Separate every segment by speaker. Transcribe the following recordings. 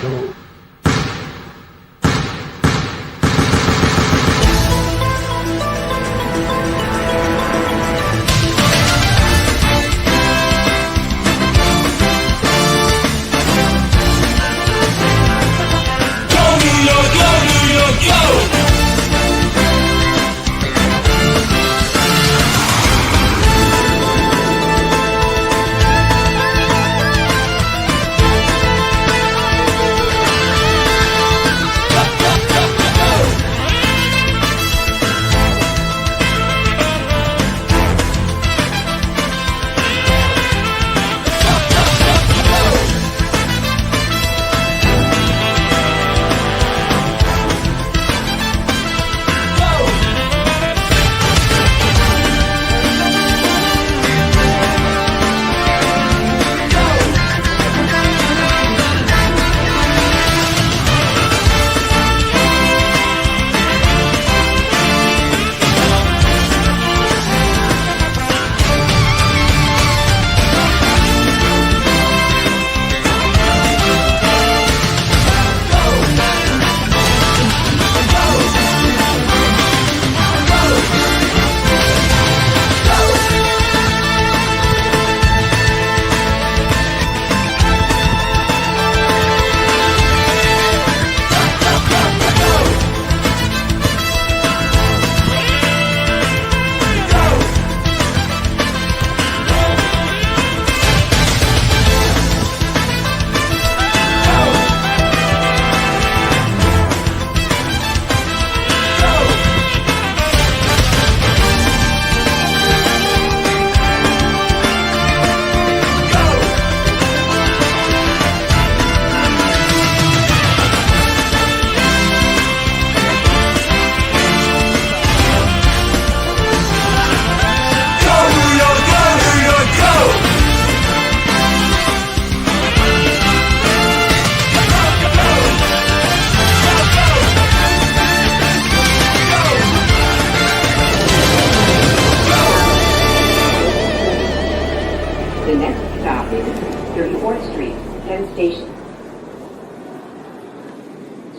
Speaker 1: Go.
Speaker 2: The next stop is 34th Street, Penn Station.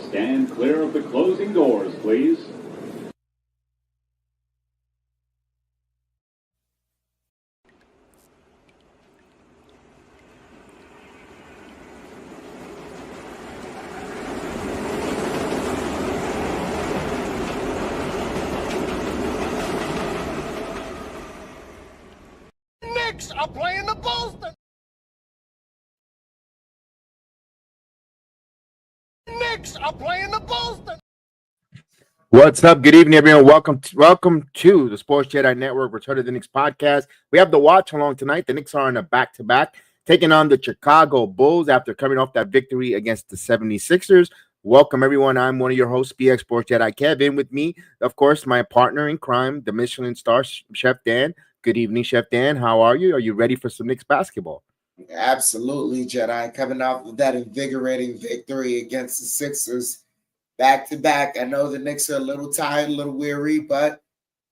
Speaker 3: Stand clear of the closing doors, please.
Speaker 4: Knicks are playing the Boston. Knicks are playing the Boston.
Speaker 1: What's up? Good evening, everyone. Welcome to the Sports Jedi Network Return to the Knicks podcast. We have the watch along tonight. The Knicks are in a back-to-back, taking on the Chicago Bulls after coming off that victory against the 76ers. Welcome, everyone. I'm one of your hosts, BX Sports Jedi Kevin. With me, of course, my partner in crime, the Michelin star, Chef Dan. Good evening, Chef Dan. How are you? Are you ready for some Knicks basketball?
Speaker 5: Absolutely, Jedi. Coming off of that invigorating victory against the Sixers back to back. I know the Knicks are a little tired, a little weary, but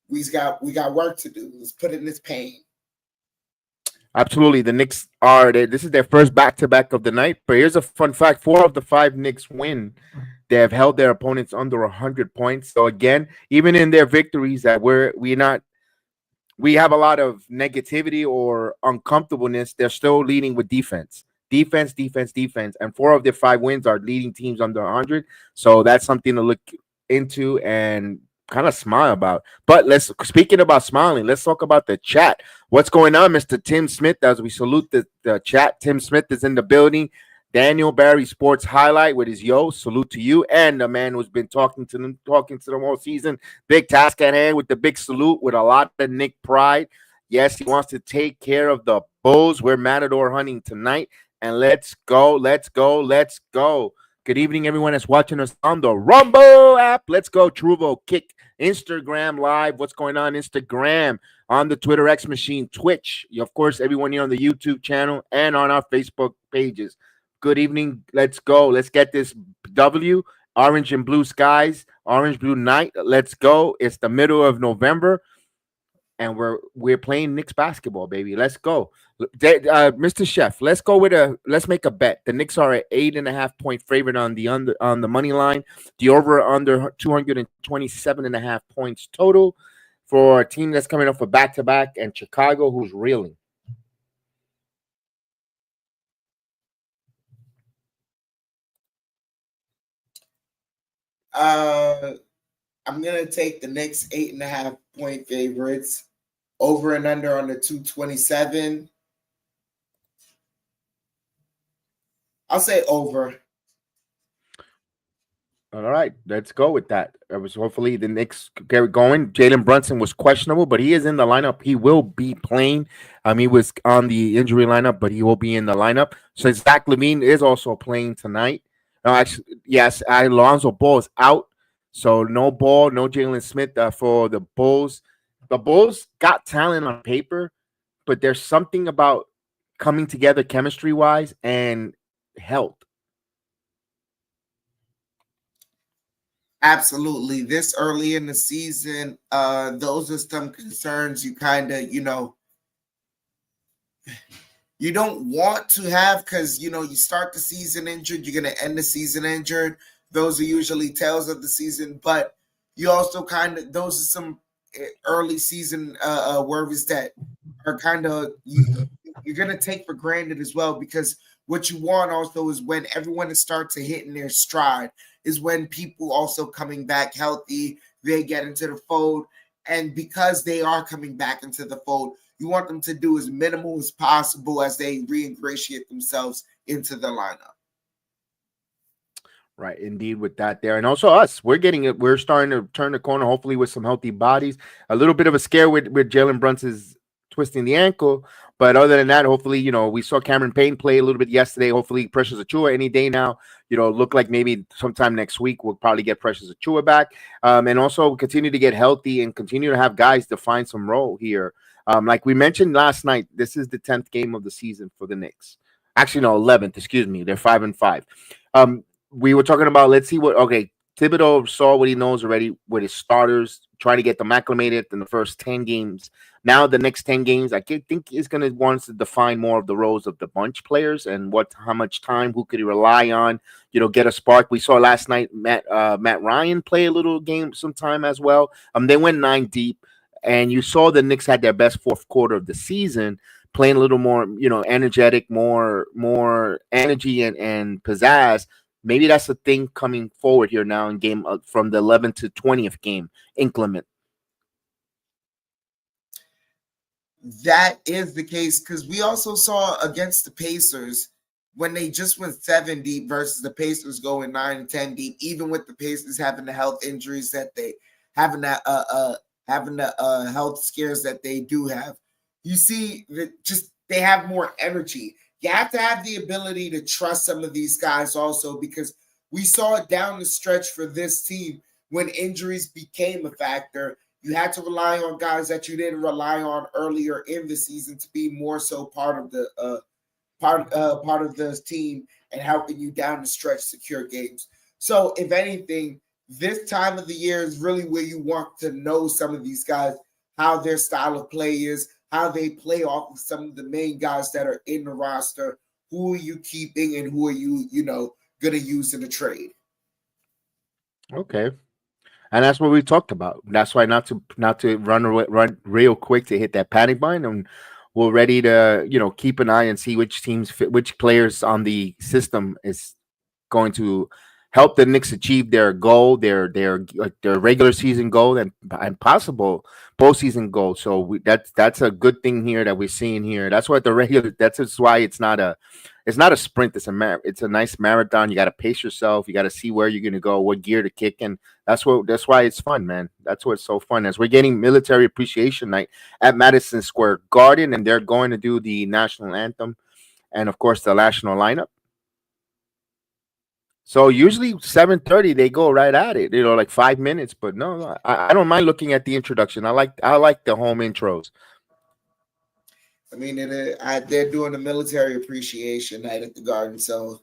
Speaker 5: we got work to do. Let's put it in this pain.
Speaker 1: Absolutely. The Knicks this is their first back-to-back of the night. But here's a fun fact. 4 of the 5 Knicks win. They have held their opponents under 100 points. So again, even in their victories that we have a lot of negativity or uncomfortableness, they're still leading with defense. Defense. And 4 of their 5 wins are leading teams under 100. So that's something to look into and kind of smile about. But speaking about smiling, let's talk about the chat. What's going on, Mr. Tim Smith? As we salute the chat, Tim Smith is in the building. Daniel Barry Sports Highlight with his salute to you, and the man who's been talking to them all season. Big task at hand with the big salute with a lot of Knick pride. Yes, he wants to take care of the Bulls. We're Matador hunting tonight, and let's go. Good evening, everyone that's watching us on the Rumble app. Let's go, Truvo Kick, Instagram Live. What's going on Instagram, on the Twitter X machine, Twitch. Of course, everyone here on the YouTube channel and on our Facebook pages. Good evening. Let's go. Let's get this W. Orange and blue skies, orange blue night. Let's go. It's the middle of November, and we're playing Knicks basketball, baby. Let's go. Mr. Chef, let's make a bet. The Knicks are an 8.5 point favorite on the money line. The over under 227.5 points total for a team that's coming off a back to back, and Chicago who's reeling.
Speaker 5: I'm gonna take the Knicks 8.5 point favorites. Over and under on the 227. I'll say over.
Speaker 1: All right, let's go with that. It was hopefully the Knicks get going. Jalen Brunson was questionable, but he is in the lineup. He will be playing. He was on the injury lineup, but he will be in the lineup. So Zach LaVine is also playing tonight. Actually, yes, Alonzo Ball is out, so no Ball, no Jalen Smith for the Bulls. The Bulls got talent on paper, but there's something about coming together chemistry wise and health.
Speaker 5: Absolutely. This early in the season, those are some concerns you kind of, you don't want to have because, you start the season injured, you're going to end the season injured. Those are usually tails of the season, but you also those are some early season worries that are you're going to take for granted as well, because what you want also is when everyone starts to hit in their stride is when people also coming back healthy, they get into the fold. And because they are coming back into the fold, you want them to do as minimal as possible as they reingratiate themselves into the lineup.
Speaker 1: Right, indeed, with that there, and also us, we're getting it. We're starting to turn the corner, hopefully, with some healthy bodies. A little bit of a scare with Jalen Brunson's twisting the ankle, but other than that, hopefully, we saw Cameron Payne play a little bit yesterday. Hopefully, Precious Achua any day now. Look like maybe sometime next week we'll probably get Precious Achua back, and also continue to get healthy and continue to have guys to find some role here. Like we mentioned last night, this is the 10th game of the season for the Knicks. Actually, no, 11th. Excuse me. They're 5-5. We were talking about, let's see what, okay, Thibodeau saw what he knows already with his starters, trying to get them acclimated in the first 10 games. Now, the next 10 games, I think he's going to want to define more of the roles of the bunch players and how much time, who could he rely on, get a spark. We saw last night Matt Ryan play a little game sometime as well. They went 9 deep, and you saw the Knicks had their best fourth quarter of the season, playing a little more, energetic, more energy and pizzazz. Maybe that's the thing coming forward here now in game from the 11th to 20th game increment.
Speaker 5: That is the case, because we also saw against the Pacers when they just went 7 deep versus the Pacers going 9 and 10 deep, even with the Pacers having the health injuries that they having the health scares that they do have. You see that just they have more energy. You have to have the ability to trust some of these guys also, because we saw it down the stretch for this team when injuries became a factor. You had to rely on guys that you didn't rely on earlier in the season to be more so part of the part of the team and helping you down the stretch secure games. So if anything, this time of the year is really where you want to know some of these guys, how their style of play is, how they play off of some of the main guys that are in the roster. Who are you keeping and who are you, going to use in the trade?
Speaker 1: Okay. And that's what we talked about. That's why not to run real quick to hit that panic button, and we're ready to keep an eye and see which teams which players on the system is going to help the Knicks achieve their goal, their regular season goal, and possible postseason goal. So that's a good thing here that we're seeing here. That's what that's just why it's not a sprint. It's a nice marathon. You got to pace yourself. You got to see where you're gonna go, what gear to kick in. That's why it's fun, man. That's what's so fun. As we're getting Military Appreciation Night at Madison Square Garden, and they're going to do the national anthem and of course the national lineup. So usually 7:30 they go right at it, like 5 minutes. But no, I don't mind looking at the introduction. I like the home intros.
Speaker 5: I mean, they're doing the Military Appreciation Night at the Garden, so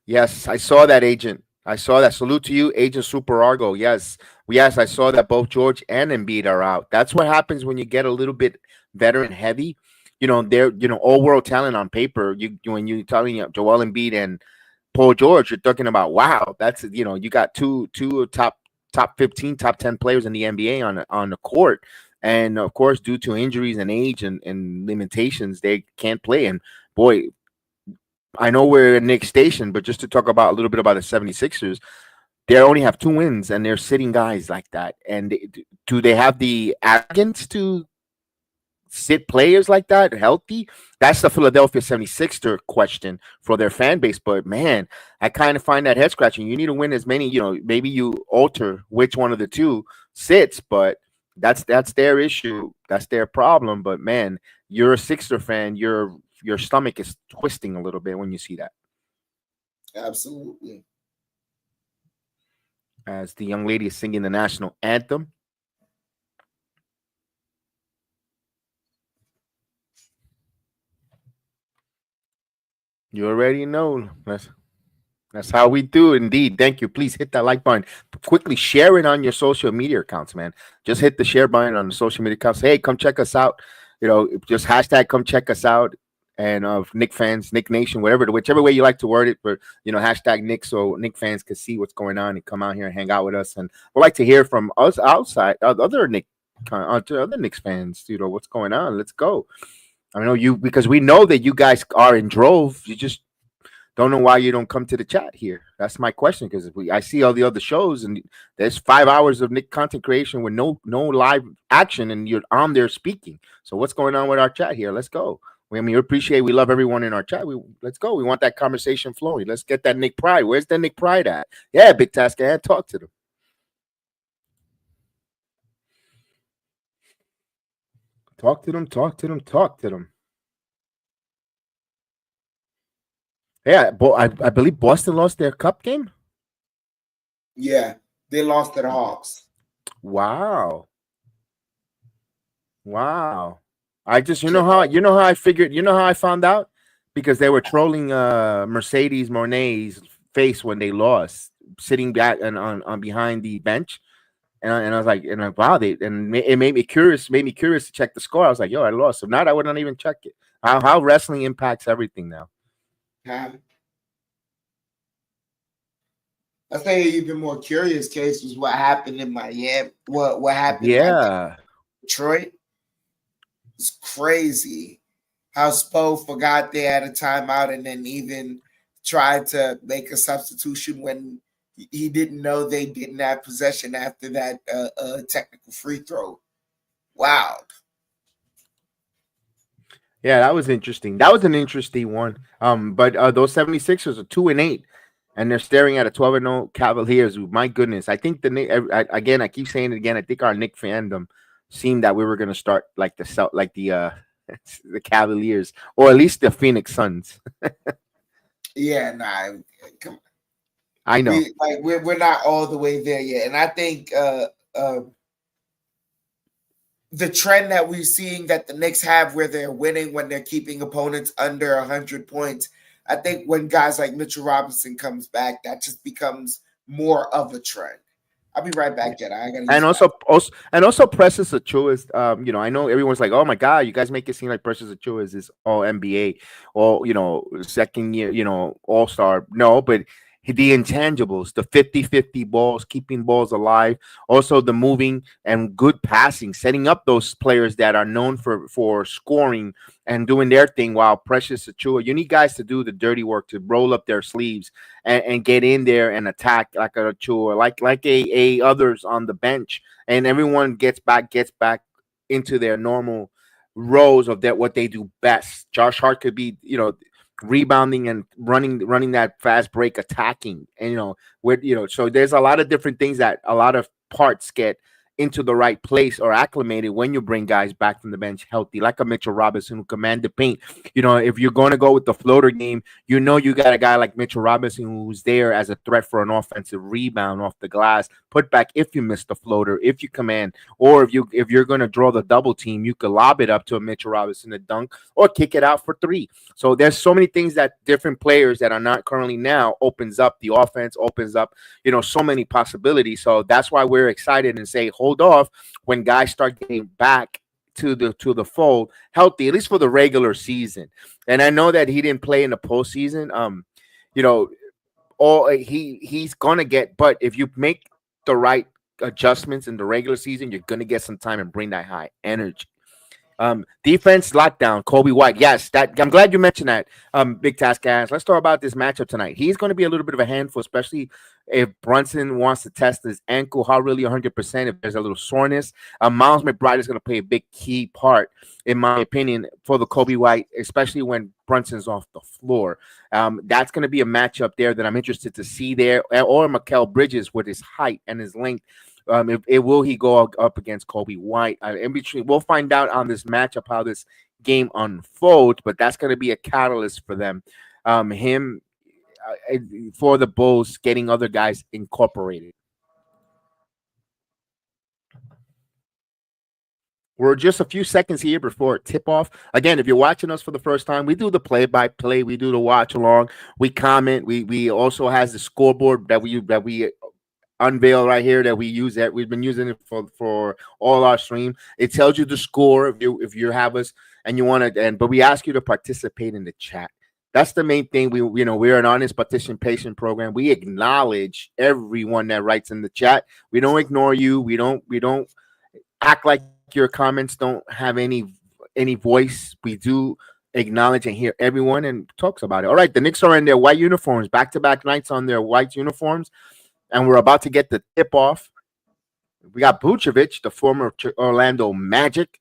Speaker 1: yes, I saw that, Agent. I saw that. Salute to you, Agent Super Argo. Yes, I saw that both George and Embiid are out. That's what happens when you get a little bit veteran heavy. They're all world talent on paper. When you're talking Joel Embiid and Paul George, you're talking about wow. That's you got two top 15, top 10 players in the NBA on the court. And of course, due to injuries and age and limitations, they can't play. And boy, I know we're a Knicks station, but just to talk about a little bit about the 76ers, they only have 2 wins and they're sitting guys like that. And do they have the arrogance to sit players like that healthy? That's the Philadelphia 76er question for their fan base. But man, I kind of find that head scratching. You need to win as many, maybe you alter which one of the two sits, but that's their issue. That's their problem. But man, you're a Sixer fan, your stomach is twisting a little bit when you see that.
Speaker 5: Absolutely.
Speaker 1: As the young lady is singing the national anthem. You already know. That's how we do. Indeed. Thank you. Please hit that like button. Quickly share it on your social media accounts, man. Just hit the share button on the social media accounts. Hey, come check us out. Just hashtag come check us out. And Nick fans, Nick Nation, whichever way you like to word it, but hashtag Nick, so Nick fans can see what's going on and come out here and hang out with us. And we'd like to hear from us outside, other Knicks fans. What's going on? Let's go. I know because we know that you guys are in droves. You just don't know why you don't come to the chat here. That's my question, because I see all the other shows and there's 5 hours of Nick content creation with no live action, and you're on there speaking. So what's going on with our chat here? Let's go. We appreciate. We love everyone in our chat. Let's go. We want that conversation flowing. Let's get that Nick Pride. Where's that Nick Pride at? Yeah, Big Task. Talk to them. Talk to them. Yeah, I believe Boston lost their cup game.
Speaker 5: Yeah, they lost to the Hawks.
Speaker 1: Wow. I just how I figured, how I found out, because they were trolling Mercedes Mornay's face when they lost, sitting back and on behind the bench. And I was like, wow, it made me curious to check the score. I was like, yo, I lost. So now I would not even check it. How wrestling impacts everything now.
Speaker 5: I think an even more curious case was what happened in Miami. What happened?
Speaker 1: Yeah,
Speaker 5: Detroit. It's crazy how Spo forgot they had a timeout and then even tried to make a substitution when he didn't know they didn't have possession after that technical free throw. Wow.
Speaker 1: Yeah, that was interesting. That was an interesting one. But those 76ers are 2-8, and they're staring at a 12-0 Cavaliers. My goodness, I think again, I keep saying it again. I think our Knick fandom seemed that we were going to start like the Cavaliers, or at least the Phoenix Suns.
Speaker 5: Yeah, nah, come on.
Speaker 1: I know.
Speaker 5: We're not all the way there yet, and I think the trend that we're seeing that the Knicks have, where they're winning when they're keeping opponents under 100 points. I think when guys like Mitchell Robinson comes back, that just becomes more of a trend. I'll be right back, Jedi.
Speaker 1: And also Precious Achiuwa is, I know everyone's like, oh my God, you guys make it seem like Precious Achiuwa is this all NBA, all, second year, all-star. No, but the intangibles, the 50-50 balls, keeping balls alive, also the moving and good passing, setting up those players that are known for scoring and doing their thing, while Precious Achiuwa, you need guys to do the dirty work, to roll up their sleeves and get in there and attack like a Achiuwa, like a others on the bench, and everyone gets back into their normal roles of what they do best. Josh Hart could be, rebounding and running that fast break, attacking, and so there's a lot of different things that a lot of parts get into the right place or acclimated when you bring guys back from the bench healthy, like a Mitchell Robinson who command the paint. If you're going to go with the floater game, you got a guy like Mitchell Robinson who's there as a threat for an offensive rebound off the glass, put back if you miss the floater, if you command, or if you're going to draw the double team, you could lob it up to a Mitchell Robinson to dunk or kick it out for three. So there's so many things that different players that are not currently now opens up. The offense opens up, so many possibilities. So that's why we're excited and say, hold off when guys start getting back to the fold healthy, at least for the regular season. And I know that he didn't play in the postseason. You know, all he's gonna get, but if you make the right adjustments in the regular season, you're gonna get some time and bring that high energy. Defense lockdown, Kobe White. Yes, that I'm glad you mentioned that. Big task guys. Let's talk about this matchup tonight. He's going to be a little bit of a handful, especially if Brunson wants to test his ankle. How really 100%? If there's a little soreness, Miles McBride is going to play a big key part, in my opinion, for the Kobe White, especially when Brunson's off the floor. That's going to be a matchup there that I'm interested to see there, or Mikal Bridges with his height and his length. If will he go up against Kobe White? In between, we'll find out on this matchup how this game unfolds, but that's going to be a catalyst for them. For the Bulls getting other guys incorporated. We're just a few seconds here before tip off. Again, if you're watching us for the first time, we do the play-by-play, we do the watch along, we comment. We also has the scoreboard that we unveil right here that we use, that we've been using it for all our stream. It tells you the score if you have us and you want to, but we ask you to participate in the chat. That's the main thing. We're an honest participation program. We acknowledge everyone that writes in the chat. We don't ignore you. We don't act like your comments don't have any voice. We do acknowledge and hear everyone and talks about it. All right, the Knicks are in their white uniforms, back-to-back nights on their white uniforms. And we're about to get the tip off. We got Vucevic, the former Orlando Magic.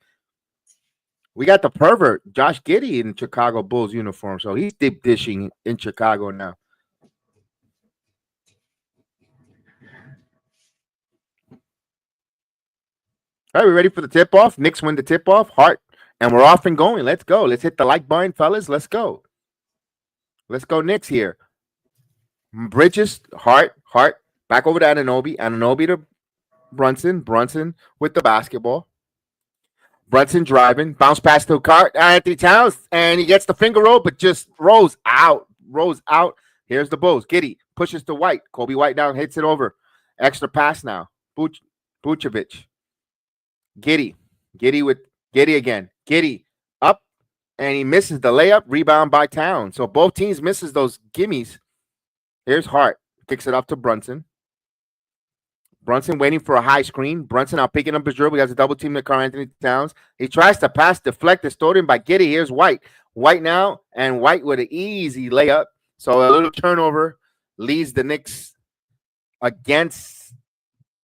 Speaker 1: We got the pervert, Josh Giddey, in Chicago Bulls uniform. So he's deep dishing in Chicago now. All right, we ready for the tip off? Knicks win the tip off. Hart. And we're off and going. Let's go. Let's hit the like button, fellas. Let's go. Let's go Knicks here. Bridges, Hart. Back over to Anunoby to Brunson. Brunson with the basketball. Brunson driving. Bounce pass to Anthony Towns. And he gets the finger roll, but just rolls out. Here's the Bulls. Giddey pushes to White. Kobe White down, hits it over. Extra pass now. Vucevic. Giddey again. Giddey up. And he misses the layup. Rebound by Towns. So both teams misses those gimmies. Here's Hart. Kicks it up to Brunson. Brunson waiting for a high screen. Brunson now picking up his dribble. He has a double team to Karl Anthony Towns. He tries to pass, deflect, is stolen by Giddey. Here's White. White now, and White with an easy layup. So a little turnover leads the Knicks against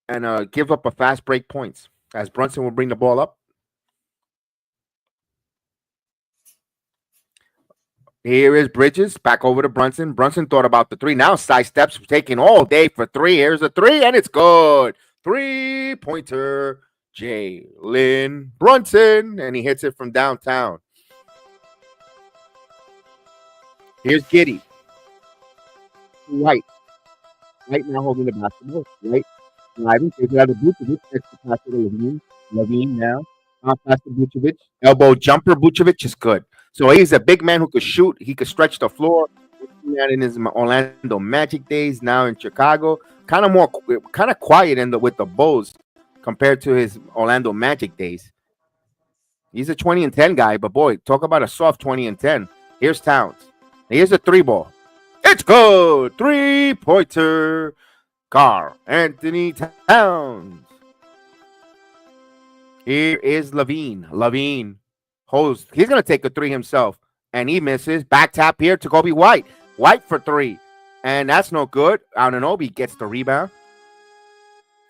Speaker 1: and give up a fast break points as Brunson will bring the ball up. Here is Bridges, back over to Brunson. Brunson thought about the three. Now side steps, taking all day for three. Here's a three, and it's good. Three-pointer, Jalen Brunson, and he hits it from downtown. Here's Giddey. White now holding the basketball. White driving. Takes it out of Vucevic. Takes the pass to Levine. Levine now. Pass to Vucevic. Elbow jumper. Vucevic is good. So he's a big man who could shoot. He could stretch the floor. In his Orlando Magic days, now in Chicago, kind of quiet with the Bulls compared to his Orlando Magic days. He's a 20 and 10 guy, but boy, talk about a soft 20 and 10. Here's Towns. Here's a three ball. It's good. 3-pointer. Karl Anthony Towns. Here is Levine. He's going to take a three himself, and he misses. Back tap here to Kobe White. White for three, and that's no good. Anunoby gets the rebound.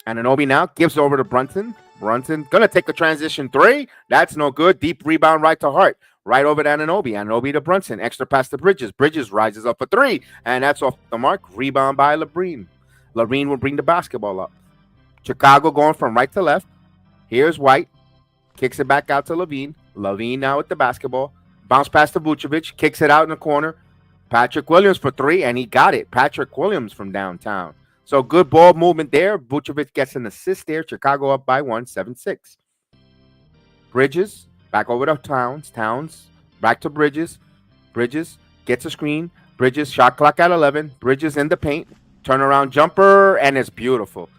Speaker 1: Anunoby now gives over to Brunson. Brunson going to take a transition three. That's no good. Deep rebound right to Hart. Right over to Anunoby. Anunoby to Brunson. Extra pass to Bridges. Bridges rises up for three, and that's off the mark. Rebound by Labrine. Labrine will bring the basketball up. Chicago going from right to left. Here's White. Kicks it back out to Levine. Levine now with the basketball. Bounce pass to Vucevic. Kicks it out in the corner. Patrick Williams for three, and he got it. Patrick Williams from downtown. So good ball movement there. Vucevic gets an assist there. Chicago up by 1, 7-6. Bridges back over to Towns. Towns back to Bridges. Bridges gets a screen. Bridges shot clock at 11. Bridges in the paint. Turnaround jumper, and it's beautiful.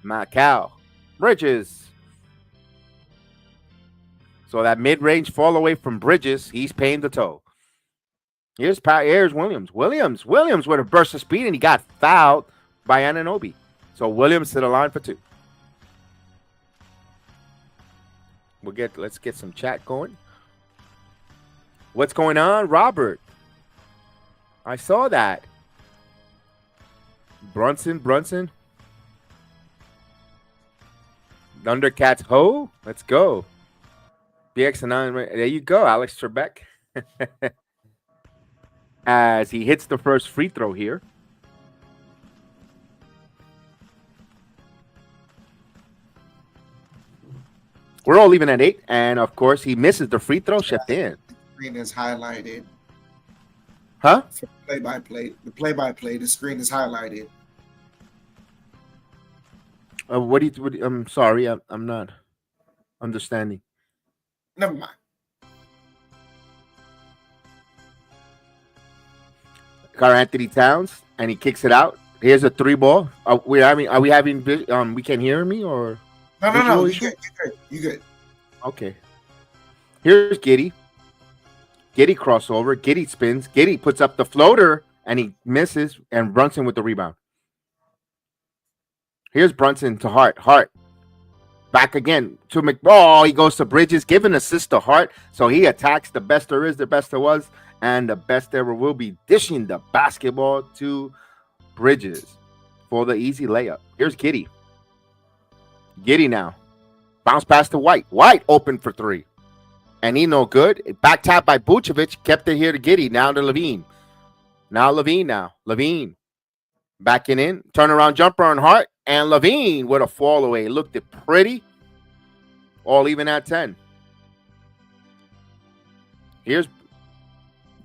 Speaker 1: Mikal Bridges. So that mid-range fall away from Bridges, he's paying the toll. Here's Williams. Williams with a burst of speed, and he got fouled by Anunoby. So Williams to the line for 2. Let's get some chat going. What's going on, Robert? I saw that. Brunson. Thundercats ho. Let's go. BX and 9. There you go, Alex Trebek. As he hits the first free throw here. We're all leaving at 8, and of course he misses the free throw. Shift in.
Speaker 5: Screen is highlighted.
Speaker 1: Huh?
Speaker 5: For play-by-play. The play-by-play. The screen is highlighted.
Speaker 1: I'm sorry. I'm not understanding.
Speaker 5: Never mind.
Speaker 1: Carl Anthony Towns, and he kicks it out. Here's a 3 ball. Are we having we can't hear me or
Speaker 5: No. You good.
Speaker 1: Okay. Here's Giddey. Giddey crossover. Giddey spins. Giddey puts up the floater, and he misses, and Brunson with the rebound. Here's Brunson to Hart. Hart back again to McBall. He goes to Bridges, giving assist to Hart. So he attacks the best there is, the best there was, and the best ever will be, dishing the basketball to Bridges for the easy layup. Here's Giddey. Giddey now. Bounce pass to White. White open for 3. And he no good. Back tap by Vucevic. Kept it here to Giddey. Now to Levine. Levine. Backing in. Turnaround jumper on Hart. And Levine with a fall away. Looked it pretty. All even at 10. Here's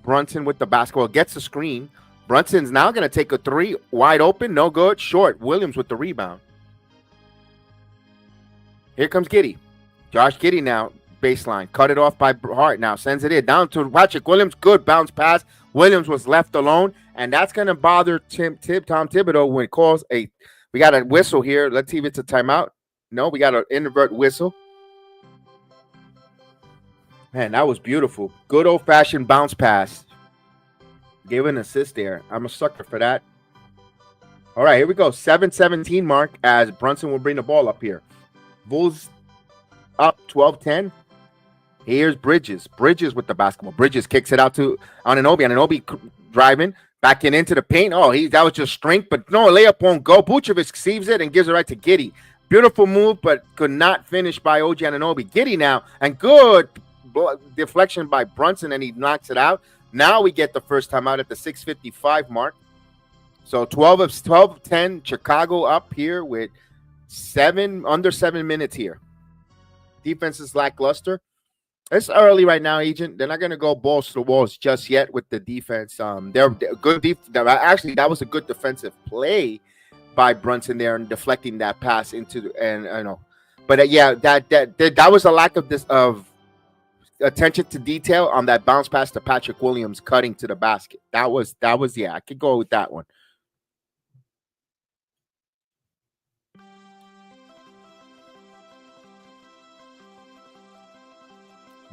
Speaker 1: Brunson with the basketball. Gets the screen. Brunson's now going to take a 3. Wide open. No good. Short. Williams with the rebound. Here comes Giddey. Josh Giddey now. Baseline. Cut it off by Hart now. Sends it in. Down to Patrick Williams. Good bounce pass. Williams was left alone. And that's going to bother Tom Thibodeau when it calls a... We got a whistle here. Let's see if it's a timeout. No, we got an invert whistle. Man, that was beautiful. Good old-fashioned bounce pass. Gave an assist there. I'm a sucker for that. All right, here we go. 7:17 mark as Brunson will bring the ball up here. Bulls up 12-10. Here's Bridges. Bridges with the basketball. Bridges kicks it out to Anunoby. Anunoby driving, backing into the paint. Oh, that was just strength, but no, layup won't go. Vucevic sees it and gives it right to Giddey. Beautiful move, but could not finish by OG Anunoby. Giddey now, and good deflection by Brunson, and he knocks it out. Now we get the first time out at the 6:55 mark. So 12-10, Chicago up here with under 7 minutes here. Defense is lackluster. It's early right now, Agent. They're not going to go balls to the walls just yet with the defense. They're good. Actually, that was a good defensive play by Brunson there and deflecting that pass into But yeah, that was a lack of attention to detail on that bounce pass to Patrick Williams cutting to the basket. That was I could go with that one.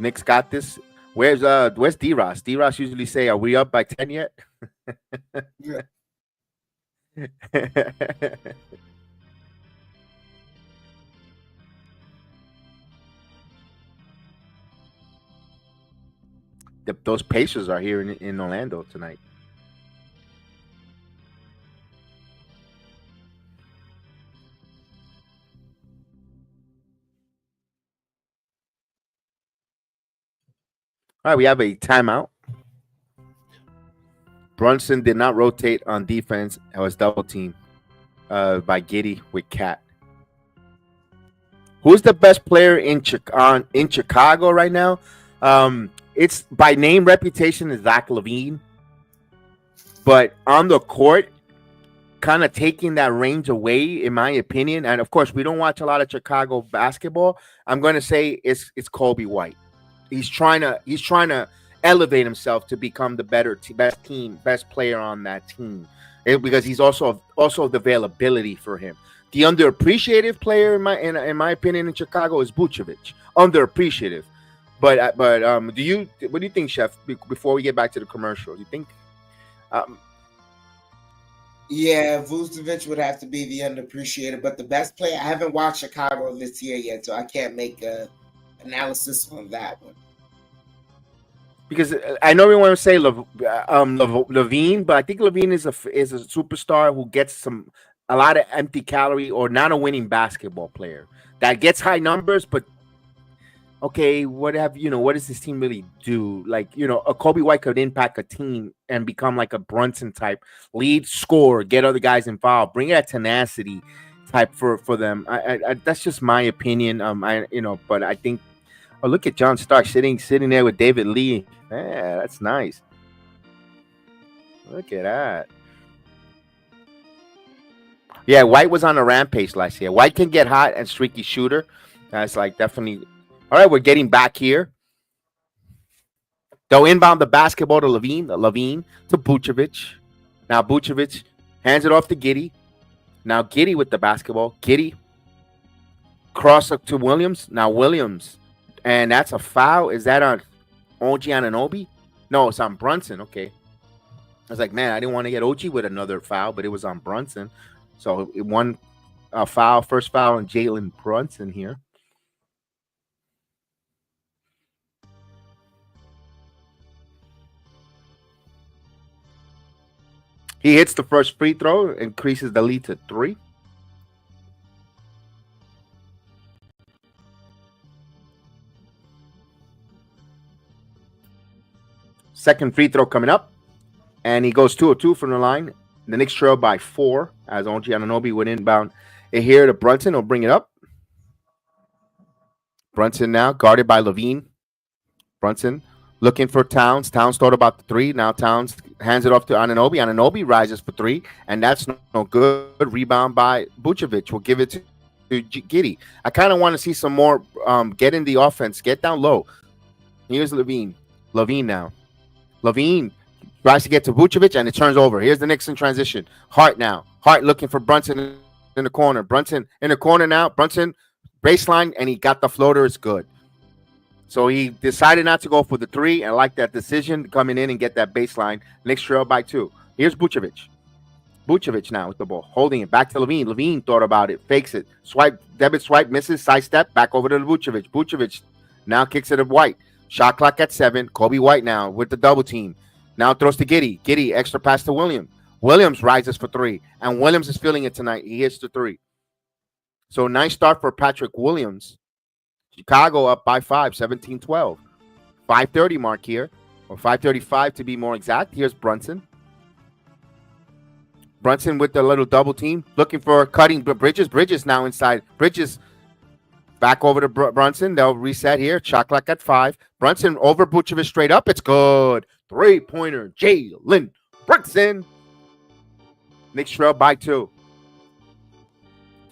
Speaker 1: Knicks got this. Where's D-Ross? D-Ross usually say, "Are we up by 10 yet?"
Speaker 5: Yeah.
Speaker 1: Those Pacers are here in Orlando tonight. All right, we have a timeout. Brunson did not rotate on defense. It was double team by Giddey with Cat. Who's the best player in Chicago right now? It's by name, reputation is Zach LaVine. But on the court, kind of taking that range away, in my opinion. And of course, we don't watch a lot of Chicago basketball. I'm going to say it's Kobe White. He's trying to elevate himself to become the best player on that team, because he's also the availability for him. The underappreciated player, in my opinion, in Chicago is Vucevic. Underappreciated. But do you what do you think, Chef? Before we get back to the commercial, do you think? Um,
Speaker 5: Yeah, Vucevic would have to be the underappreciated, but the best player. I haven't watched Chicago this year yet, so I can't make a analysis on that one.
Speaker 1: because I know we want to say Levine, but I think Levine is a superstar who gets a lot of empty calorie or not a winning basketball player that gets high numbers, but okay, what does this team really do? Like, a Kobe White could impact a team and become like a Brunson type lead scorer, get other guys involved, bring that tenacity type for them. I that's just my opinion. But I think, oh, look at John Stark sitting there with David Lee. Yeah, that's nice. Look at that. Yeah, White was on a rampage last year. White can get hot and streaky shooter. That's like definitely. All right, we're getting back here. They'll inbound the basketball to Levine to Vucevic. Now Vucevic hands it off to Giddey. Now Giddey with the basketball. Giddey cross up to Williams. Now Williams. And that's a foul. Is that on OG Anunoby? No, it's on Brunson. Okay. I was like, man, I didn't want to get OG with another foul, but it was on Brunson. So it won a foul, first foul on Jalen Brunson here. He hits the first free throw, increases the lead to 3. Second free throw coming up, and he goes 2 of 2 from the line. The Knicks trail by 4 as OG Anunoby would inbound it here to Brunson. Will bring it up. Brunson now guarded by Levine. Brunson looking for Towns. Towns thought about the 3. Now Towns hands it off to Anunoby. Anunoby rises for 3, and that's no good. Rebound by Vucevic. We'll give it to Giddey. I kind of want to see some more get in the offense. Get down low. Here's Levine. Levine now. Levine tries to get to Vucevic, and it turns over. Here's the Knicks in transition. Hart now. Hart looking for Brunson in the corner. Brunson in the corner now. Brunson baseline, and he got the floater. It's good. So he decided not to go for the 3, and I like that decision, coming in and get that baseline. Knicks trail by 2. Here's Vucevic. Vucevic now with the ball, holding it back to Levine. Levine thought about it, fakes it, swipe, debit swipe, misses, side step, back over to Vucevic. Vucevic now kicks it to White. Shot clock at 7. Kobe White now with the double team. Now throws to Giddey. Giddey extra pass to Williams. Williams rises for 3, and Williams is feeling it tonight. He hits the 3. So nice start for Patrick Williams. Chicago up by 5, 17-12. 5:30 mark here, or 5:35 to be more exact. Here's Brunson. Brunson with the little double team, looking for cutting Bridges. Bridges now inside. Bridges back over to Brunson. They'll reset here. Shot clock at 5. Brunson over Vucevic straight up. It's good. 3-pointer. Jalen Brunson. Knicks trail by 2.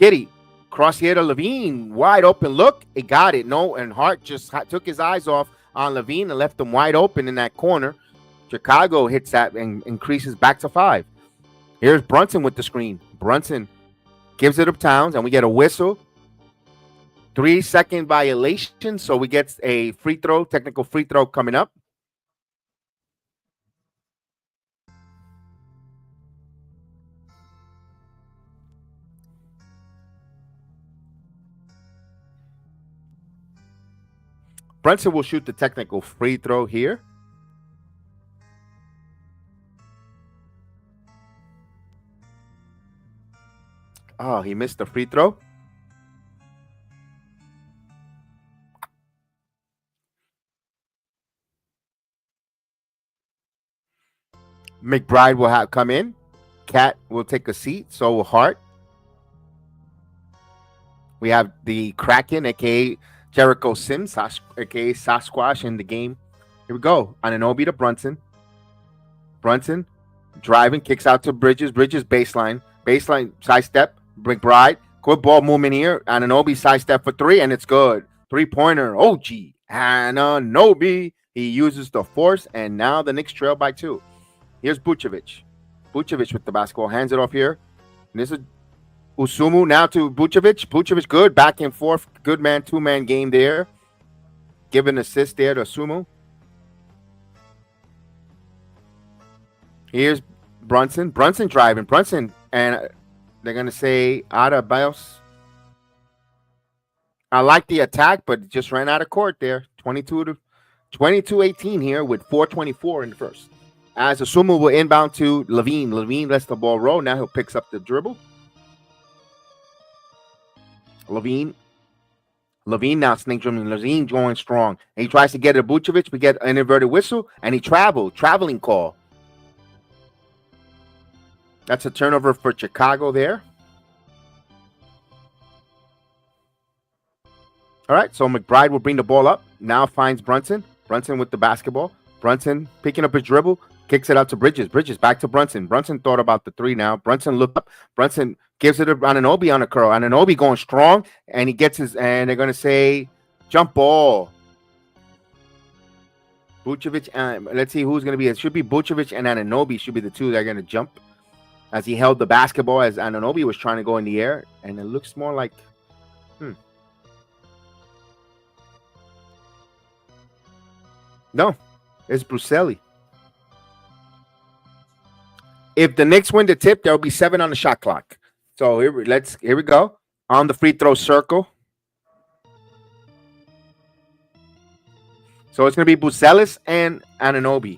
Speaker 1: Giddey. Cross here to Levine. Wide open look. He got it. No, and Hart just took his eyes off on Levine and left him wide open in that corner. Chicago hits that and increases back to 5. Here's Brunson with the screen. Brunson gives it to Towns, and we get a whistle. 3-second violation, so we get a free throw, technical free throw coming up. Brunson will shoot the technical free throw here. Oh, he missed the free throw. McBride will come in. Cat will take a seat. So will Hart. We have the Kraken, aka Jericho Sims, aka Sasquatch, in the game. Here we go. Anunoby to Brunson. Brunson driving, kicks out to Bridges. Bridges baseline. Baseline side step. McBride. Quick ball movement here. Anunoby side step for 3, and it's good. 3-pointer. OG Anunoby. He uses the force, and now the Knicks trail by 2. Here's Vucevic. Vucevic with the basketball. Hands it off here. And this is Usumu now to Vucevic. Vucevic good. Back and forth. Good man, 2-man game there. Give an assist there to Sumo. Here's Brunson. Brunson driving. Brunson, and they're going to say out of bounds. I like the attack, but it just ran out of court there. 22-18 here with 4:24 in the first. As Asumu will inbound to Levine. Levine lets the ball roll. Now he'll picks up the dribble. Levine now snake dribbling. Levine going strong. And he tries to get it to Vucevic. We get an inverted whistle, and he traveling call. That's a turnover for Chicago there. All right, so McBride will bring the ball up. Now finds Brunson. Brunson with the basketball. Brunson picking up his dribble. Kicks it out to Bridges. Bridges back to Brunson. Brunson thought about the three now. Brunson looked up. Brunson gives it to Anunoby on a curl. Anunoby going strong, and he gets his, and they're going to say jump ball. Vucevic, let's see who's going to be. It should be Vucevic and Anunoby should be the two that are going to jump. As he held the basketball, as Anunoby was trying to go in the air, and it looks more like, No, it's Bruselli. If the Knicks win the tip, there will be 7 on the shot clock. So here we go. On the free throw circle. So it's going to be Bucelis and Anunoby.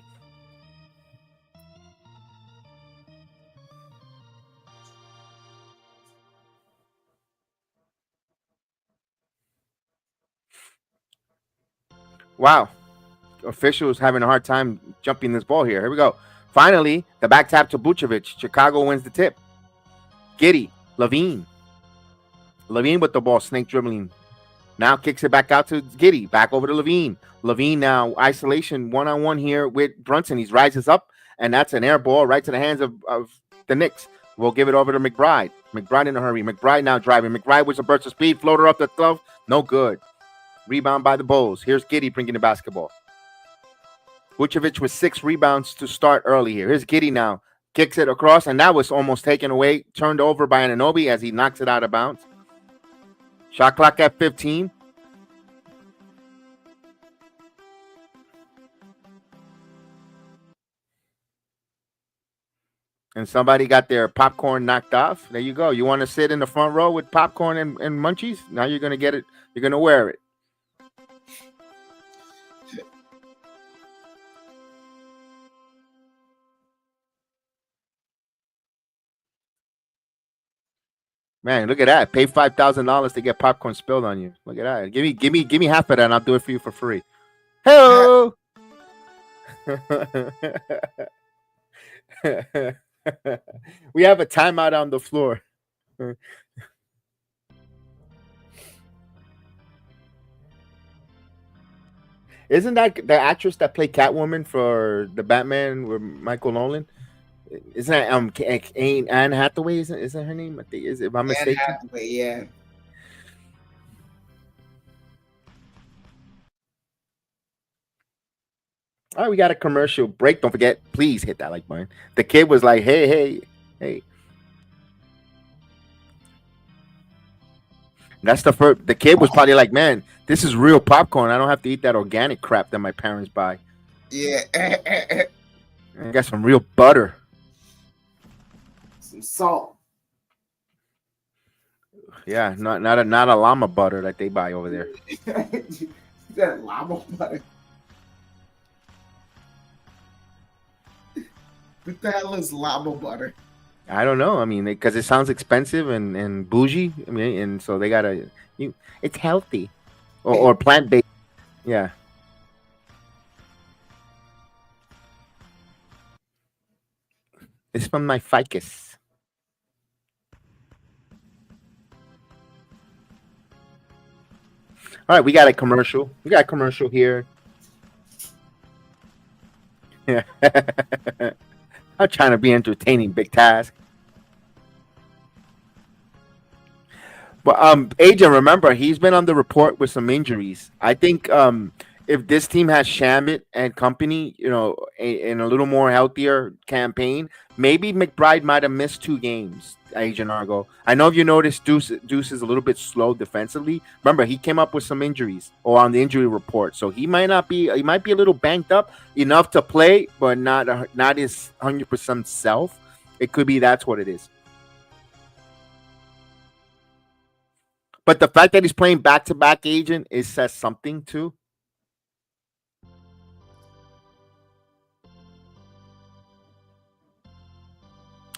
Speaker 1: Wow. Officials having a hard time jumping this ball here. Here we go. Finally, the back tap to Vucevic. Chicago wins the tip. Giddey, Levine with the ball, snake dribbling. Now kicks it back out to Giddey. Back over to Levine. Levine now isolation one-on-one here with Brunson. He rises up, and that's an air ball right to the hands of the Knicks. We'll give it over to McBride. McBride in a hurry. McBride now driving. McBride with a burst of speed. Floater up the glove. No good. Rebound by the Bulls. Here's Giddey bringing the basketball. Vucevic with 6 rebounds to start early here. Here's Giddey now. Kicks it across, and that was almost taken away. Turned over by Anunoby as he knocks it out of bounds. Shot clock at 15. And somebody got their popcorn knocked off. There you go. You want to sit in the front row with popcorn and munchies? Now you're going to get it. You're going to wear it. Man, look at that. Pay $5,000 to get popcorn spilled on you. Look at that. Give me half of that and I'll do it for you for free. Hello. We have a timeout on the floor. Isn't that the actress that played Catwoman for the Batman with Michael Nolan? Isn't that Anne Hathaway? Isn't her name? I think is if I'm mistaken.
Speaker 5: Anne Hathaway, yeah.
Speaker 1: All right, we got a commercial break. Don't forget, please hit that like button. The kid was like, hey. That's the first. The kid was probably like, man, this is real popcorn. I don't have to eat that organic crap that my parents buy.
Speaker 5: Yeah.
Speaker 1: I got some real butter.
Speaker 5: Some salt.
Speaker 1: Yeah, not a llama butter that they buy over there.
Speaker 5: That llama butter. What the hell is llama butter?
Speaker 1: I don't know. I mean, because it sounds expensive and bougie. I mean, and so they gotta. It's healthy, or plant based. Yeah. It's from my ficus. All right, we got a commercial. We got a commercial here. Yeah. I'm trying to be entertaining, big task. But Agent, remember, he's been on the report with some injuries. I think if this team has Shamit and company, in a little more healthier campaign, maybe McBride might have missed 2 games. Agent Argo. I know if you notice, Deuce is a little bit slow defensively. Remember, he came up with some injuries or on the injury report, so he might not be. He might be a little banged up enough to play, but not his 100% self. It could be that's what it is. But the fact that he's playing back-to-back, Agent, it says something too.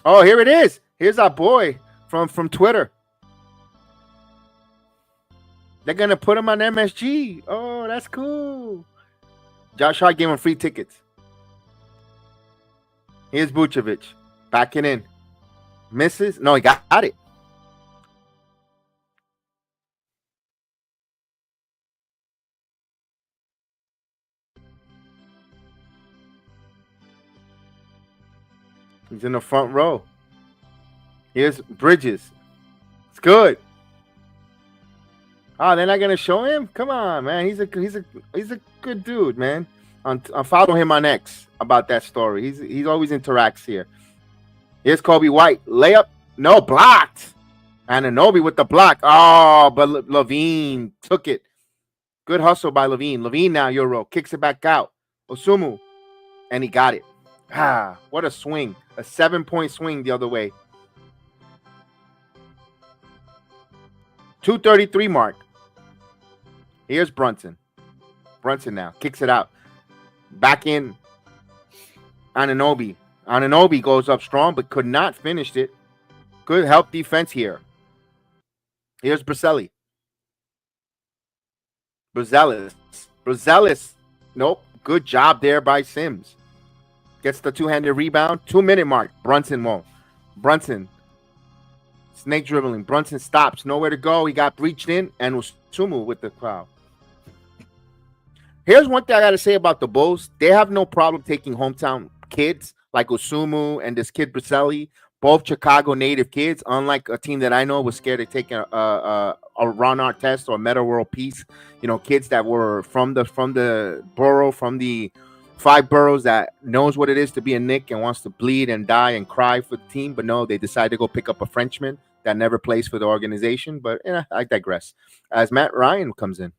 Speaker 1: Oh, here it is. Here's our boy from Twitter. They're gonna put him on MSG. Oh, that's cool. Josh Hart gave him free tickets. Here's Vucevic. Backing in. Misses. No, he got it. He's in the front row. Here's Bridges. It's good. Oh, they're not gonna show him? Come on, man. He's a good dude, man. I follow him on X about that story. He's always interacts here. Here's Kobe White. Layup. No, blocked. Anunoby with the block. Oh, but Levine took it. Good hustle by Levine. Levine now, Euro. Kicks it back out. Osumu. And he got it. Ah, what a swing. A 7-point swing the other way. 2:33 mark. Here's Brunson. Brunson now. Kicks it out. Back in. Anunoby. Anunoby goes up strong, but could not finish it. Good help defense here. Here's Braccelli. Brazelis. Nope. Good job there by Sims. Gets the two-handed rebound. 2-minute mark. Brunson won't. Brunson. Snake dribbling. Brunson stops. Nowhere to go. He got breached in and was Sumu with the crowd. Here's one thing I got to say about the Bulls. They have no problem taking hometown kids like Osumu and this kid Braccelli, both Chicago native kids, unlike a team that I know was scared of taking a Ron Artest or Meta World Peace, kids that were from the borough, from the 5 boroughs that knows what it is to be a Knick and wants to bleed and die and cry for the team. But no, they decide to go pick up a Frenchman that never plays for the organization. But I digress. As Matt Ryan comes in.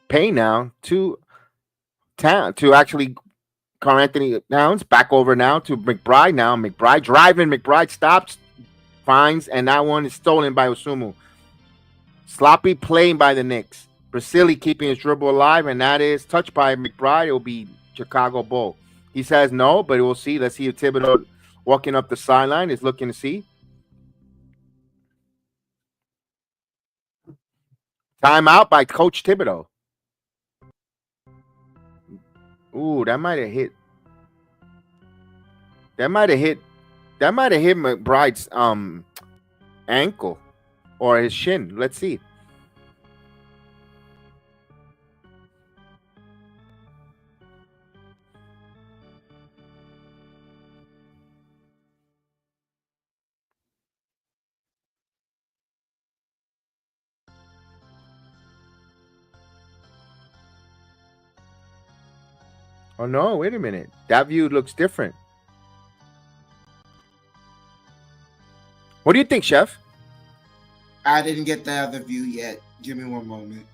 Speaker 1: Pay now to actually Carl Anthony Towns back over now to McBride. Now McBride driving. McBride stops, finds, and that one is stolen by Osumu. Sloppy playing by the Knicks. Braccelli keeping his dribble alive, and that is touched by McBride. It will be Chicago Bull. He says no, but we'll see. Let's see if Thibodeau walking up the sideline is looking to see. Timeout by Coach Thibodeau. Ooh, that might have hit. That might have hit McBride's ankle or his shin. Let's see. Oh no, wait a minute. That view looks different. What do you think, Chef?
Speaker 5: I didn't get the other view yet. Give me one moment.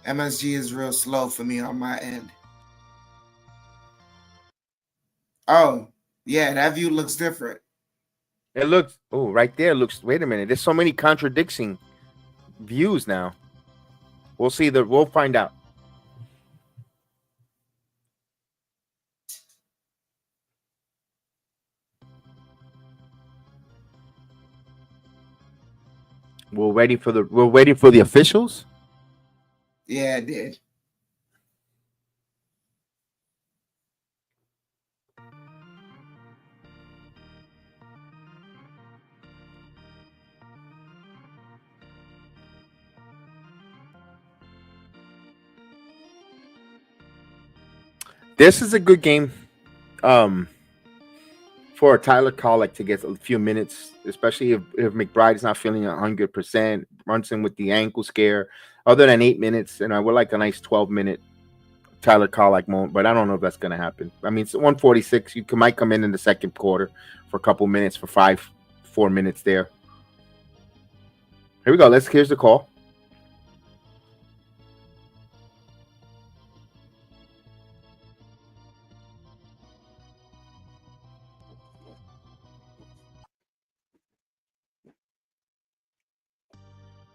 Speaker 5: MSG is real slow for me on my end. Oh, yeah, that view looks different.
Speaker 1: It looks, right there looks, wait a minute. There's so many contradicting views now. We'll find out. We're waiting for the officials.
Speaker 5: Yeah, it did.
Speaker 1: This is a good game. for Tyler Collick to get a few minutes, especially if McBride is not feeling 100%, Brunson with the ankle scare. Other than 8 minutes, and I would like a nice 12-minute Tyler Collick moment, but I don't know if that's going to happen. I mean, it's 146. Might come in the second quarter for a couple minutes for 4 minutes there. Here we go. Here's the call.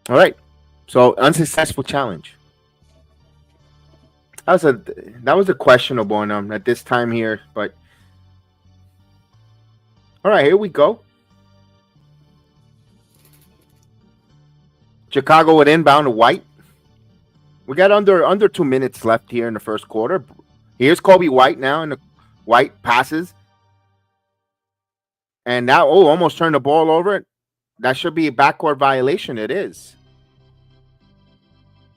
Speaker 1: All right. So unsuccessful challenge. That was a questionable one at this time here, but all right, here we go. Chicago would inbound to White. We got under 2 minutes left here in the first quarter. Here's Kobe White now, and the White passes, and now almost turned the ball over. That should be a backcourt violation. It is.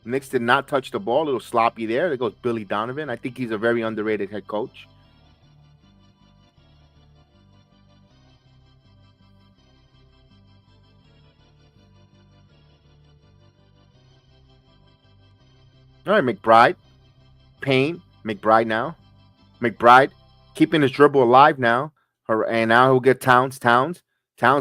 Speaker 1: Knicks did not touch the ball. A little sloppy there. There goes Billy Donovan. I think he's a very underrated head coach. All right, McBride. Payne. McBride now. McBride keeping his dribble alive now. And now he'll get Towns. Towns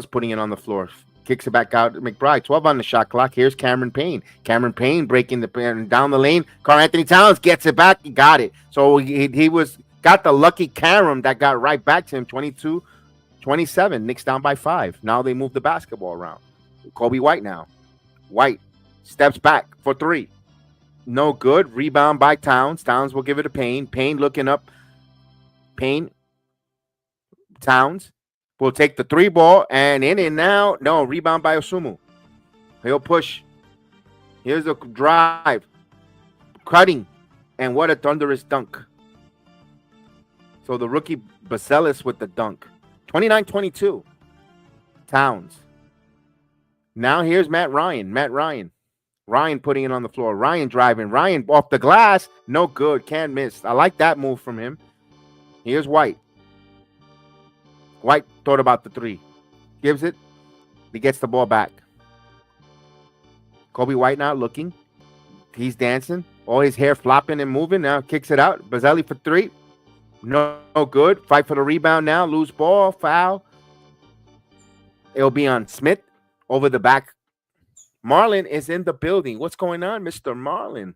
Speaker 1: putting it on the floor. Kicks it back out to McBride. 12 on the shot clock. Here's Cameron Payne. Cameron Payne breaking down the lane. Karl Anthony Towns gets it back. He got it. So he got the lucky carom that got right back to him. 22-27. Knicks down by 5. Now they move the basketball around. Kobe White now. White steps back for 3. No good. Rebound by Towns. Towns will give it to Payne. Payne looking up. Payne. Towns will take the 3 ball and in and now. No, rebound by Osumu. He'll push. Here's a drive. Cutting. And what a thunderous dunk. So the rookie Baselis with the dunk. 29-22. Towns. Now here's Matt Ryan. Ryan putting it on the floor. Ryan driving. Ryan off the glass. No good. Can't miss. I like that move from him. Here's White. White thought about the 3. Gives it. He gets the ball back. Kobe White now looking. He's dancing. All his hair flopping and moving. Now kicks it out. Baselli for 3. No good. Fight for the rebound now. Loose ball. Foul. It'll be on Smith. Over the back. Marlin is in the building. What's going on, Mr. Marlin?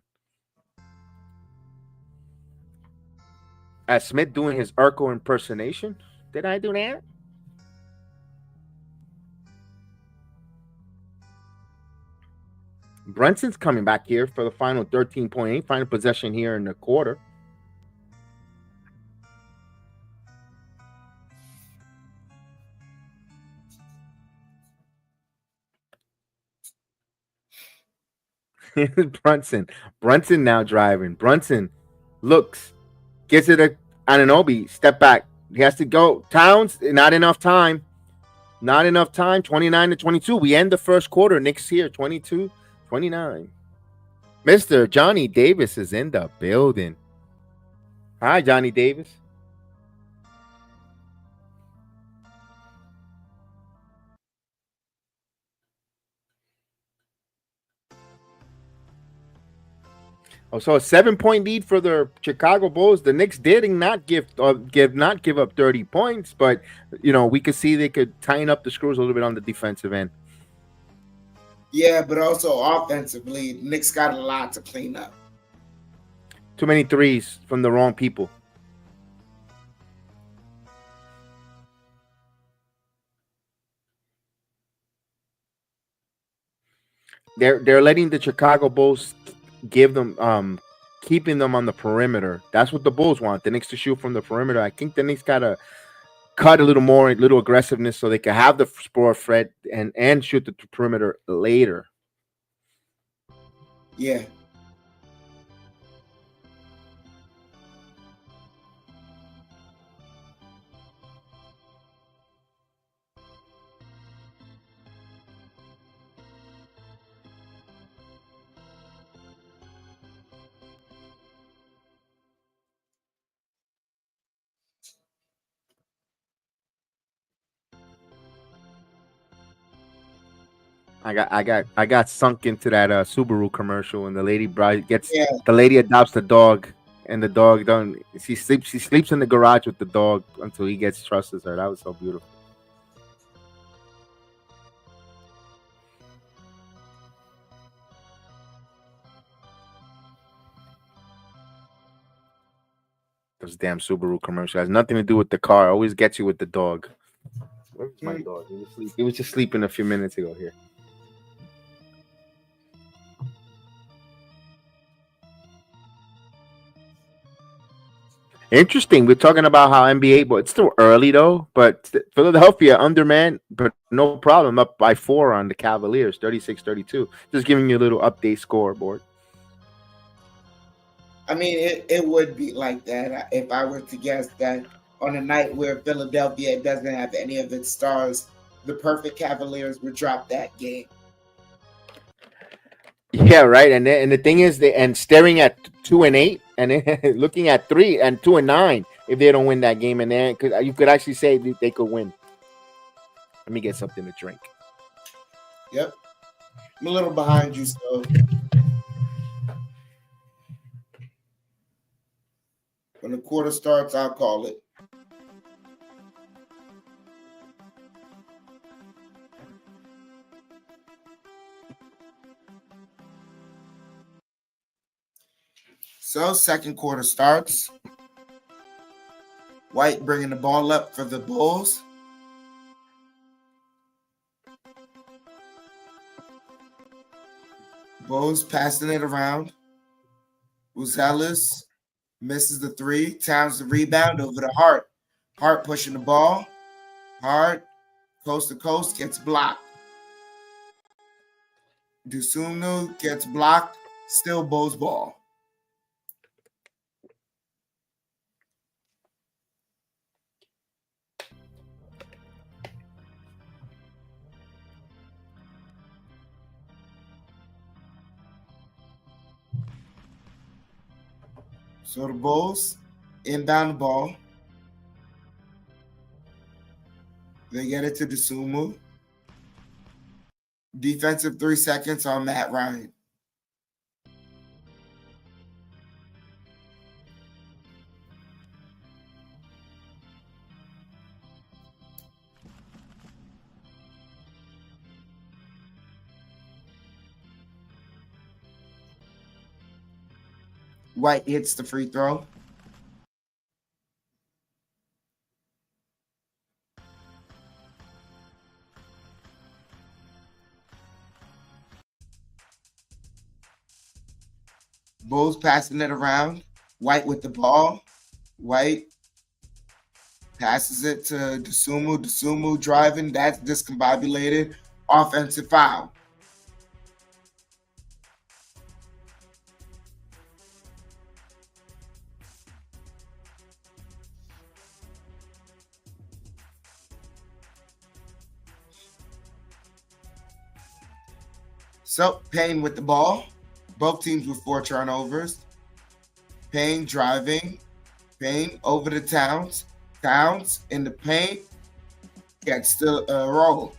Speaker 1: As Smith doing his Urkel impersonation. Did I do that? Brunson's coming back here for the final 13.8. Final possession here in the quarter. Brunson now driving. Brunson looks. Gets it Anunoby. Step back. He has to go. Towns, not enough time. 29-22. We end the first quarter. Knicks here. 22-29. Mr. Johnny Davis is in the building. Hi, Johnny Davis. Oh, so a 7-point lead for the Chicago Bulls. The Knicks did not give up 30 points, but we could see they could tighten up the screws a little bit on the defensive end.
Speaker 5: Yeah, but also offensively, Knicks got a lot to clean up.
Speaker 1: Too many threes from the wrong people. They're letting the Chicago Bulls give them keeping them on the perimeter. That's what the Bulls want. The Knicks to shoot from the perimeter. I think the Knicks gotta cut a little more, a little aggressiveness, so they can have the score Fred and shoot the perimeter later.
Speaker 5: Yeah.
Speaker 1: I got sunk into that Subaru commercial, and the lady bride gets
Speaker 5: Yeah,
Speaker 1: the lady adopts the dog, and the dog don't. She sleeps in the garage with the dog until he gets trusts her. That was so beautiful. Those damn Subaru commercial has nothing to do with the car. Always gets you with the dog. Where's my
Speaker 5: mm,
Speaker 1: dog? He was sleep. He was just sleeping a few minutes ago here. Interesting. We're talking about how NBA, but it's still early though. But Philadelphia undermanned, but no problem. Up by 4 on the Cavaliers, 36-32. Just giving you a little update scoreboard.
Speaker 5: I mean, it would be like that if I were to guess that on a night where Philadelphia doesn't have any of its stars, the perfect Cavaliers would drop that game.
Speaker 1: Yeah, right. And the thing is, they and staring at 2-8, and then looking at 3 and 2-9. If they don't win that game, and then you could actually say they could win. Let me get something to drink.
Speaker 5: Yep, I'm a little behind you, so when the quarter starts, I'll call it. So second quarter starts. White bringing the ball up for the Bulls. Bulls passing it around. Uzelis misses the three. Towns the rebound over to Hart. Hart pushing the ball. Hart, coast to coast, gets blocked. Dusumnu gets blocked. Still Bulls ball. So the Bulls inbound the ball. They get it to Dasumu. Defensive 3 seconds on Matt Ryan. White hits the free throw. Bulls passing it around. White with the ball. White passes it to Dasumu. Dasumu driving. That's discombobulated. Offensive foul. So Payne with the ball. Both teams with 4 turnovers. Payne driving. Payne over to Towns. Towns in the paint. Gets the roll.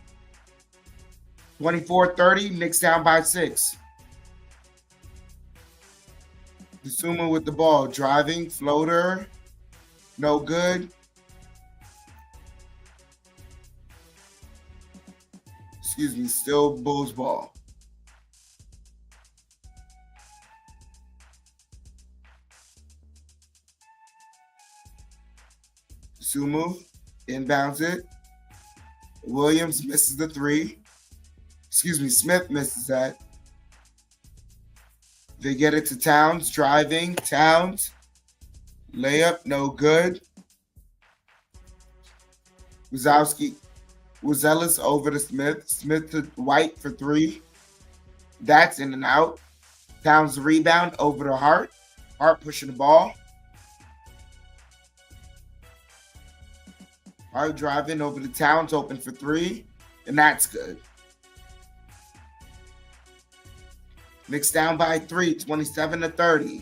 Speaker 5: 24-30. Knicks down by 6. Dusuma with the ball. Driving. Floater. No good. Excuse me. Still Bulls ball. Sumu inbounds it. Williams misses the 3. Excuse me, Smith misses that. They get it to Towns, driving. Towns, layup, no good. Wazowski, Wazelis over to Smith. Smith to White for 3. That's in and out. Towns rebound over to Hart. Hart pushing the ball. Hart driving over to Towns, open for 3, and that's good. Knicks down by 3, 27-30.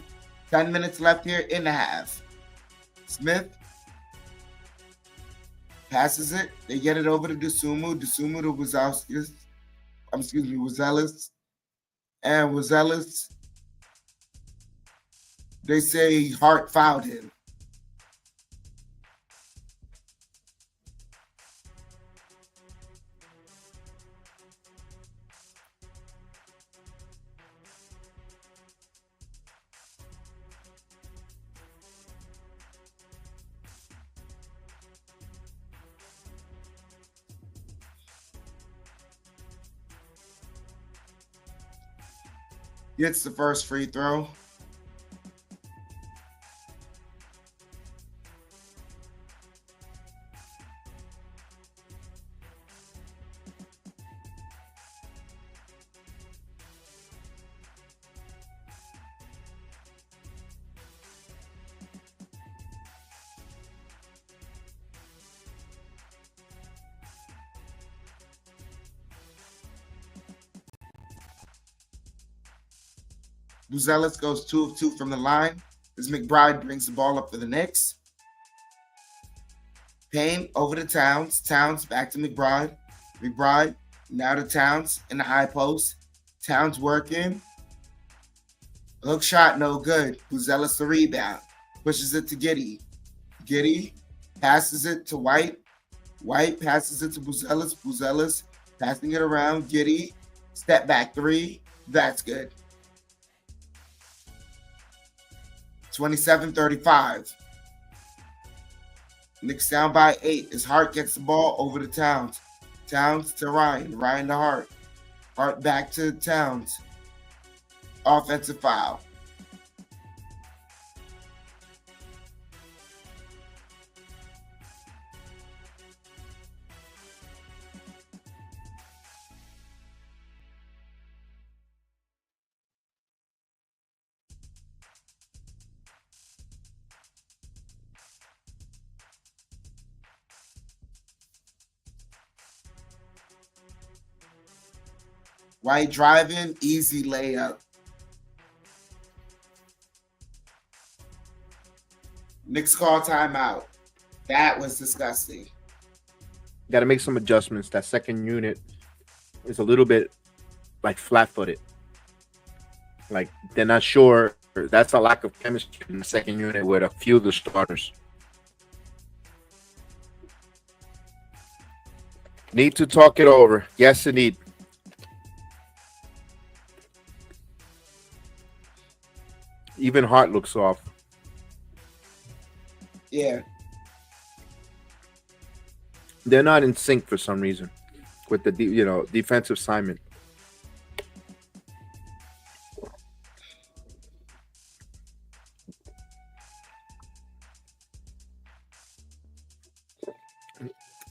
Speaker 5: 10 minutes left here in the half. Smith passes it. They get it over to Dasumu. Dasumu to Wazowski. excuse me, Wazelis. And Wazelis, they say Hart fouled him. Gets the first free throw. Buzelis goes 2 of 2 from the line as McBride brings the ball up for the Knicks. Payne over to Towns. Towns back to McBride. McBride now to Towns in the high post. Towns working. Hook shot, no good. Buzelis the rebound. Pushes it to Giddey. Giddey passes it to White. White passes it to Buzelis. Buzelis passing it around. Giddey. Step back three. That's good. 27-35. Knicks down by 8 as Hart gets the ball over to Towns. Towns to Ryan. Ryan to Hart. Hart back to Towns. Offensive foul. White driving, easy layup. Knicks call timeout. That was disgusting.
Speaker 1: Got to make some adjustments. That second unit is a little bit like flat-footed. Like they're not sure. That's a lack of chemistry in the second unit with a few of the starters. Need to talk it over. Yes, indeed. Even Hart looks off.
Speaker 5: Yeah.
Speaker 1: They're not in sync for some reason with the defensive assignment.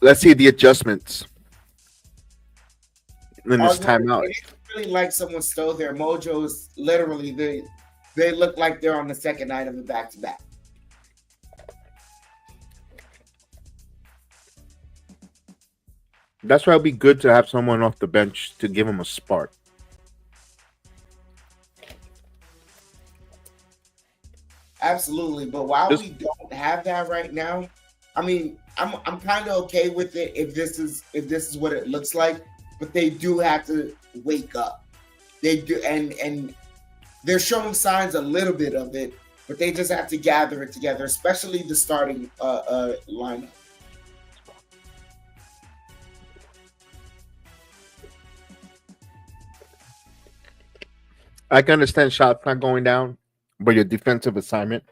Speaker 1: Let's see the adjustments in this timeout.
Speaker 5: It's really like someone stole their mojos. Literally, they look like they're on the second night of the back-to-back.
Speaker 1: That's why it'd be good to have someone off the bench to give them a spark.
Speaker 5: Absolutely, but while we don't have that right now, I mean, I'm kind of okay with it if this is what it looks like. But they do have to wake up. They do, and they're showing signs a little bit of it, but they just have to gather it together, especially the starting lineup.
Speaker 1: I can understand shots not going down, but your defensive assignment,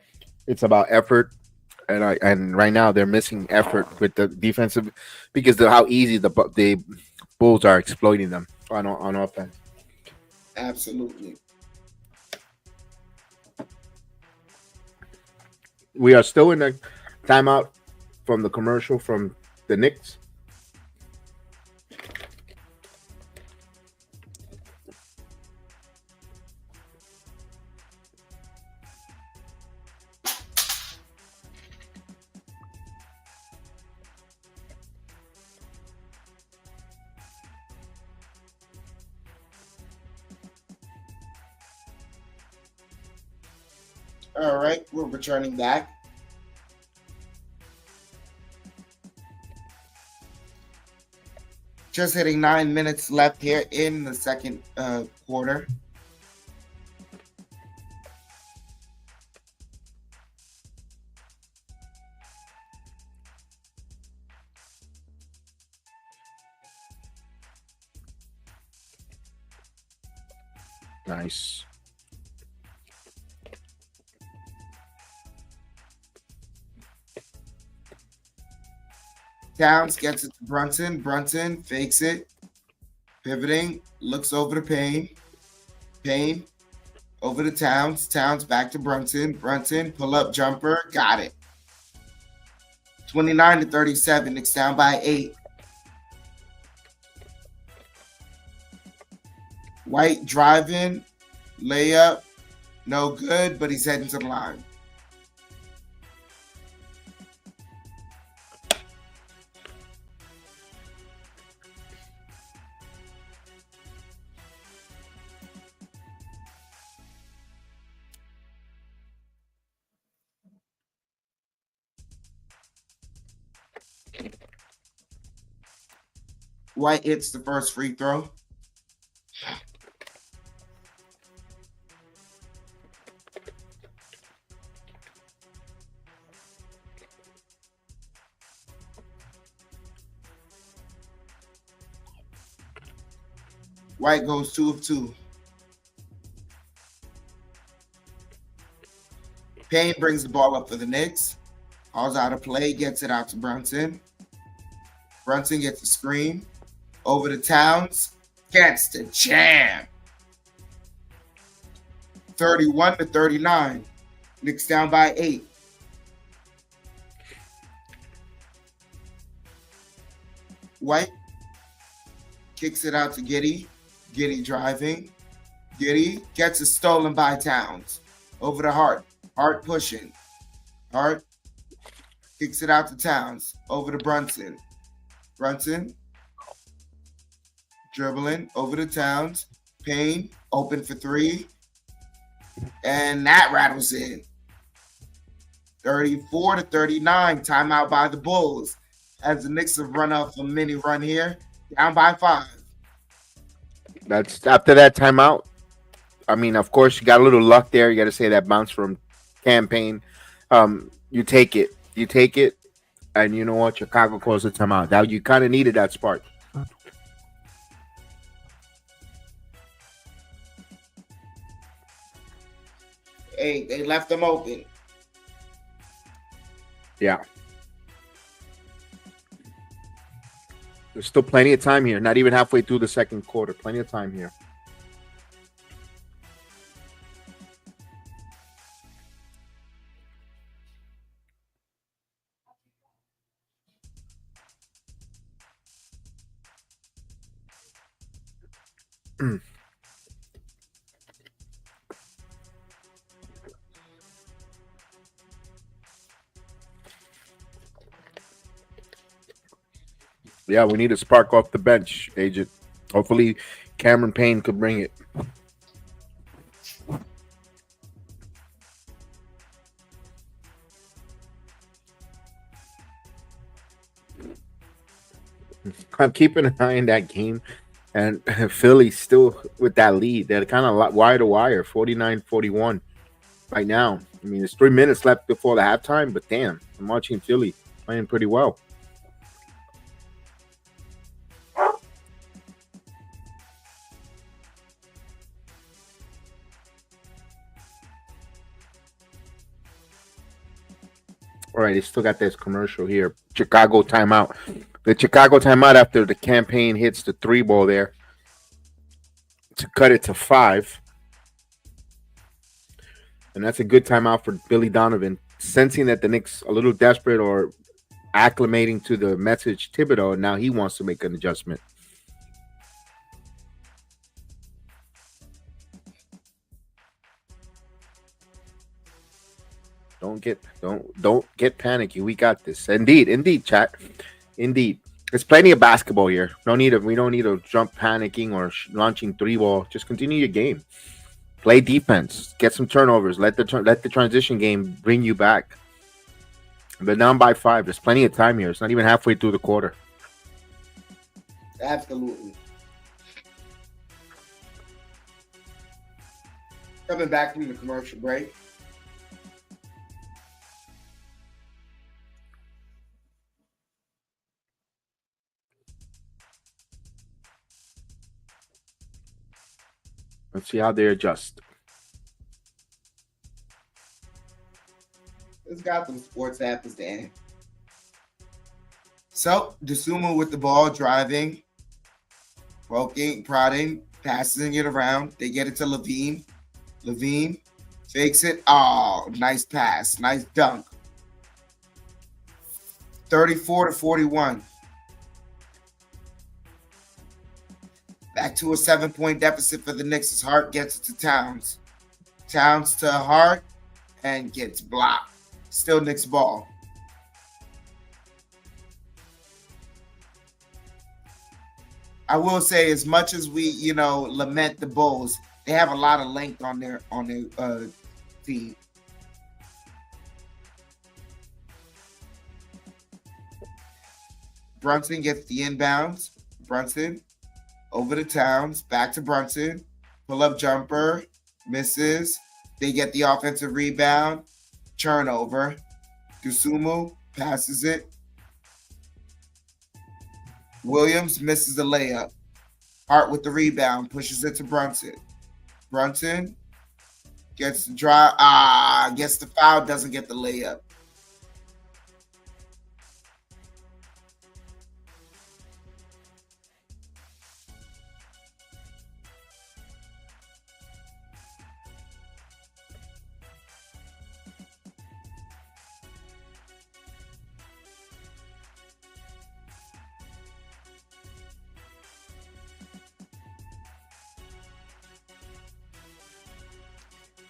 Speaker 1: it's about effort. And right now they're missing effort with the defensive because of how easy the Bulls are exploiting them on offense.
Speaker 5: Absolutely.
Speaker 1: We are still in a timeout from the commercial from the Knicks.
Speaker 5: All right, we're returning back. Just hitting 9 minutes left here in the second quarter.
Speaker 1: Nice.
Speaker 5: Towns gets it to Brunson. Brunson fakes it. Pivoting. Looks over to Payne. Payne. Over to Towns. Towns back to Brunson. Brunson. Pull up jumper. Got it. 29-37. Knicks down by 8. White driving. Layup. No good, but he's heading to the line. White hits the first free throw. White goes 2 of 2. Payne brings the ball up for the Knicks. Calls out a play, gets it out to Brunson. Brunson gets a screen. Over to Towns. Gets the jam. 31-39. Knicks down by 8. White kicks it out to Giddey. Giddey driving. Giddey gets it stolen by Towns. Over to Hart. Hart pushing. Hart kicks it out to Towns. Over to Brunson. Brunson dribbling. Over to Towns. Payne open for 3. And that rattles in. 34-39. Timeout by the Bulls. As the Knicks have run off a mini run here. Down by 5.
Speaker 1: That's after that timeout. I mean, of course, you got a little luck there. You got to say that bounce from campaign. You take it. You take it. And you know what? Chicago calls the timeout. Now you kind of needed that spark.
Speaker 5: Hey, they left them open.
Speaker 1: Yeah. There's still plenty of time here. Not even halfway through the second quarter. Plenty of time here. Yeah, we need a spark off the bench, Agent. Hopefully, Cameron Payne could bring it. I'm keeping an eye on that game. And Philly still with that lead. They're kind of wire to wire, 49-41 right now. I mean, there's 3 minutes left before the halftime, but damn, I'm watching Philly playing pretty well. All right, they still got this commercial here. Chicago timeout. The Chicago timeout after the campaign hits the 3 ball there to cut it to 5. And that's a good timeout for Billy Donovan, sensing that the Knicks a little desperate or acclimating to the message Thibodeau, and now he wants to make an adjustment. Don't get panicky. We got this. Indeed, chat. Indeed. There's plenty of basketball here. We don't need to jump panicking or launching 3 ball. Just continue your game. Play defense. Get some turnovers. Let the transition game bring you back. They're down by 5. There's plenty of time here. It's not even halfway through the quarter.
Speaker 5: Absolutely. Coming back from the commercial break.
Speaker 1: Let's see how they adjust.
Speaker 5: It's got them sports apples there. So, Dosunmu with the ball, driving, poking, prodding, passing it around. They get it to Levine. Levine fakes it. Oh, nice pass. Nice dunk. 34-41. Back to a 7-point deficit for the Knicks as Hart gets it to Towns. Towns to Hart and gets blocked. Still Knicks ball. I will say, as much as we, lament the Bulls, they have a lot of length on their team. Brunson gets the inbounds. Brunson over to Towns, back to Brunson. Pull up jumper, misses. They get the offensive rebound. Turnover. Dosunmu passes it. Williams misses the layup. Hart with the rebound, pushes it to Brunson. Brunson gets the drive. Gets the foul, doesn't get the layup.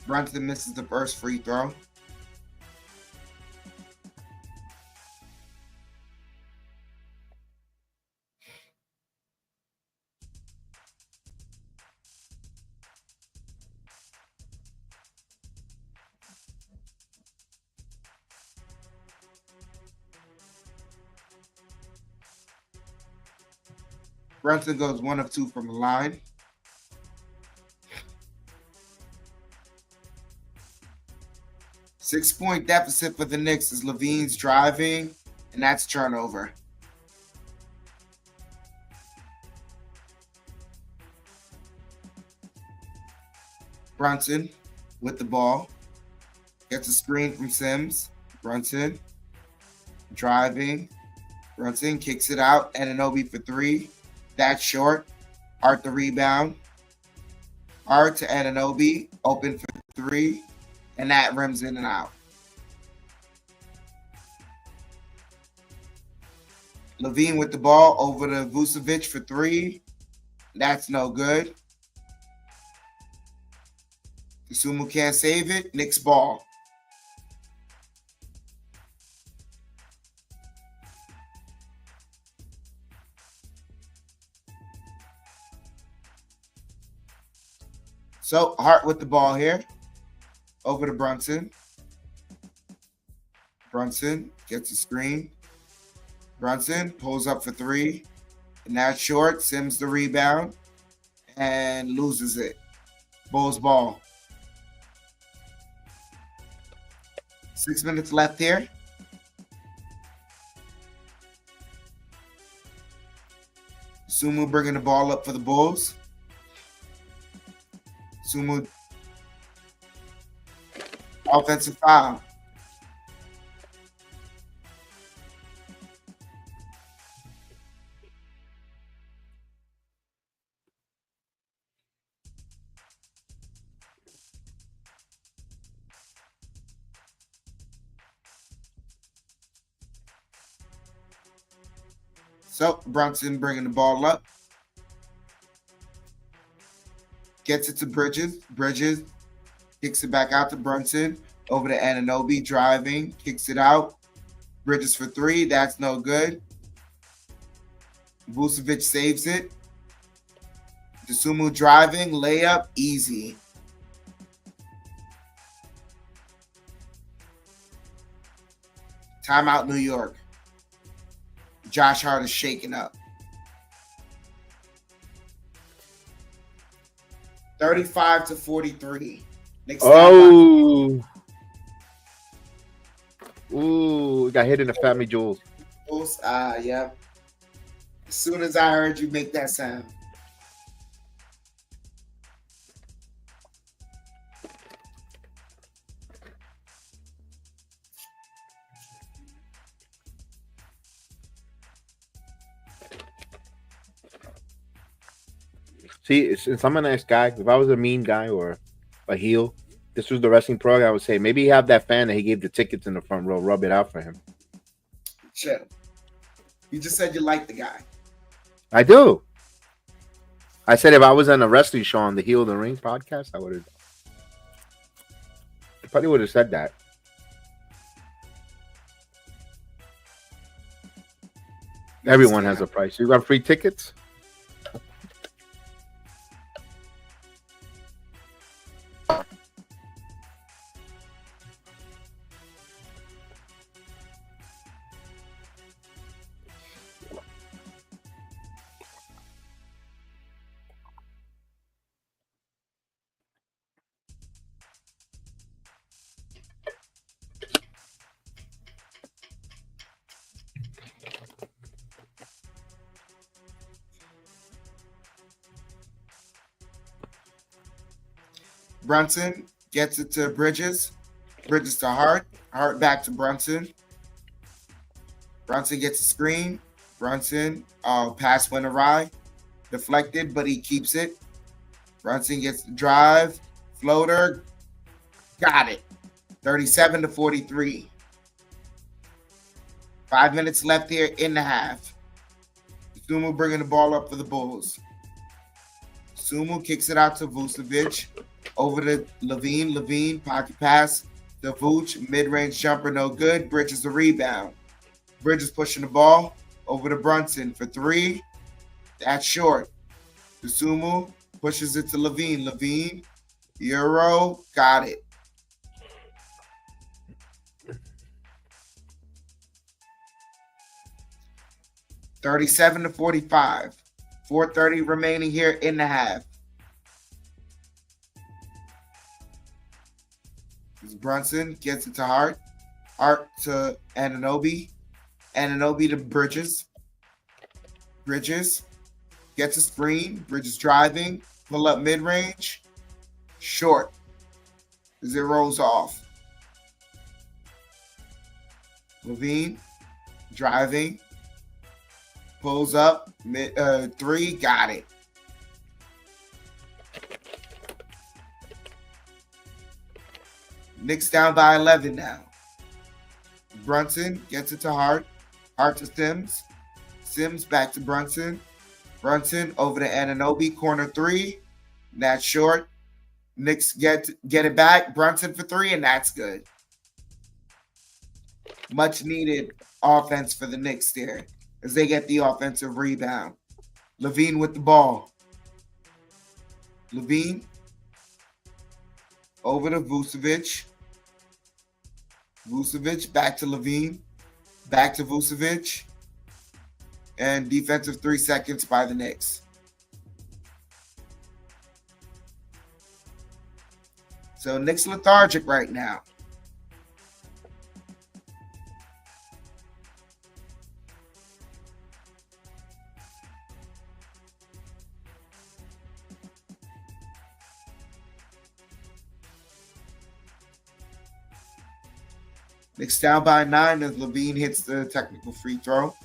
Speaker 5: Brunson misses the first free throw. Brunson goes 1 of 2 from the line. Six-point deficit for the Knicks as Levine's driving, and that's turnover. Brunson with the ball. Gets a screen from Sims. Brunson driving. Brunson kicks it out. Anunoby for 3. That's short. Hart the rebound. Hart to Anunoby. Open for 3. And that rims in and out. Levine with the ball over to Vucevic for 3. That's no good. Dosunmu can't save it. Knicks ball. So Hart with the ball here. Over to Brunson. Brunson gets a screen. Brunson pulls up for 3. And that's short. Sims the rebound. And loses it. Bulls ball. 6 minutes left here. Sumu bringing the ball up for the Bulls. Sumu. Offensive foul. So Brunson bringing the ball up. Gets it to Bridges. Bridges kicks it back out to Brunson. Over to Anunoby, driving. Kicks it out. Bridges for 3. That's no good. Vucevic saves it. Dosunmu driving. Layup. Easy. Timeout, New York. Josh Hart is shaking up. 35-43. Knicks down
Speaker 1: Ooh, got hit in the family jewels.
Speaker 5: by. Yep. As soon as I heard you make that sound.
Speaker 1: See, since I'm a nice guy, if I was a mean guy or a heel, this was the wrestling program, I would say maybe have that fan that he gave the tickets in the front row, rub it out for him.
Speaker 5: Chill. You just said you like the guy.
Speaker 1: I do. I said if I was on a wrestling show on the Heel of the Ring podcast, I would have. I probably would have said that. Everyone has a price. You got free tickets?
Speaker 5: Brunson gets it to Bridges. Bridges to Hart. Hart back to Brunson. Brunson gets a screen. Brunson, pass went awry. Deflected, but he keeps it. Brunson gets the drive. Floater. Got it. 37-43. 5 minutes left here in the half. Sumu bringing the ball up for the Bulls. Sumu kicks it out to Vucevic. Over to Levine. Levine, pocket pass to Vooch. Mid-range jumper, no good. Bridges the rebound. Bridges pushing the ball over to Brunson for three. That's short. Sumu pushes it to Levine. Levine, Euro, got it. $37-45. 4:30 remaining here in the half. Brunson gets it to Hart. Hart to Anunoby. Anunoby to Bridges. Bridges gets a screen. Bridges driving. Pull up mid-range. Short. As it rolls off. Levine driving. Pulls up. Three. Got it. Knicks down by 11 now. Brunson gets it to Hart. Hart to Sims. Sims back to Brunson. Brunson over to Anunoby. Corner three. That's short. Knicks get it back. Brunson for three, and that's good. Much needed offense for the Knicks there as they get the offensive rebound. Levine with the ball. Levine over to Vucevic. Vucevic back to Levine. Back to Vucevic. And defensive 3 seconds by the Knicks. So Knicks lethargic right now. Knicks down by 9 as Levine hits the technical free throw.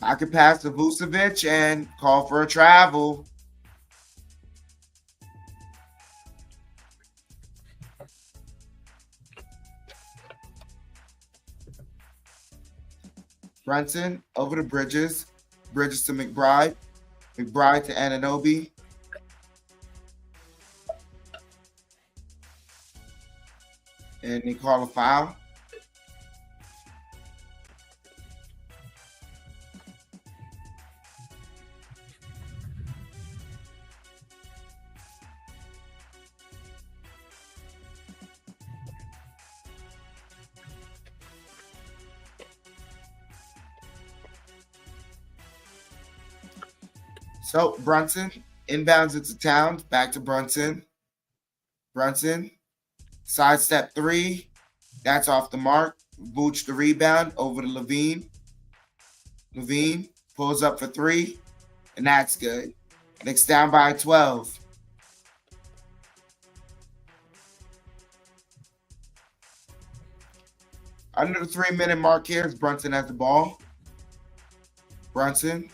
Speaker 5: Pocket pass to Vucevic and call for a travel. Brunson over to Bridges. Bridges to McBride. McBride to Anunoby. And they call a foul. So Brunson inbounds it to Towns. Back to Brunson. Brunson. Sidestep 3. That's off the mark. Vooch the rebound over to Levine. Levine pulls up for 3. And that's good. Knicks down by 12. Under the 3-minute mark here, Brunson has the ball. Brunson.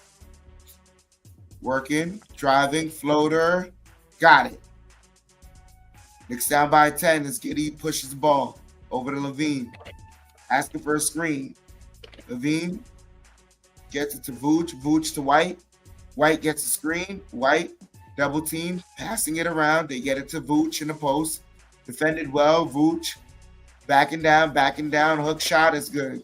Speaker 5: Working. Driving. Floater. Got it. Knicks down by 10 as Giddey pushes the ball over to Levine. Asking for a screen. Levine gets it to Vooch. Vooch to White. White gets a screen. White double team. Passing it around. They get it to Vooch in the post. Defended well. Vooch. Backing down. Hook shot is good.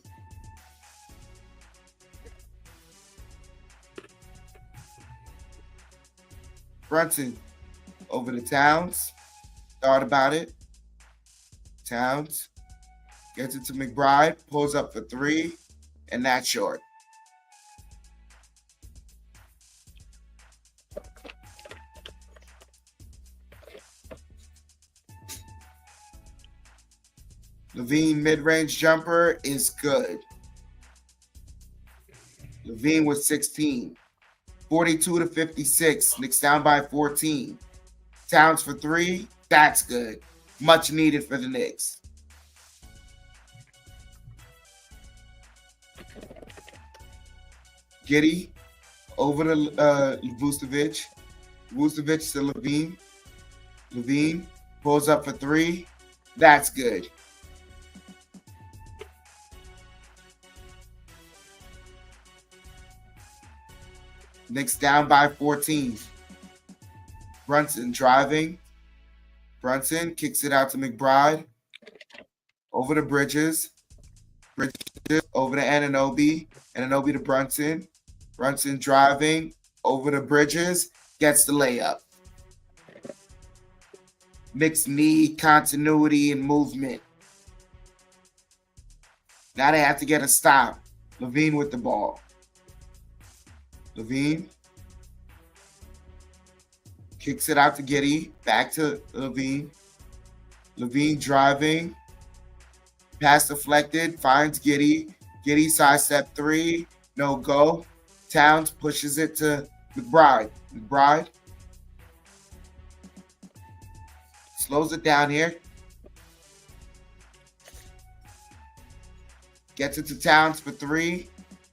Speaker 5: Brunson over to Towns. Thought about it. Towns gets it to McBride. Pulls up for 3. And that's short. Levine mid-range jumper is good. Levine with 16. 42-56. Knicks down by 14. Towns for 3. That's good. Much needed for the Knicks. Giddey over to Vucevic. Vucevic to Levine. Levine pulls up for 3. That's good. Knicks down by 14. Brunson driving. Brunson kicks it out to McBride. Over to Bridges. Bridges over to Anunoby. Anunoby to Brunson. Brunson driving. Over to Bridges. Gets the layup. Knicks need continuity and movement. Now they have to get a stop. Levine with the ball. Levine kicks it out to Giddey. Back to Levine. Levine driving. Pass deflected. Finds Giddey. Giddey sidestep 3. No go. Towns pushes it to McBride. McBride slows it down here. Gets it to Towns for 3.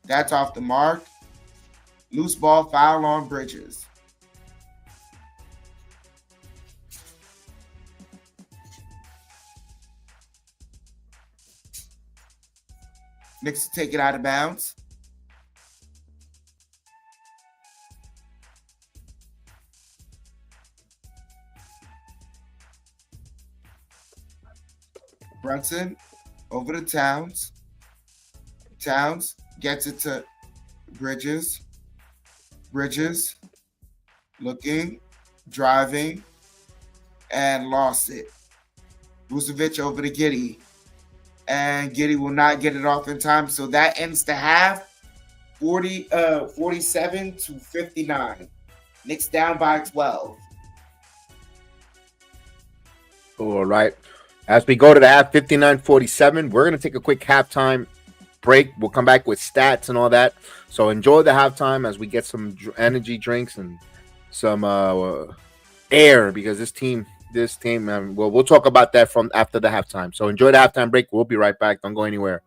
Speaker 5: That's off the mark. Loose ball, foul on Bridges. Knicks take it out of bounds. Brunson over to Towns. Towns gets it to Bridges. Bridges looking, driving, and lost it. Vucevic over to Giddey. And Giddey will not get it off in time. So that ends the half 47-59. Knicks down by 12.
Speaker 1: All right. As we go to the half, 59-47, we're going to take a quick halftime break. We'll come back with stats and all that. So enjoy the halftime as we get some energy drinks and some air, because this team, we'll talk about that from after the halftime. So enjoy the halftime break. We'll be right back. Don't go anywhere.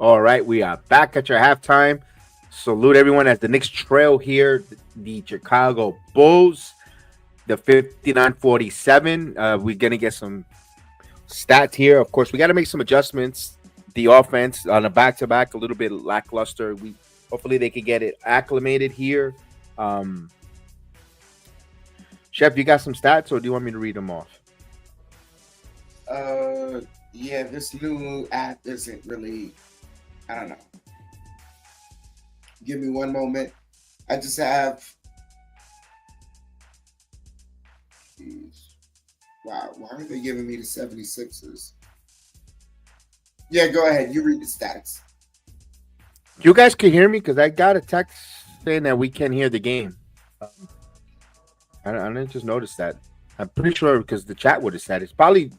Speaker 1: All right, we are back at your halftime. Salute everyone as the Knicks trail here. The Chicago Bulls, the 59-47. We're going to get some stats here. Of course, we got to make some adjustments. The offense on a back-to-back, a little bit lackluster. Hopefully they can get it acclimated here. Chef, you got some stats, or do you want me to read them off?
Speaker 5: Yeah, this new app isn't really, I don't know. Give me one moment. I just have, wow, why are they giving me the 76ers? Yeah, go ahead. You read the stats.
Speaker 1: You guys can hear me because I got a text saying that we can't hear the game. I didn't just notice that. I'm pretty sure because the chat would have said it's probably.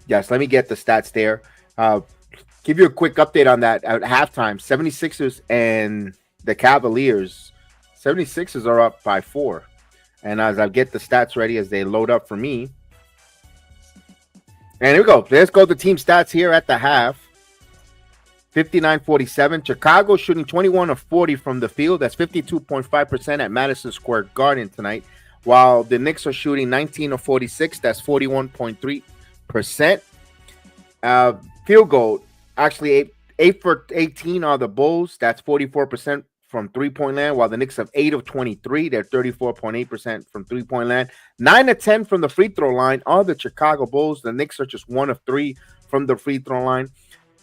Speaker 1: Yes, let me get the stats there. Give you a quick update on that at halftime. 76ers and the Cavaliers. 76ers are up by 4. And as I get the stats ready as they load up for me. And here we go. Let's go to team stats here at the half. 59-47. Chicago shooting 21 of 40 from the field. That's 52.5% at Madison Square Garden tonight. While the Knicks are shooting 19 of 46. That's 41.3%. Field goal, actually 8 for 18 are the Bulls. That's 44% from three-point land, while the Knicks have 8 of 23. They're 34.8% from three-point land. 9 of 10 from the free throw line are the Chicago Bulls. The Knicks are just 1 of 3 from the free throw line.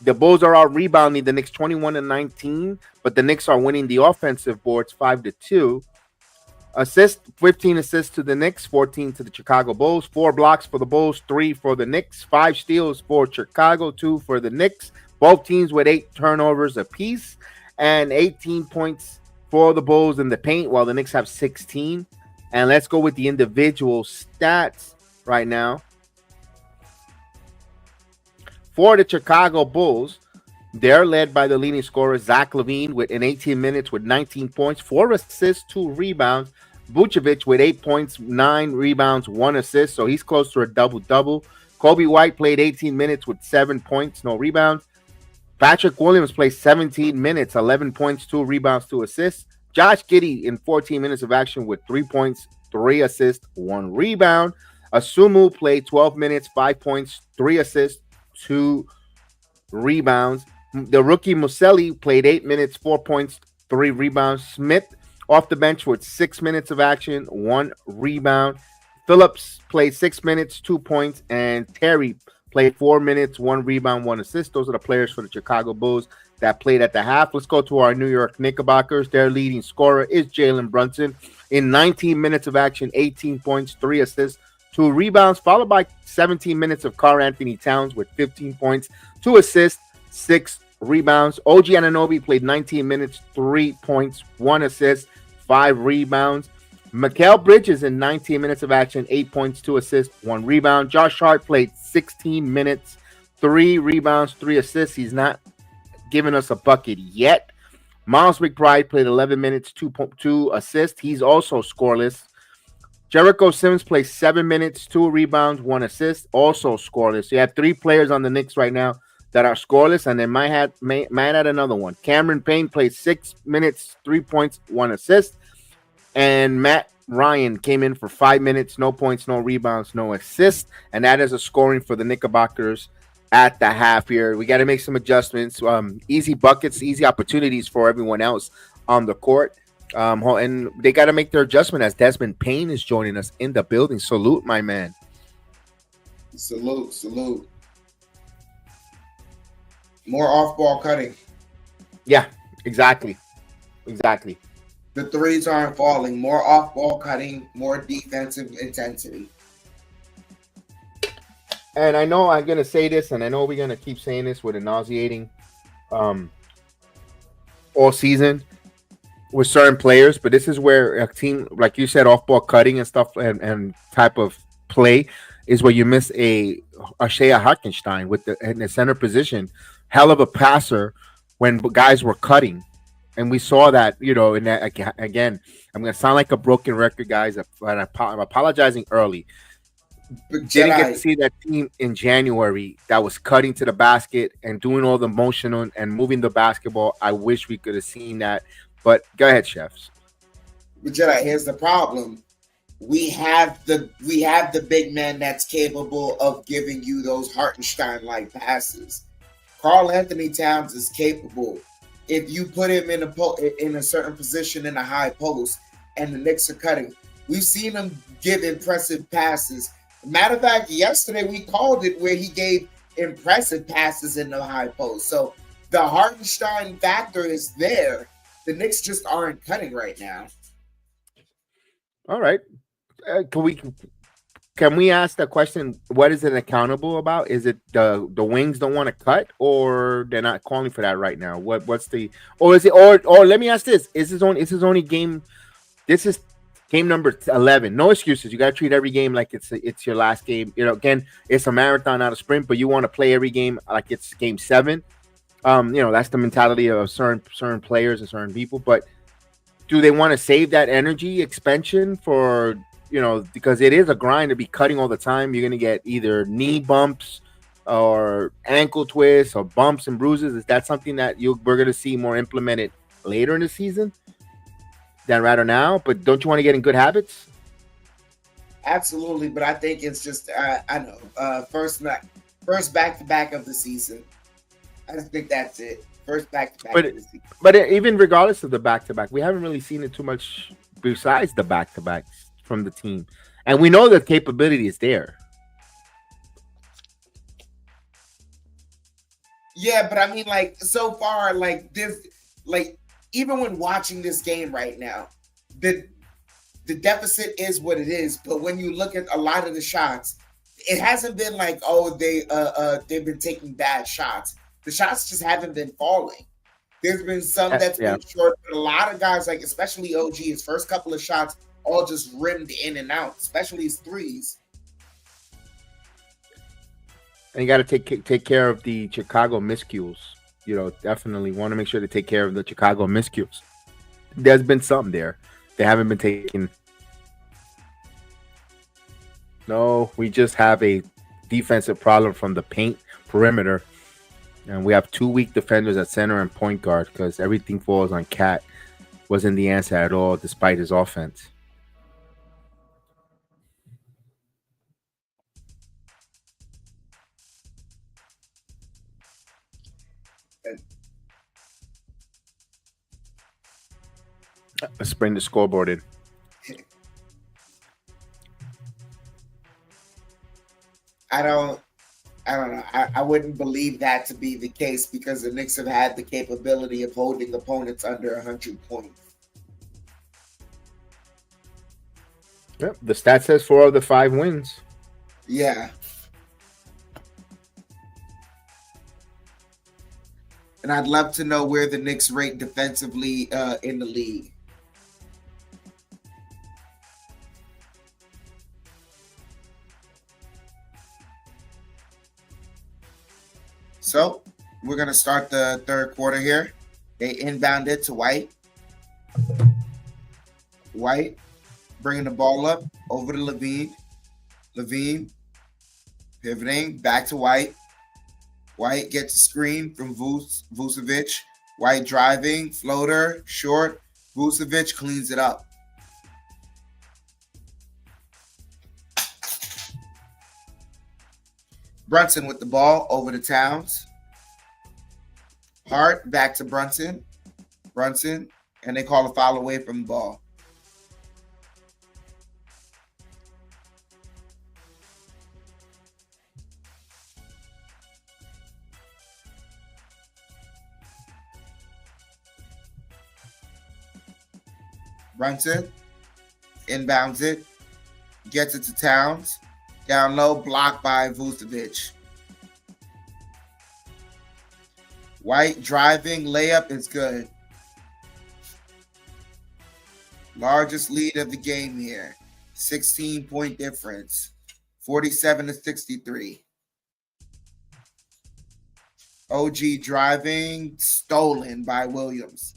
Speaker 1: The Bulls are out rebounding the Knicks 21-19, but the Knicks are winning the offensive boards 5-2. Assists, 15 assists to the Knicks, 14 to the Chicago Bulls. 4 blocks for the Bulls, 3 for the Knicks. 5 steals for Chicago, 2 for the Knicks. Both teams with 8 turnovers apiece. And 18 points for the Bulls in the paint, while the Knicks have 16. And let's go with the individual stats right now. For the Chicago Bulls, they're led by the leading scorer, Zach LaVine, with in 18 minutes with 19 points, 4 assists, 2 rebounds. Vucevic with 8 points, 9 rebounds, 1 assist. So he's close to a double-double. Kobe White played 18 minutes with 7 points, no rebounds. Patrick Williams played 17 minutes, 11 points, 2 rebounds, 2 assists. Josh Giddey in 14 minutes of action with 3 points, 3 assists, 1 rebound. Asumu played 12 minutes, 5 points, 3 assists, 2 rebounds. The rookie Muselli played 8 minutes, 4 points, 3 rebounds. Smith off the bench with 6 minutes of action, 1 rebound. Phillips played 6 minutes, 2 points, and Terry played 4 minutes, 1 rebound, 1 assist. Those are the players for the Chicago Bulls that played at the half. Let's go to our New York Knickerbockers. Their leading scorer is Jalen Brunson. In 19 minutes of action, 18 points, 3 assists, 2 rebounds, followed by 17 minutes of Karl Anthony Towns with 15 points, 2 assists, 6 rebounds. OG Anunoby played 19 minutes, 3 points, 1 assist, 5 rebounds. Mikal Bridges in 19 minutes of action, 8 points, 2 assists, 1 rebound. Josh Hart played 16 minutes, 3 rebounds, 3 assists. He's not giving us a bucket yet. Miles McBride played 11 minutes, 2 assists. He's also scoreless. Jericho Sims played 7 minutes, 2 rebounds, 1 assist, also scoreless. So you have 3 players on the Knicks right now that are scoreless, and they might add another one. Cameron Payne played 6 minutes, 3 points, 1 assist. And Matt Ryan came in for 5 minutes, no points, no rebounds, no assists. And that is a scoring for the Knickerbockers at the half here. We got to make some adjustments. Easy buckets, easy opportunities for everyone else on the court. And they got to make their adjustment as Desmond Payne is joining us in the building. Salute, my man.
Speaker 5: Salute. More off-ball cutting.
Speaker 1: Yeah, exactly.
Speaker 5: The threes aren't falling. More off-ball cutting, more defensive intensity.
Speaker 1: And I know I'm going to say this, and I know we're going to keep saying this with a nauseating all season with certain players, but this is where a team, like you said, off-ball cutting and stuff and type of play is where you miss a Shea Hartenstein in the center position. Hell of a passer when guys were cutting. And we saw that, in that, again, I'm going to sound like a broken record, guys. I'm apologizing early.
Speaker 5: But
Speaker 1: Didn't get to
Speaker 5: Jedi,
Speaker 1: see that team in January that was cutting to the basket and doing all the motion and moving the basketball. I wish we could have seen that. But go ahead, chefs.
Speaker 5: but Jedi, here's the problem. We have the big man that's capable of giving you those Hartenstein like passes. Carl Anthony Towns is capable. If you put him in a certain position in a high post, and the Knicks are cutting, we've seen him give impressive passes. Matter of fact, yesterday we called it where he gave impressive passes in the high post. So the Hartenstein factor is there. The Knicks just aren't cutting right now.
Speaker 1: All right. Can we ask the question? What is it accountable about? Is it the wings don't want to cut, or they're not calling for that right now? What's the or is it or let me ask this: Is this only game? This is game number 11. No excuses. You got to treat every game like it's your last game. Again, it's a marathon, not a sprint. But you want to play every game like it's game 7. That's the mentality of certain players and certain people. But do they want to save that energy expansion for because it is a grind to be cutting all the time. You're going to get either knee bumps or ankle twists or bumps and bruises. Is that something that we're going to see more implemented later in the season than rather now? But don't you want to get in good habits?
Speaker 5: Absolutely, but I think it's just I know first back to back of the season. I just think that's it. First back to back
Speaker 1: But
Speaker 5: of the season.
Speaker 1: but even regardless of the back to back, we haven't really seen it too much besides the back to backs from the team, and we know the capability is there.
Speaker 5: Yeah, but I mean, like so far, like this, like even when watching this game right now, the the deficit is what it is. But when you look at a lot of the shots, it hasn't been like, oh, they've been taking bad shots. The shots just haven't been falling. There's been some that's
Speaker 1: Yeah,
Speaker 5: been short, but a lot of guys, like especially OG, his first couple of shots all just rimmed in and out, especially his threes.
Speaker 1: and you got to take care of the Chicago miscues. Definitely want to make sure to take care of the Chicago miscues. There's been something there. They haven't been taken. No, we just have a defensive problem from the paint perimeter, and we have two weak defenders at center and point guard because everything falls on Cat. Wasn't the answer at all, despite his offense.
Speaker 5: And
Speaker 1: Let's bring the scoreboard in.
Speaker 5: I don't, I don't know. I wouldn't believe that to be the case because the Knicks have had the capability of holding opponents under 100 points.
Speaker 1: Yep, the stat says 4 of the 5 wins.
Speaker 5: Yeah. And I'd love to know where the Knicks rate defensively in the league. So we're going to start the third quarter here. They inbound it to White. White bringing the ball up over to Levine. Levine pivoting back to White. White gets a screen from Vucevic. White driving, floater, short. Vucevic cleans it up. Brunson with the ball over to Towns. Hart back to Brunson. Brunson, and they call a foul away from the ball. Brunson inbounds it, gets it to Towns. Down low, blocked by Vucevic. White driving, layup is good. Largest lead of the game here. 16-point difference. 47-63. OG driving, stolen by Williams.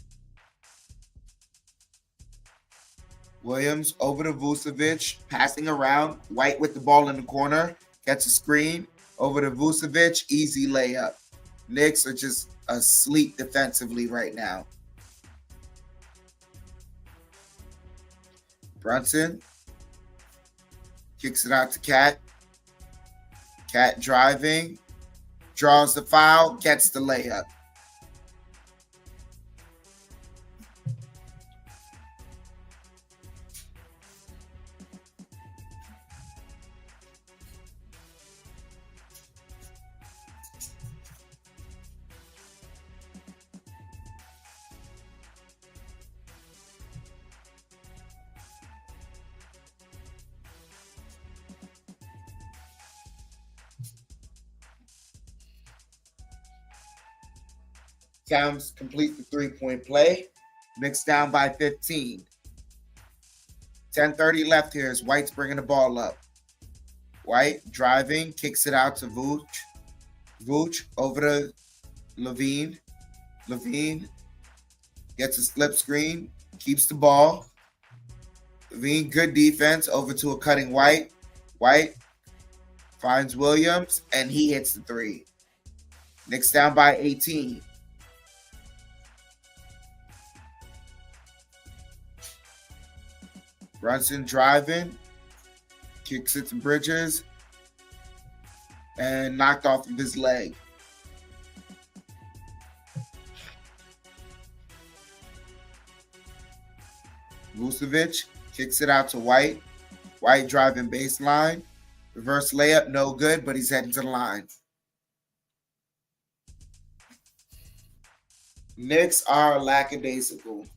Speaker 5: Williams over to Vucevic, passing around. White with the ball in the corner, gets a screen over to Vucevic, easy layup. Knicks are just asleep defensively right now. Brunson kicks it out to Cat. Cat driving, draws the foul, gets the layup. Towns complete the three-point play. Knicks down by 15. 10:30 left here as White's bringing the ball up. White driving, kicks it out to Vooch. Vooch over to Levine. Levine gets a slip screen, keeps the ball. Levine, good defense, over to a cutting White. White finds Williams, and he hits the three. Knicks down by 18. Brunson driving, kicks it to Bridges, and knocked off of his leg. Vucevic kicks it out to White. White driving baseline. Reverse layup, no good, but he's heading to the line. Knicks are lackadaisical.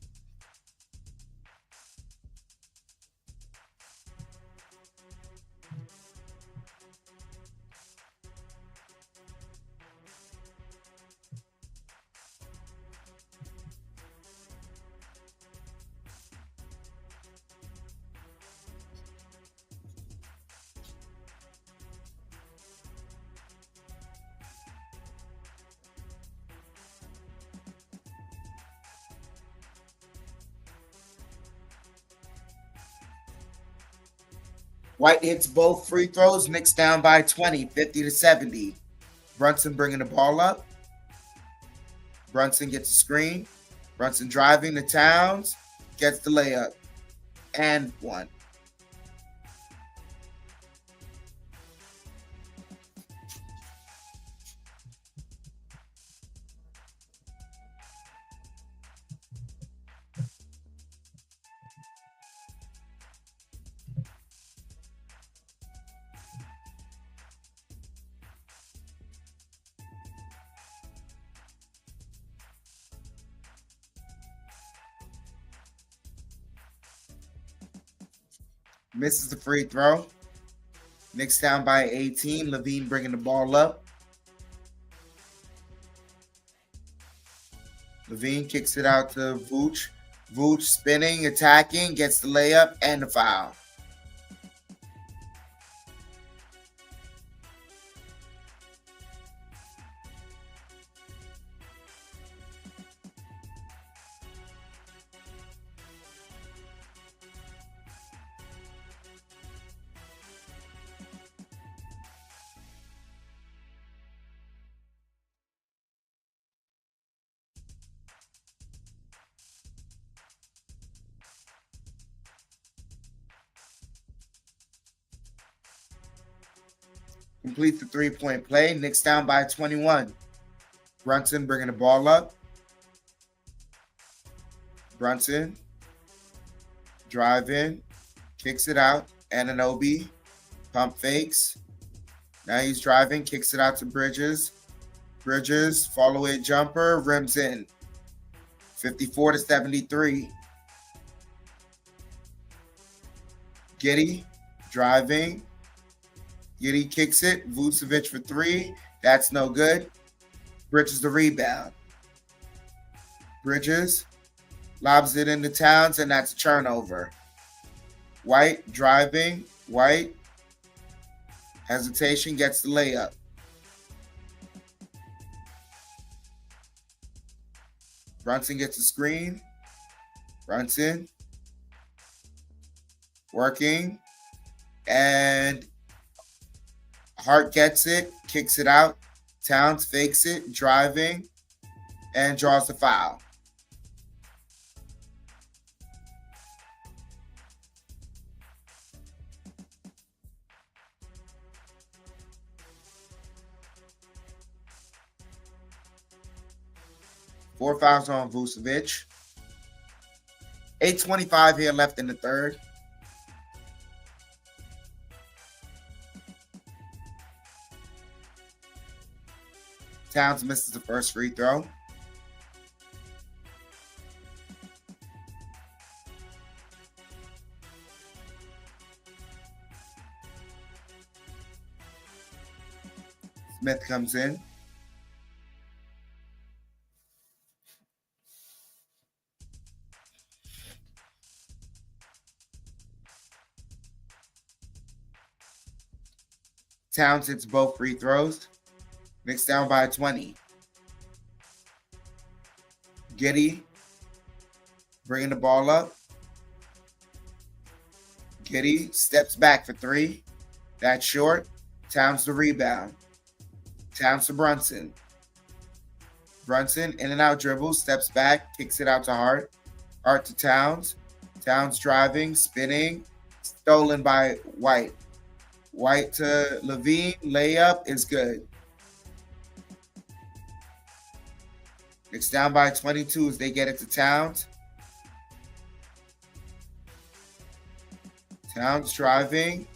Speaker 5: White hits both free throws. Knicks down by 20, 50-70. Brunson bringing the ball up. Brunson gets a screen. Brunson driving to Towns. Gets the layup. And one. Misses the free throw. Knicks down by 18. Levine bringing the ball up. Levine kicks it out to Vooch. Vooch spinning, attacking, gets the layup and the foul. Complete the three-point play. Knicks down by 21. Brunson bringing the ball up. Brunson driving, kicks it out. Anunoby pump fakes. Now he's driving, kicks it out to Bridges. Bridges follow-away jumper, rims in. 54-73. Giddey driving. Giddey kicks it. Vucevic for three. That's no good. Bridges the rebound. Bridges lobs it into Towns, and that's a turnover. White driving. White. Hesitation, gets the layup. Brunson gets a screen. Brunson Working. And Hart gets it, kicks it out. Towns fakes it, driving, and draws the foul. Four fouls on Vucevic. 8:25 here left in the third. Towns misses the first free throw. Smith comes in. Towns hits both free throws. Knicks down by 20. Giddey bringing the ball up. Giddey steps back for three. That's short. Towns the rebound. Towns to Brunson. Brunson in and out dribbles, steps back, kicks it out to Hart. Hart to Towns. Towns driving, spinning, stolen by White. White to Levine, layup is good. It's down by 22 as they get it to Towns. Towns driving,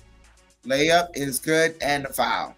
Speaker 5: layup is good, and a foul.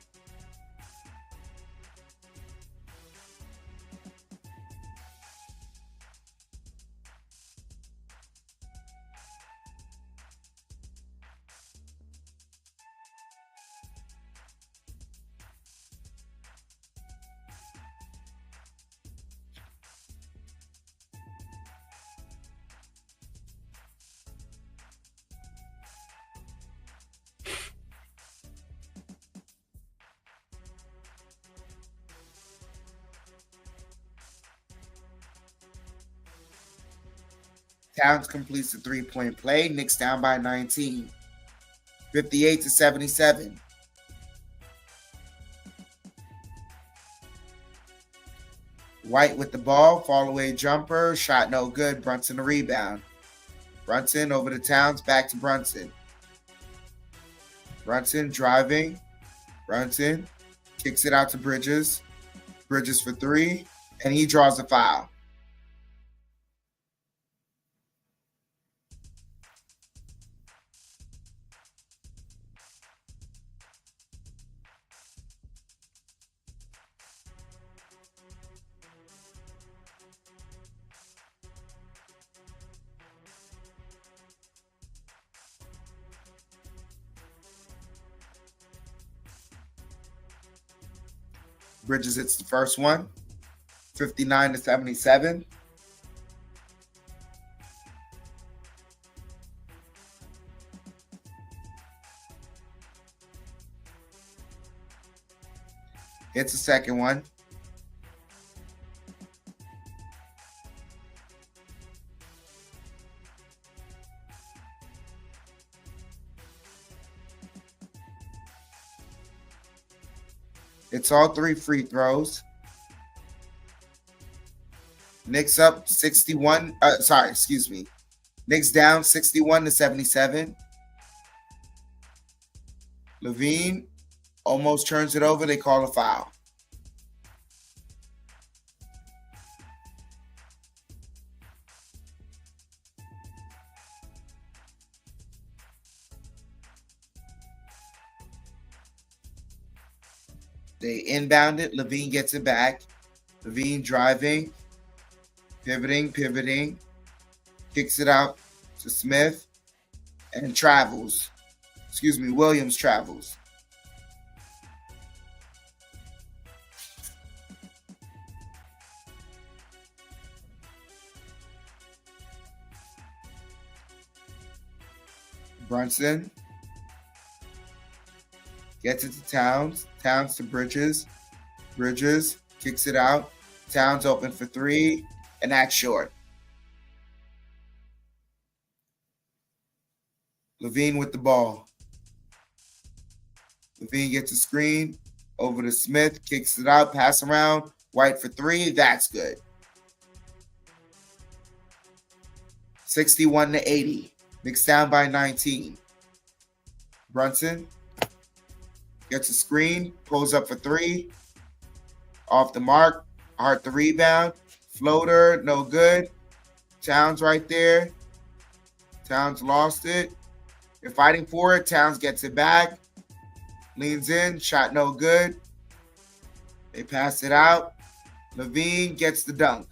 Speaker 5: Towns completes the three-point play. Knicks down by 19. 58-77. White with the ball. Fall away jumper. Shot no good. Brunson the rebound. Brunson over to Towns. Back to Brunson. Brunson driving. Brunson kicks it out to Bridges. Bridges for three. And he draws a foul. Bridges hits the first one, 59-77. Hits the second one. It's all three free throws. Knicks up 61. Knicks down 61-77. Levine almost turns it over. They call a foul. They inbound it. Levine gets it back. Levine driving, pivoting, kicks it out to Smith and travels. Williams travels. Brunson gets it to Towns. Towns to Bridges. Bridges kicks it out. Towns open for three, and that's short. Levine with the ball. Levine gets a screen. Over to Smith. Kicks it out. Pass around. White for three. That's good. 61-80. Knicks down by 19. Brunson gets a screen. Pulls up for three. Off the mark. Hart the rebound. Floater. No good. Towns right there. Towns lost it. They're fighting for it. Towns gets it back. Leans in. Shot no good. They pass it out. Levine gets the dunk.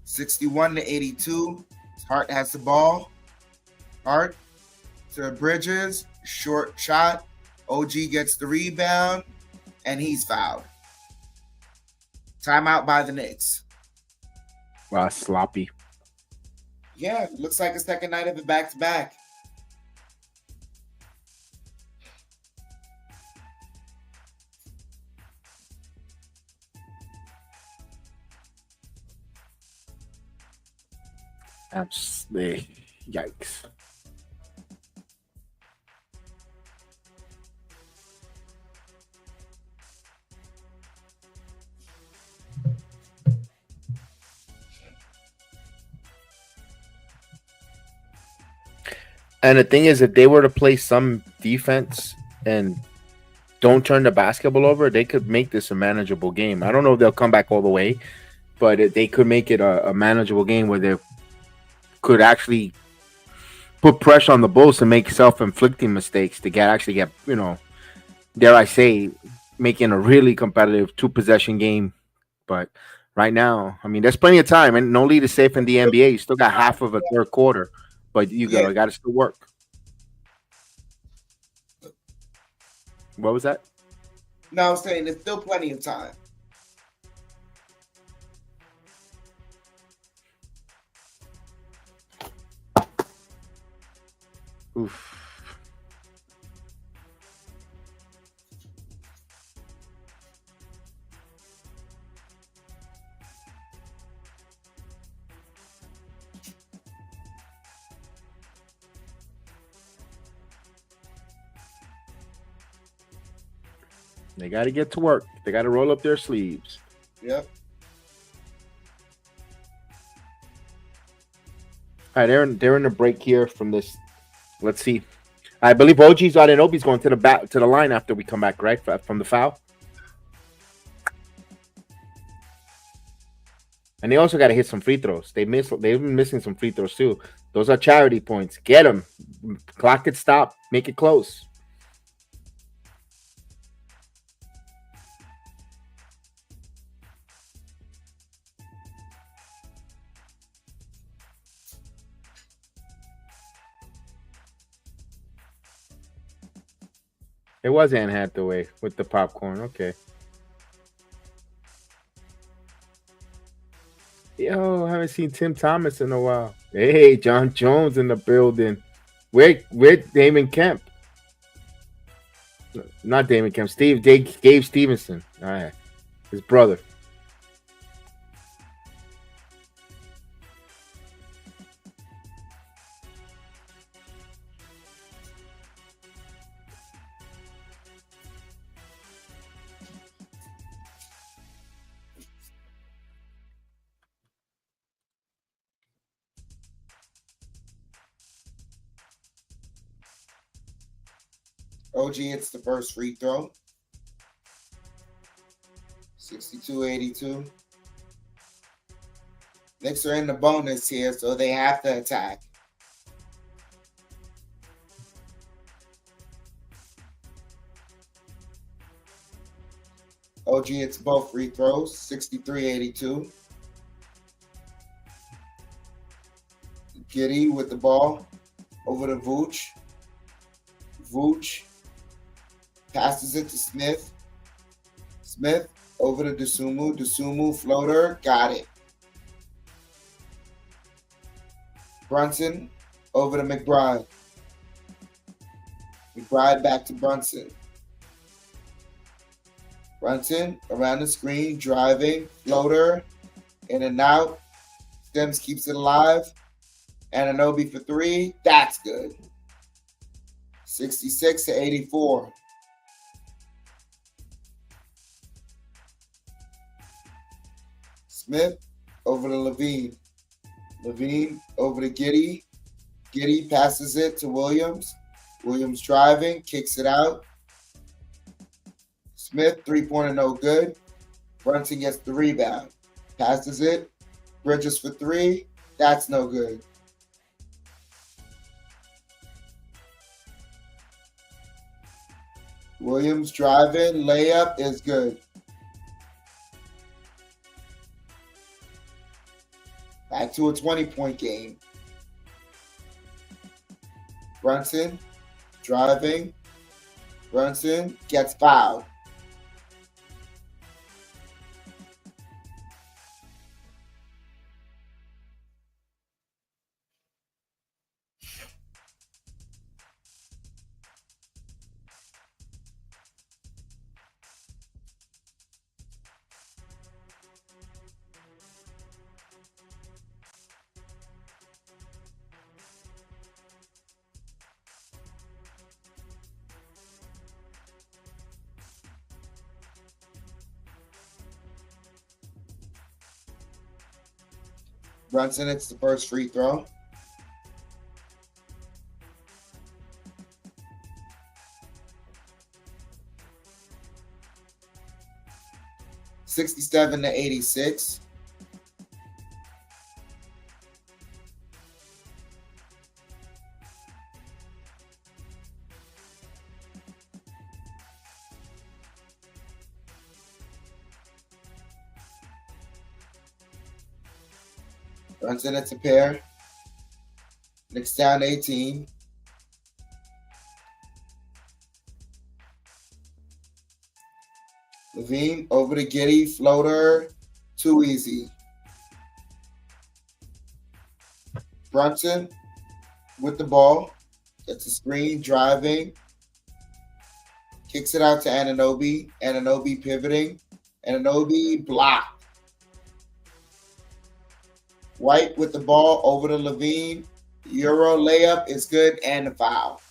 Speaker 5: (61-82). Hart has the ball. Hart to Bridges. Short shot. OG gets the rebound. And he's fouled. Timeout by the Knicks.
Speaker 1: Wow, sloppy.
Speaker 5: Yeah, looks like a second night of a back-to-back.
Speaker 1: Absolutely. Yikes. And the thing is, if they were to play some defense and don't turn the basketball over, they could make this a manageable game. I don't know if they'll come back all the way, but they could make it a manageable game where they could actually put pressure on the Bulls to make self-inflicting mistakes to get, dare I say, making a really competitive two-possession game. But right now, I mean, there's plenty of time, and no lead is safe in the NBA. You still got half of a third quarter. But you got to still work. What was that?
Speaker 5: No, I'm saying there's still plenty of time.
Speaker 1: Oof. They got to get to work. They got to roll up their sleeves.
Speaker 5: Yep.
Speaker 1: All right, they're in a break here from this. Let's see. I believe OG's Anunoby's going to the line after we come back, right? From the foul. And they also got to hit some free throws. They've been missing some free throws too. Those are charity points. Get them. Clock it stop. Make it close. It was Anne Hathaway with the popcorn. Okay. Yo, haven't seen Tim Thomas in a while. Hey, John Jones in the building. With Damon Kemp. Not Damon Kemp. Gabe Stevenson. All right. His brother.
Speaker 5: OG hits the first free throw. 62-82. Knicks are in the bonus here, so they have to attack. OG hits both free throws. 63-82. Giddy with the ball. Over to Vooch. Vooch passes it to Smith. Smith over to Dosunmu. Dosunmu floater. Got it. Brunson over to McBride. McBride back to Brunson. Brunson around the screen, driving, floater, in and out. Sims keeps it alive. Ananobi for three. That's good. 66-84. Smith over to Levine. Levine over to Giddy. Giddy passes it to Williams. Williams driving, kicks it out. Smith, three-pointer, no good. Brunson gets the rebound. Passes it. Bridges for three. That's no good. Williams driving. Layup is good. Back to a 20-point game. Brunson driving. Brunson gets fouled. Brunson, it's the first free throw. $67-86. Brunson, it's a pair. Knicks down 18. Levine over to Giddy. Floater. Too easy. Brunson with the ball. Gets a screen. Driving. Kicks it out to Ananobi. Ananobi pivoting. Ananobi blocked. White with the ball over to Levine. Euro layup is good and a foul.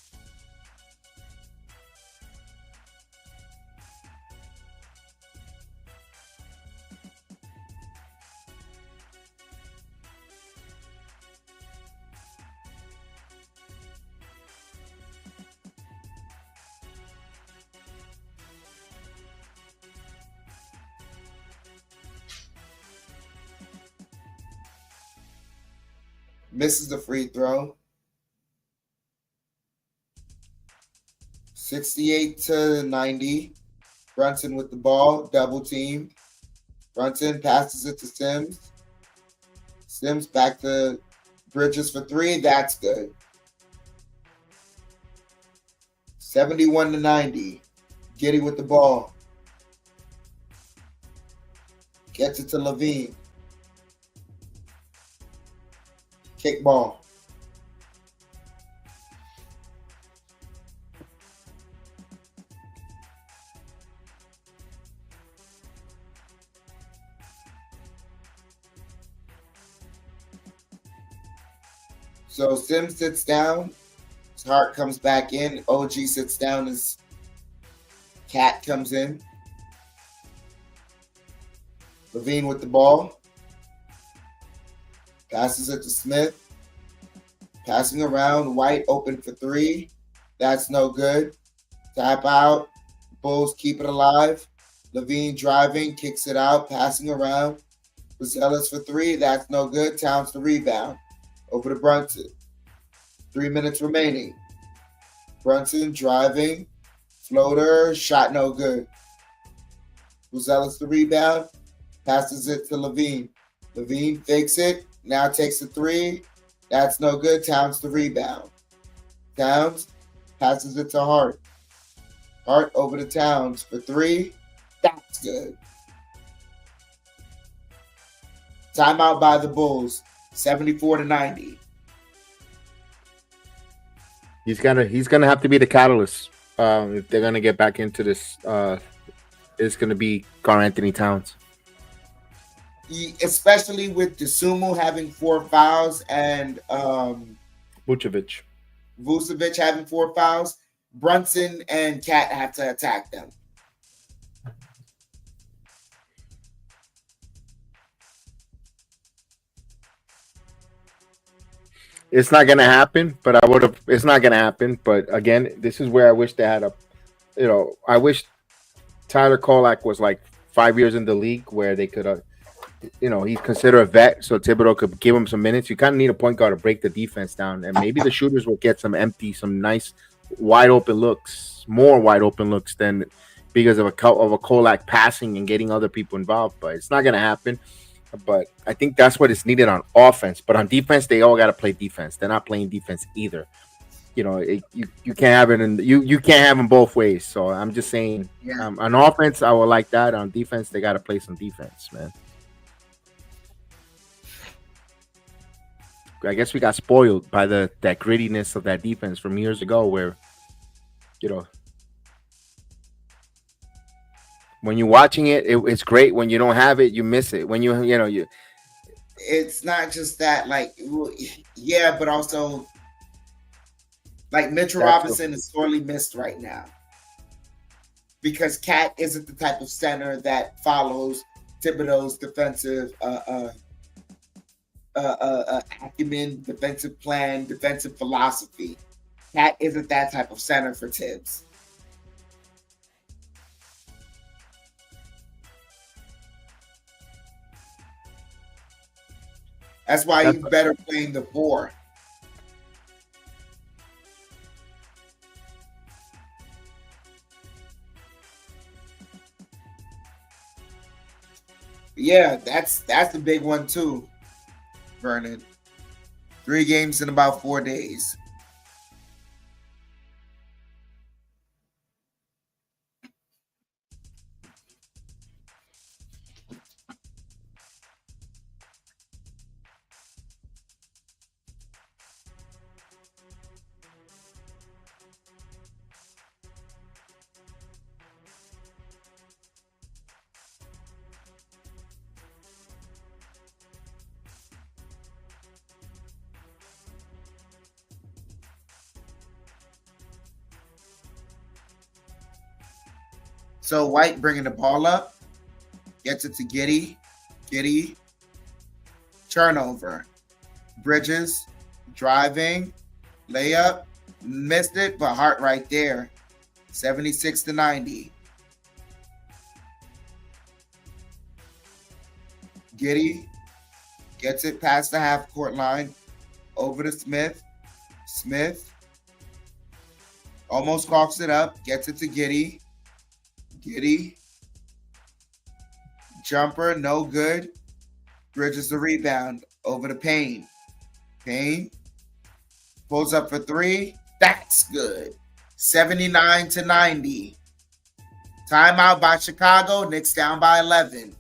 Speaker 5: Misses the free throw. 68-90. Brunson with the ball, double team. Brunson passes it to Sims. Sims back to Bridges for three. That's good. 71-90. Giddy with the ball. Gets it to Levine. Kick ball. So Sims sits down. His Hart comes back in. OG sits down. His Cat comes in. Levine with the ball. Passes it to Smith. Passing around. White open for three. That's no good. Tap out. Bulls keep it alive. Levine driving. Kicks it out. Passing around. Rosellas for three. That's no good. Towns the rebound. Over to Brunson. 3 minutes remaining. Brunson driving. Floater. Shot no good. Rosellas the rebound. Passes it to Levine. Levine fakes it. Now takes the three. That's no good. Towns the rebound. Towns passes it to Hart. Hart over to Towns for three. That's good. Timeout by the Bulls. 74-90.
Speaker 1: He's gonna have to be the catalyst if they're gonna get back into this is going to be Carl Anthony Towns.
Speaker 5: Especially with Desumo having 4 fouls and
Speaker 1: Vucevic.
Speaker 5: Vucevic having 4 fouls, Brunson and Cat have to attack them.
Speaker 1: It's not going to happen, but I would have. It's not going to happen. But again, this is where I wish they had a. I wish Tyler Kolak was like 5 years in the league where they could he's considered a vet, so Thibodeau could give him some minutes. You kind of need a point guard to break the defense down, and maybe the shooters will get some nice, wide open looks, more wide open looks than because of a Kolak passing and getting other people involved. But it's not going to happen. But I think that's what is needed on offense. But on defense, they all got to play defense. They're not playing defense either. You can't have it, and you can't have them both ways. So I'm just saying, on offense, I would like that. On defense, they got to play some defense, man. I guess we got spoiled by that grittiness of that defense from years ago, where when you're watching it's great. When you don't have it, you miss it. When you
Speaker 5: it's not just that, but also like Mitchell Robinson is sorely missed right now because Cat isn't the type of center that follows Thibodeau's defensive acumen, defensive plan, defensive philosophy. Cat isn't that type of center for Tibbs. That's why he's better playing the 4. Yeah, that's the big one too, Vernon. 3 games in about 4 days. So White bringing the ball up, gets it to Giddey. Giddey, turnover. Bridges, driving, layup, missed it, but Hart right there. 76-90. Giddey gets it past the half court line, over to Smith. Smith almost coughs it up, gets it to Giddey. Giddey. Jumper, no good. Bridges the rebound. Over to Payne. Payne pulls up for 3. That's good. 79-90. Timeout by Chicago. Knicks down by 11.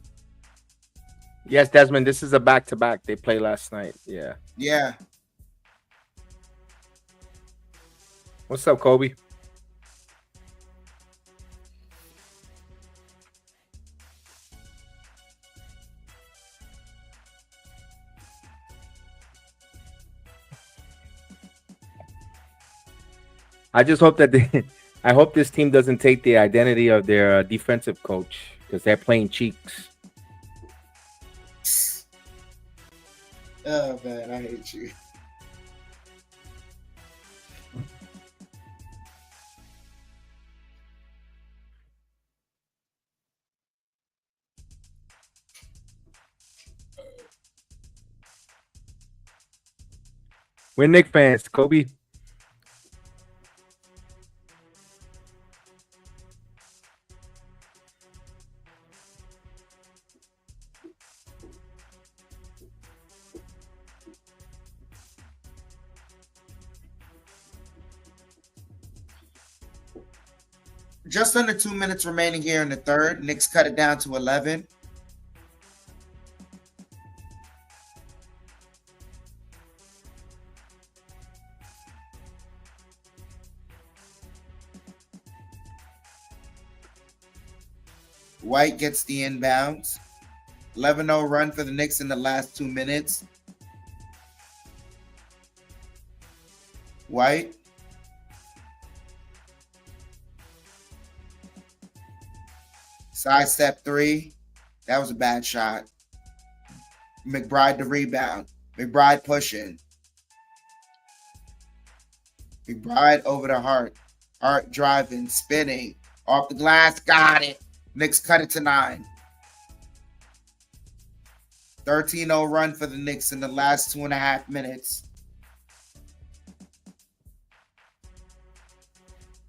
Speaker 1: Yes, Desmond, this is a back-to-back. They played last night. Yeah.
Speaker 5: Yeah.
Speaker 1: What's up, Kobe? I just hope that I hope this team doesn't take the identity of their defensive coach because they're playing cheeks.
Speaker 5: Oh man, I hate you.
Speaker 1: We're Knicks fans, Kobe.
Speaker 5: Just under 2 minutes remaining here in the third. Knicks cut it down to 11. White gets the inbounds. 11-0 run for the Knicks in the last 2 minutes. White. Sidestep three. That was a bad shot. McBride the rebound. McBride pushing. McBride over to Hart. Hart driving, spinning. Off the glass, got it. Knicks cut it to 9. 13-0 run for the Knicks in the last 2.5 minutes.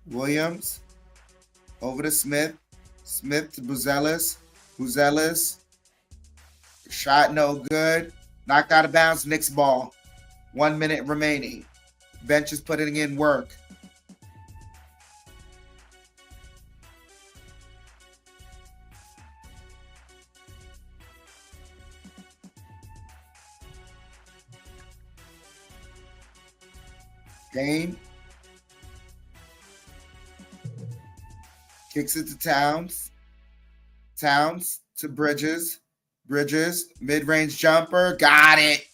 Speaker 5: Williams over to Smith. Smith to Buzelis. Buzelis. Shot no good. Knocked out of bounds. Knicks ball. 1 minute remaining. Bench is putting in work. Dame kicks it to Towns. Towns to Bridges. Bridges, mid-range jumper, got it.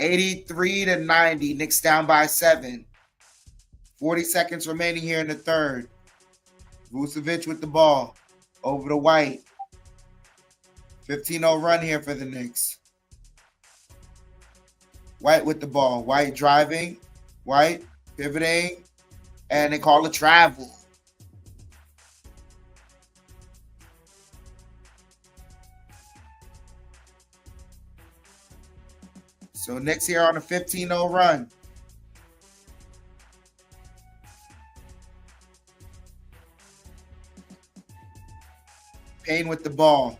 Speaker 5: 83-90. Knicks down by 7. 40 seconds remaining here in the third. Vucevic with the ball. Over to White. 15-0 run here for the Knicks. White with the ball. White driving. White pivoting. And they call a travel. So Knicks here on a 15-0 run. Payne with the ball.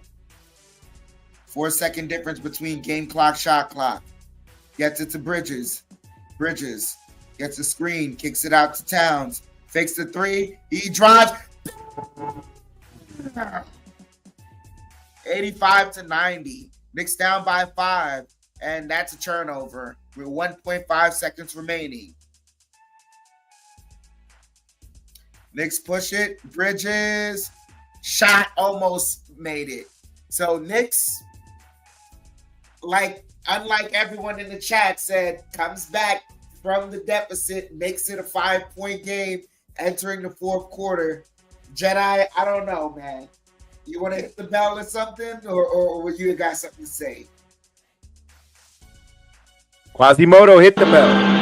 Speaker 5: 4-second difference between game clock, shot clock. Gets it to Bridges. Bridges gets a screen, kicks it out to Towns. Fakes the three. He drives. 85-90. Knicks down by 5. And that's a turnover with 1.5 seconds remaining. Knicks push it. Bridges. Shot almost made it. So Knicks, unlike everyone in the chat said, comes back from the deficit, makes it a 5-point game entering the fourth quarter. Jedi, I don't know, man. You want to hit the bell or something? Or you got something to say?
Speaker 1: Quasimodo, hit the bell.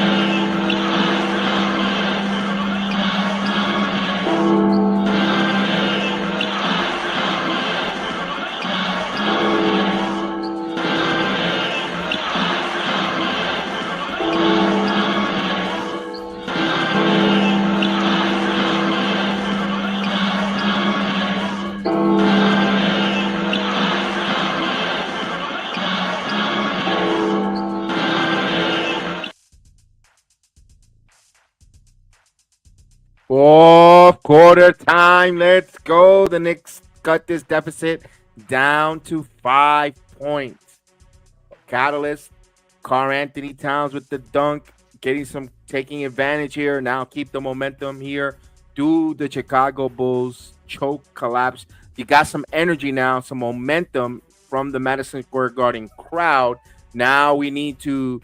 Speaker 1: Fourth quarter time. Let's go. The Knicks cut this deficit down to 5 points. Catalyst, Karl Anthony Towns with the dunk, taking advantage here. Now keep the momentum here. Do the Chicago Bulls choke collapse? You got some energy now, some momentum from the Madison Square Garden crowd. Now we need to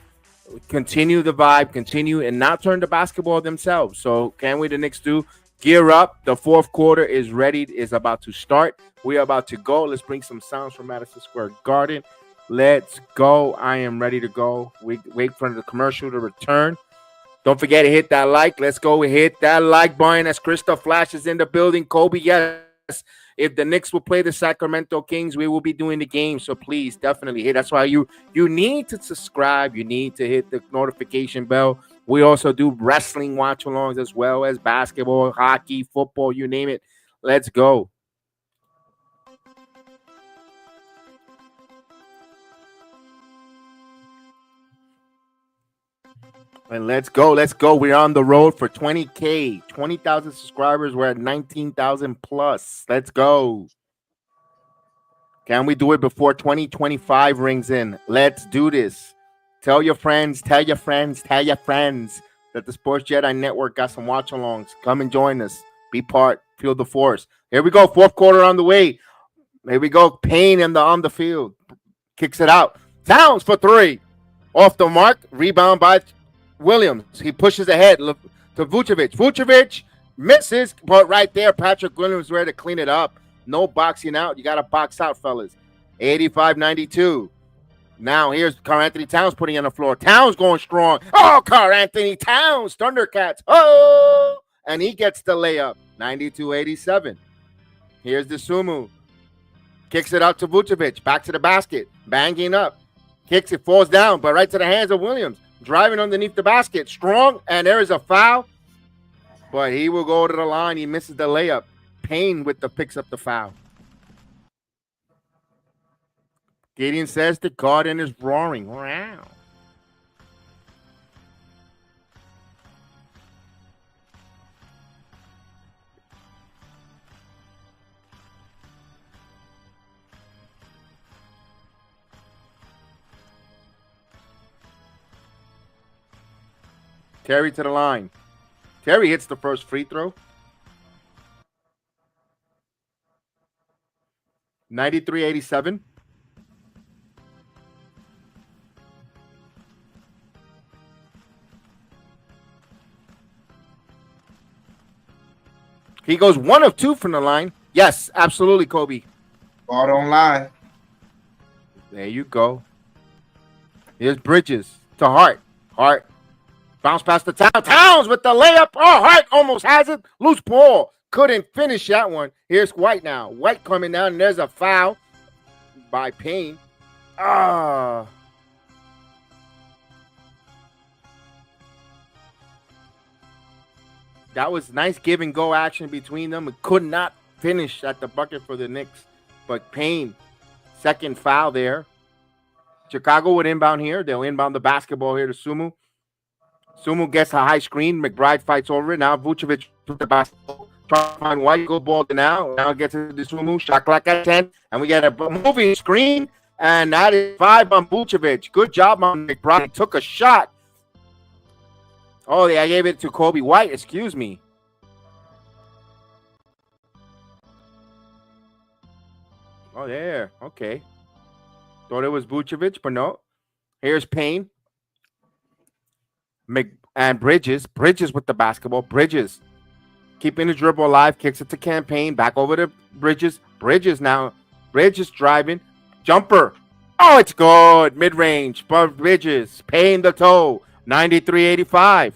Speaker 1: continue the vibe, continue and not turn the basketball themselves. So can we, the Knicks, do? Gear up. The fourth quarter is ready, is about to start. We are about to go. Let's bring some sounds from Madison Square Garden. Let's go. I am ready to go. We wait for the commercial to return. Don't forget to hit that like. Let's go. Hit that like button as Krista Flash is in the building. Kobe, yes. If the Knicks will play the Sacramento Kings, we will be doing the game. So please, definitely hit. That's why you need to subscribe. You need to hit the notification bell. We also do wrestling watch-alongs as well as basketball, hockey, football, you name it. Let's go. And let's go. Let's go. We're on the road for 20K, 20,000 subscribers. We're at 19,000 plus. Let's go. Can we do it before 2025 rings in? Let's do this. Tell your friends, tell your friends, tell your friends that the Sports Jedi Network got some watch-alongs. Come and join us. Be part. Feel the force. Here we go. Fourth quarter on the way. Here we go. Payne on the field. Kicks it out. Towns for three. Off the mark. Rebound by Williams. He pushes ahead to Vucevic. Vucevic misses, but right there, Patrick Williams ready to clean it up. No boxing out. You got to box out, fellas. 85-92. Now here's Karl-Anthony Towns putting on the floor. Towns going strong. Oh, Karl-Anthony Towns, Thundercats. Oh, and he gets the layup. 92-87. Here's the Sumu. Kicks it out to Vucevic. Back to the basket. Banging up. Kicks it, falls down, but right to the hands of Williams. Driving underneath the basket. Strong, and there is a foul. But he will go to the line. He misses the layup. Payne picks up the foul. Gideon says the Garden is roaring. Wow. Terry to the line. Terry hits the first free throw. 93-87. He goes 1 of 2 from the line. Yes, absolutely, Kobe.
Speaker 5: Ball don't lie.
Speaker 1: There you go. Here's Bridges to Hart. Hart. Bounce past the Towns. Towns with the layup. Oh, Hart almost has it. Loose ball. Couldn't finish that one. Here's White now. White coming down, and there's a foul by Payne. That was nice give and go action between them. It could not finish at the bucket for the Knicks. But Payne, second foul there. Chicago would inbound here. They'll inbound the basketball here to Sumu. Sumu gets a high screen. McBride fights over it. Now Vucevic with the basketball. Trying to find White. Good ball to now. Now gets to the Sumu. Shot clock at 10. And we get a moving screen. And that is 5 on Vucevic. Good job on McBride. He took a shot. Oh, yeah, I gave it to Kobe White. Excuse me. Oh, there. Okay. Thought it was Vucevic, but no. Here's Payne. And Bridges. Bridges with the basketball. Bridges. Keeping the dribble alive. Kicks it to Campaign. Back over to Bridges. Bridges now. Bridges driving. Jumper. Oh, it's good. Mid-range. But Bridges. Payne the toe. 93-85.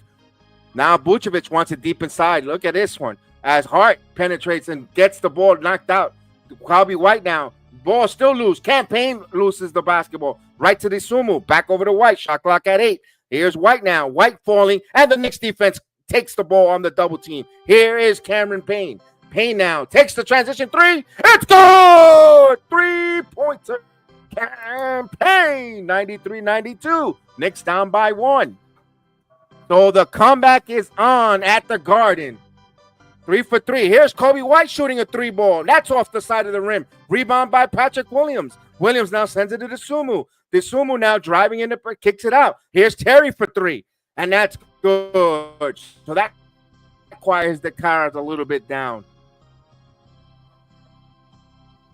Speaker 1: Now Vucevic wants it deep inside. Look at this one. As Hart penetrates and gets the ball knocked out. Kobe White now. Ball still loose. Campaign loses the basketball. Right to the Sumu. Back over to White. Shot clock at 8. Here's White now. White falling. And the Knicks defense takes the ball on the double team. Here is Cameron Payne. Payne now takes the transition 3. It's good! 3-pointer. Campaign. 93-92. Knicks down by 1. So the comeback is on at the Garden. 3 for 3. Here's Kobe White shooting a 3 ball. That's off the side of the rim. Rebound by Patrick Williams. Williams now sends it to the Sumu. The Sumu now driving in the kicks it out. Here's Terry for 3. And that's good. So that quiets the Cards a little bit down.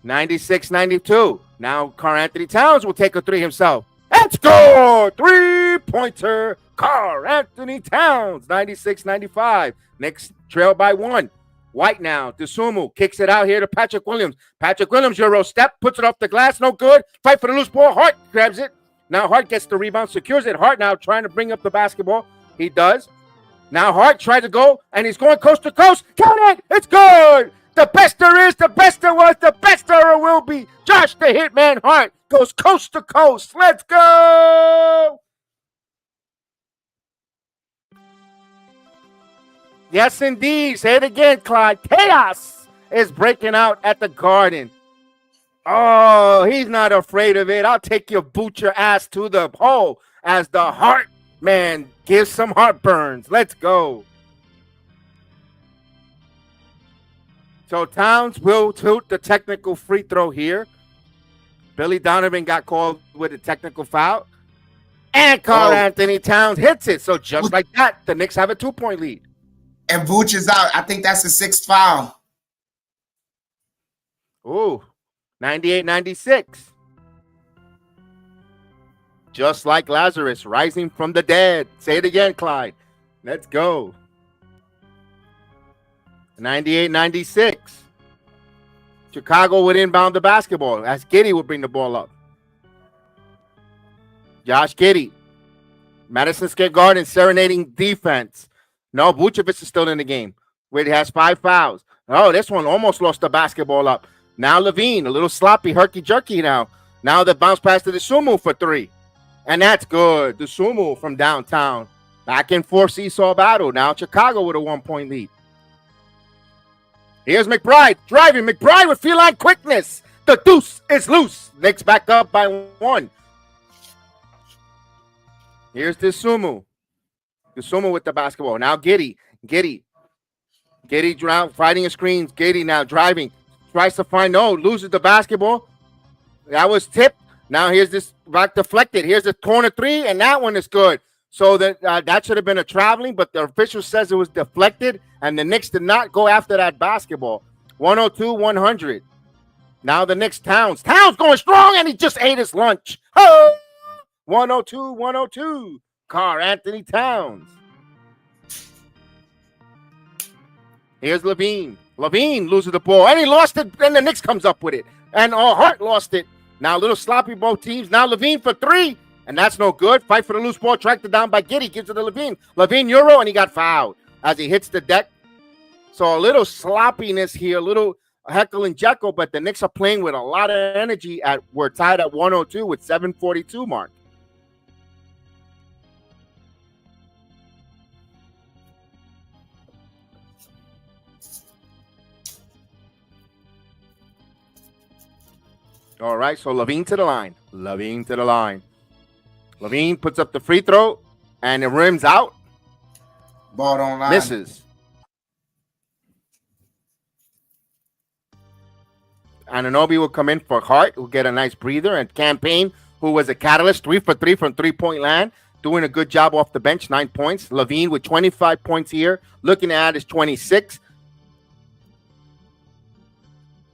Speaker 1: 96-92. Now Karl-Anthony Towns will take a 3 himself. Let's go! 3-pointer. Karl-Anthony Towns. 96-95. Knicks trail by 1. White now. Sumu kicks it out here to Patrick Williams. Patrick Williams, Euro step, puts it off the glass. No good. Fight for the loose ball. Hart grabs it. Now Hart gets the rebound, secures it. Hart now trying to bring up the basketball. He does. Now Hart tried to go, and he's going coast to coast. Count it. It's good. The best there is, the best there was, the best there will be. Josh the Hitman Hart goes coast to coast. Let's go. Yes, indeed. Say it again, Clyde. Chaos is breaking out at the Garden. Oh, he's not afraid of it. I'll take your boot your ass to the hole as the Hart man gives some heartburns. Let's go. So Towns will toot the technical free throw here. Billy Donovan got called with a technical foul. And Karl-Anthony Towns hits it. So just like that, the Knicks have a 2-point lead.
Speaker 5: And Vooch is out. I think that's the 6th foul.
Speaker 1: Ooh. 98-96. Just like Lazarus rising from the dead. Say it again, Clyde. Let's go. 98-96. Chicago would inbound the basketball as Giddey would bring the ball up. Josh Giddey. Madison Square Garden serenading defense. No, Vucevic is still in the game. Where he has 5 fouls. Oh, this one almost lost the basketball up. Now Levine, a little sloppy, herky-jerky now. Now the bounce pass to the Sumu for 3. And that's good. The Sumu from downtown. Back and forth seesaw battle. Now Chicago with a 1-point lead. Here's McBride driving. McBride with feline quickness. The deuce is loose. Knicks back up by 1. Here's the Sumu. The Sumu with the basketball. Now Giddey fighting a screen. Giddey now driving. Tries to find, loses the basketball. That was tipped. Now here's this back deflected. Here's a corner 3, and that one is good. So that should have been a traveling, but the official says it was deflected, and the Knicks did not go after that basketball. 102-100. Now the Knicks, Towns. Towns going strong, and he just ate his lunch. Oh! 102-102. Karl Anthony Towns. Here's Levine. Levine loses the ball, and he lost it. Then the Knicks comes up with it, and Hart lost it. Now a little sloppy both teams. Now Levine for 3, and that's no good. Fight for the loose ball, tracked it down by Giddey. Gives it to Levine. Levine Euro, and he got fouled as he hits the deck. So a little sloppiness here, a little heckle and Jekyll, but the Knicks are playing with a lot of energy. We're tied at 102 with 7:42 mark. All right, so Levine to the line. Levine puts up the free throw, and it rims out.
Speaker 5: Ball don't line.
Speaker 1: Misses. Anunoby will come in for Hart, who'll get a nice breather, and Campaign, who was a catalyst, 3 for 3 from three-point land, doing a good job off the bench, 9 points. Levine with 25 points here, looking at his 26.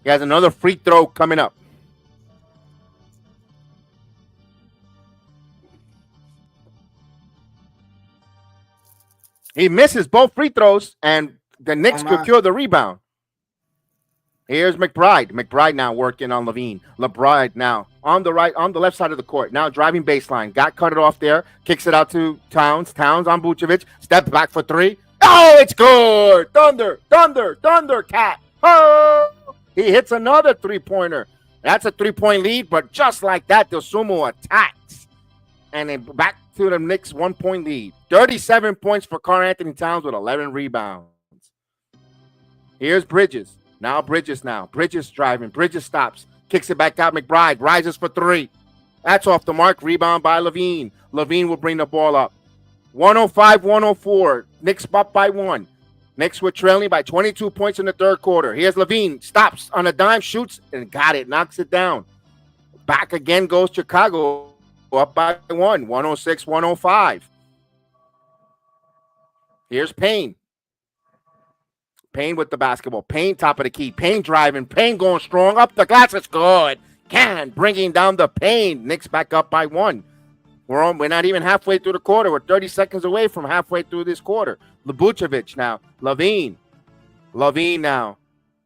Speaker 1: He has another free throw coming up. He misses both free throws, and the Knicks procure the rebound. Here's McBride. McBride now working on Levine. LeBride now on the left side of the court. Now driving baseline. Got cut it off there. Kicks it out to Towns. Towns on Vucevic. Steps back for 3. Oh, it's good. Thunder, Cat. Oh, he hits another 3-pointer. That's a 3-point lead, but just like that, Dosunmu attacks. And then back to the Knicks 1-point lead. 37 points for Karl Anthony Towns with 11 rebounds. Here's Bridges. Bridges driving. Bridges stops. Kicks it back out. McBride rises for 3. That's off the mark. Rebound by Levine. Levine will bring the ball up. 105-104. Knicks up by 1. Knicks were trailing by 22 points in the third quarter. Here's Levine. Stops on a dime, shoots, and got it. Knocks it down. Back again goes Chicago. Up by 1. 106-105. Here's Payne. Payne with the basketball. Payne top of the key. Payne driving. Payne going strong. Up the glass. It's good. Bringing down the Payne. Knicks back up by 1. We're not even halfway through the quarter. We're 30 seconds away from halfway through this quarter. Vucevic now. Levine now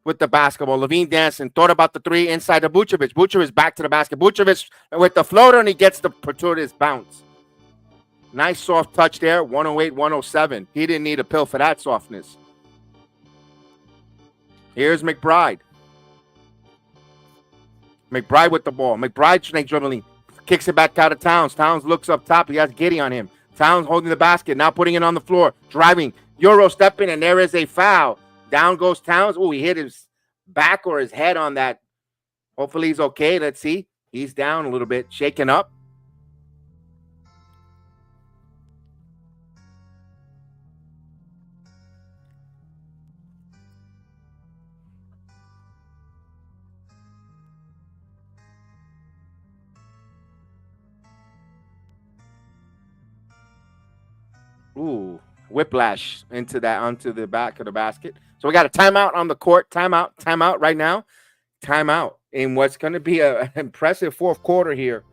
Speaker 1: with the basketball. Levine dancing. Thought about the 3 inside to Vucevic. Vucevic back to the basket. Vucevic with the floater, and he gets the gratuitous bounce. Nice soft touch there. 108-107. He didn't need a pill for that softness. Here's McBride. McBride with the ball. McBride snake dribbling. Kicks it back out of Towns. Towns looks up top. He has Giddey on him. Towns holding the basket. Now putting it on the floor. Driving. Euro stepping, and there is a foul. Down goes Towns. Oh, he hit his back or his head on that. Hopefully he's okay. Let's see. He's down a little bit. Shaken up. Ooh, whiplash onto the back of the basket. So we got a timeout on the court. Timeout right now. Timeout. in what's going to be an impressive fourth quarter here.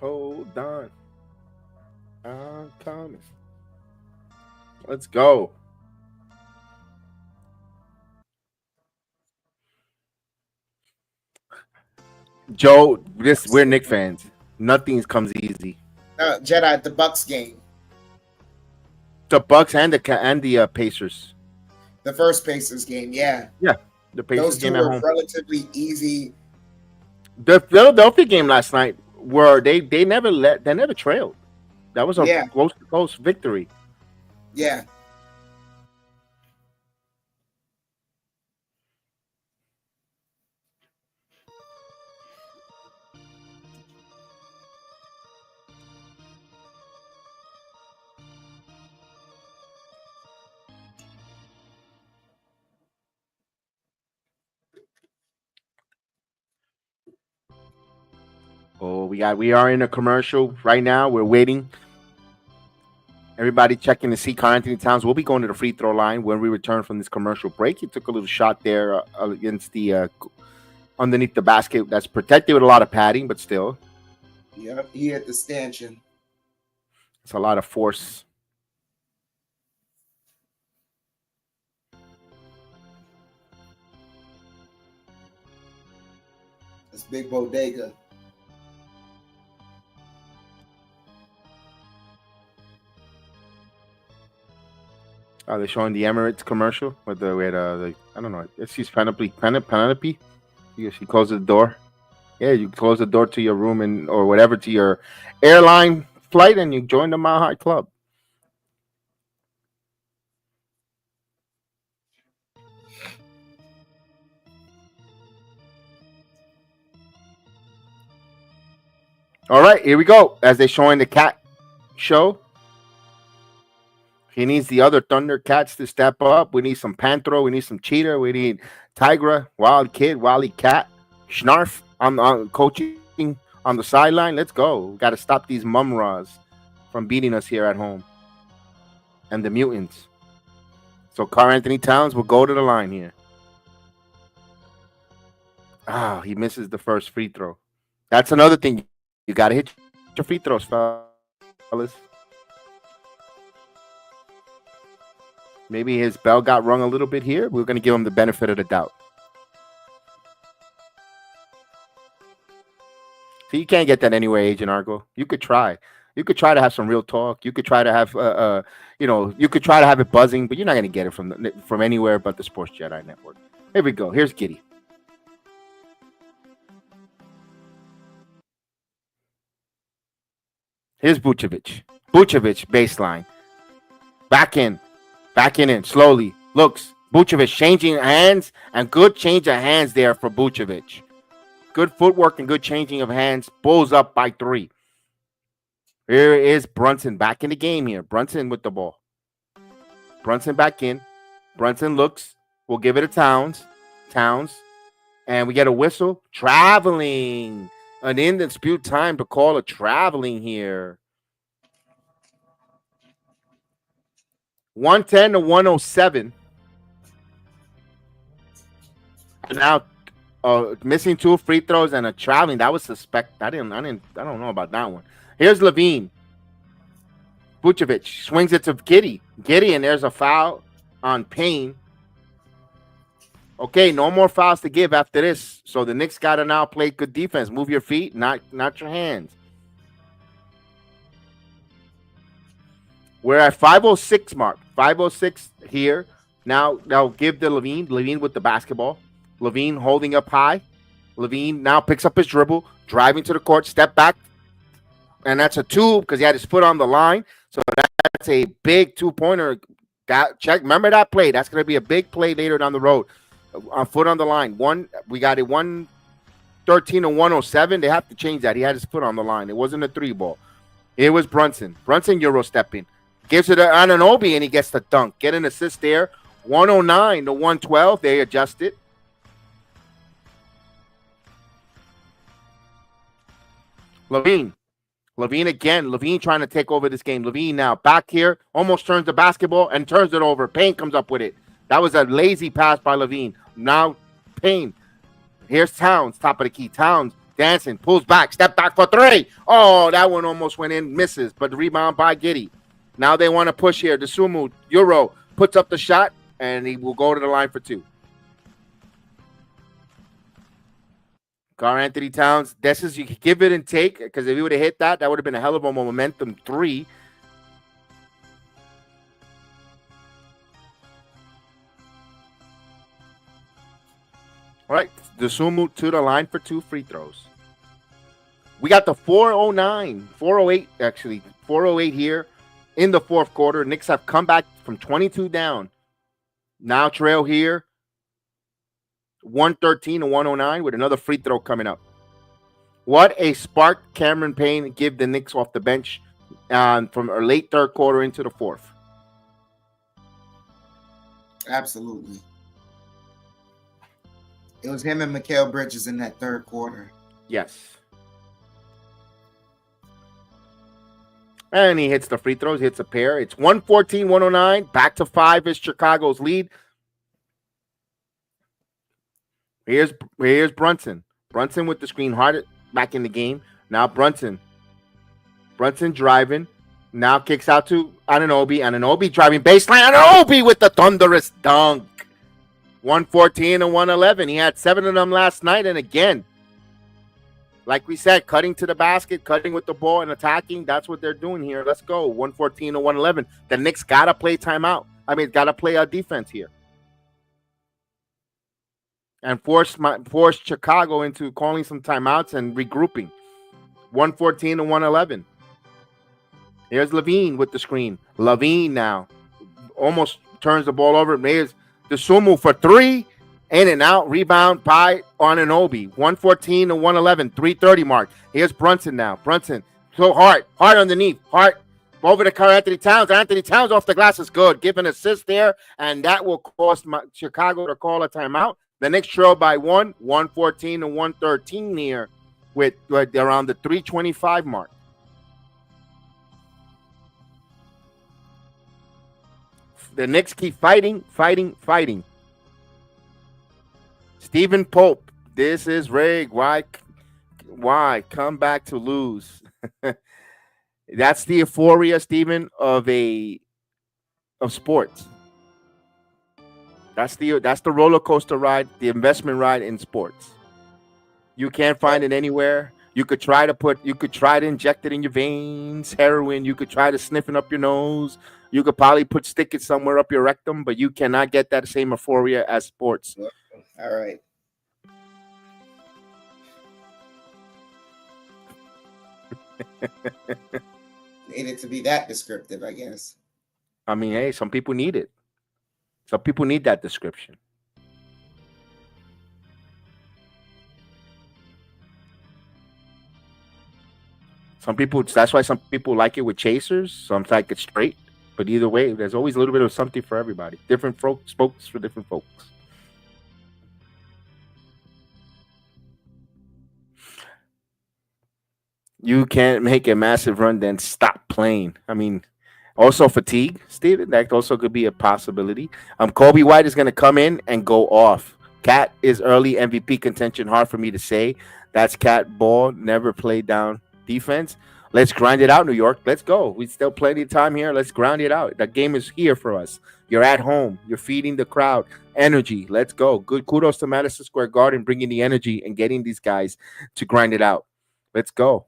Speaker 1: Hold on. I'm coming. Let's go. Joe, we're Knicks fans. Nothing comes easy.
Speaker 5: Jedi, the Bucks game,
Speaker 1: The Bucks and the Pacers.
Speaker 5: the first Pacers game. Yeah,
Speaker 1: Yeah, the Pacers
Speaker 5: those two
Speaker 1: game at
Speaker 5: were
Speaker 1: home.
Speaker 5: relatively easy.
Speaker 1: The Philadelphia game last night, where they never trailed. That was a close victory.
Speaker 5: Yeah.
Speaker 1: Oh, we are in a commercial right now. We're waiting. Everybody checking to see Karl Anthony Towns will be going to the free throw line when we return from this commercial break. He took a little shot there against the underneath the basket. That's protected with a lot of padding, but still,
Speaker 5: Yep, he hit the stanchion.
Speaker 1: it's a lot of force.
Speaker 5: That's big bodega.
Speaker 1: Are they showing the Emirates commercial with the I don't know. It's his Penelope. She closes the door. Yeah, you close the door to your room or whatever to your airline flight, and you join the Mile High Club. All right, here we go. As they're showing the cat show. He needs the other Thundercats to step up. We need some Panthro. We need some Cheetah. We need Tigra, Wild Kid, Wally Cat, Schnarf on coaching on the sideline. Let's go. We got to stop these Mumras from beating us here at home. And the Mutants. So Karl Anthony Towns will go to the line here. Ah, he misses the first free throw. That's another thing. You got to hit your free throws, fellas. Maybe his bell got rung a little bit here. We're going to give him the benefit of the doubt. See, you can't get that anywhere, Agent Argo. You could try. You could try to have some real talk. You could try to have, you could try to have it buzzing, but you're not going to get it from anywhere but the Sports Jedi Network. Here we go. Here's Giddy. Here's Vucevic. Vucevic, baseline. Back in, slowly. Looks. Vucevic changing hands, and good change of hands there for Vucevic. Good footwork and good changing of hands. Bulls up by 3. Here is Brunson back in the game here. Brunson with the ball. Brunson back in. Brunson looks. We'll give it to Towns. And we get a whistle. Traveling. An in dispute time to call a traveling here. 110 to 107. Now missing 2 free throws and a traveling. That was suspect. I don't know about that one. Here's Levine. Vucevic swings it to Giddy, and there's a foul on Payne. Okay, no more fouls to give after this. So the Knicks got to now play good defense. Move your feet, not your hands. We're at 5:06 mark. 5:06 here. Now give the Levine with the basketball. Levine holding up high. Levine now picks up his dribble, driving to the court, step back. And that's a 2 because he had his foot on the line. So that's a big 2-pointer. Check. Remember that play. That's going to be a big play later down the road. On foot on the line. We got it 113 to 107. They have to change that. He had his foot on the line. It wasn't a 3 ball. It was Brunson. Brunson Euro stepping. Gives it to Anunoby and he gets the dunk. Get an assist there. 109 to 112. They adjust it. Levine again. Levine trying to take over this game. Levine now back here, almost turns the basketball and turns it over. Payne comes up with it. That was a lazy pass by Levine. Now Payne. Here's Towns, top of the key. Towns dancing, pulls back, step back for three. Oh, that one almost went in, misses, but the rebound by Giddey. Now they want to push here. The Sumu Euro puts up the shot, and he will go to the line for two. Carl Anthony Towns, this is, you can give it and take, because if he would have hit that, that would have been a hell of a momentum three. All right, the Sumu to the line for two free throws. We got the 408 actually, 408 here in the fourth quarter. Knicks have come back from 22 down. Now trail here, 113 to 109 with another free throw coming up. What a spark Cameron Payne give the Knicks off the bench from a late third quarter into the fourth.
Speaker 5: Absolutely. It was him and Mikal Bridges in that third quarter.
Speaker 1: Yes. And he hits the free throws, hits a pair. It's 114-109. Back to 5 is Chicago's lead. Here's Brunson. Brunson with the screen, hard back in the game. Now Brunson driving. Now kicks out to Anunoby. Anunoby driving baseline. Anunoby with the thunderous dunk. 114 and 111. He had 7 of them last night. And again, like we said, cutting to the basket, cutting with the ball and attacking. That's what they're doing here. Let's go. 114 and 111. The Knicks got to play timeout. Got to play our defense here. And force Chicago into calling some timeouts and regrouping. 114 and 111. Here's Levine with the screen. Levine now almost turns the ball over. Here's the Sumu for three. In and out. Rebound by Anunoby. 114 to 111. 3:30 mark. Here's Brunson now. Brunson. So hard underneath. Hart over to Carl Anthony Towns. Anthony Towns off the glass is good. Give an assist there. And that will cost Chicago to call a timeout. The Knicks trail by 114 to 113 here with around the 3:25 mark. The Knicks keep fighting. Stephen Pope, this is Rig. Why come back to lose? That's the euphoria, Stephen, of sports. That's the roller coaster ride, the investment ride in sports. You can't find it anywhere. You could try to inject it in your veins, heroin. You could try to sniff it up your nose. You could probably stick it somewhere up your rectum, but you cannot get that same euphoria as sports.
Speaker 5: All right. Needed to be that descriptive, I guess.
Speaker 1: Hey, some people need it. Some people need that description. That's why some people like it with chasers. Some like it straight. But either way, there's always a little bit of something for everybody. Different spokes for different folks. You can't make a massive run, then stop playing. Also fatigue, Steven. That also could be a possibility. Kobe White is going to come in and go off. Cat is early MVP contention. Hard for me to say. That's Cat ball. Never played down defense. Let's grind it out, New York. Let's go. We still plenty of time here. Let's grind it out. The game is here for us. You're at home. You're feeding the crowd energy. Let's go. Good kudos to Madison Square Garden bringing the energy and getting these guys to grind it out. Let's go.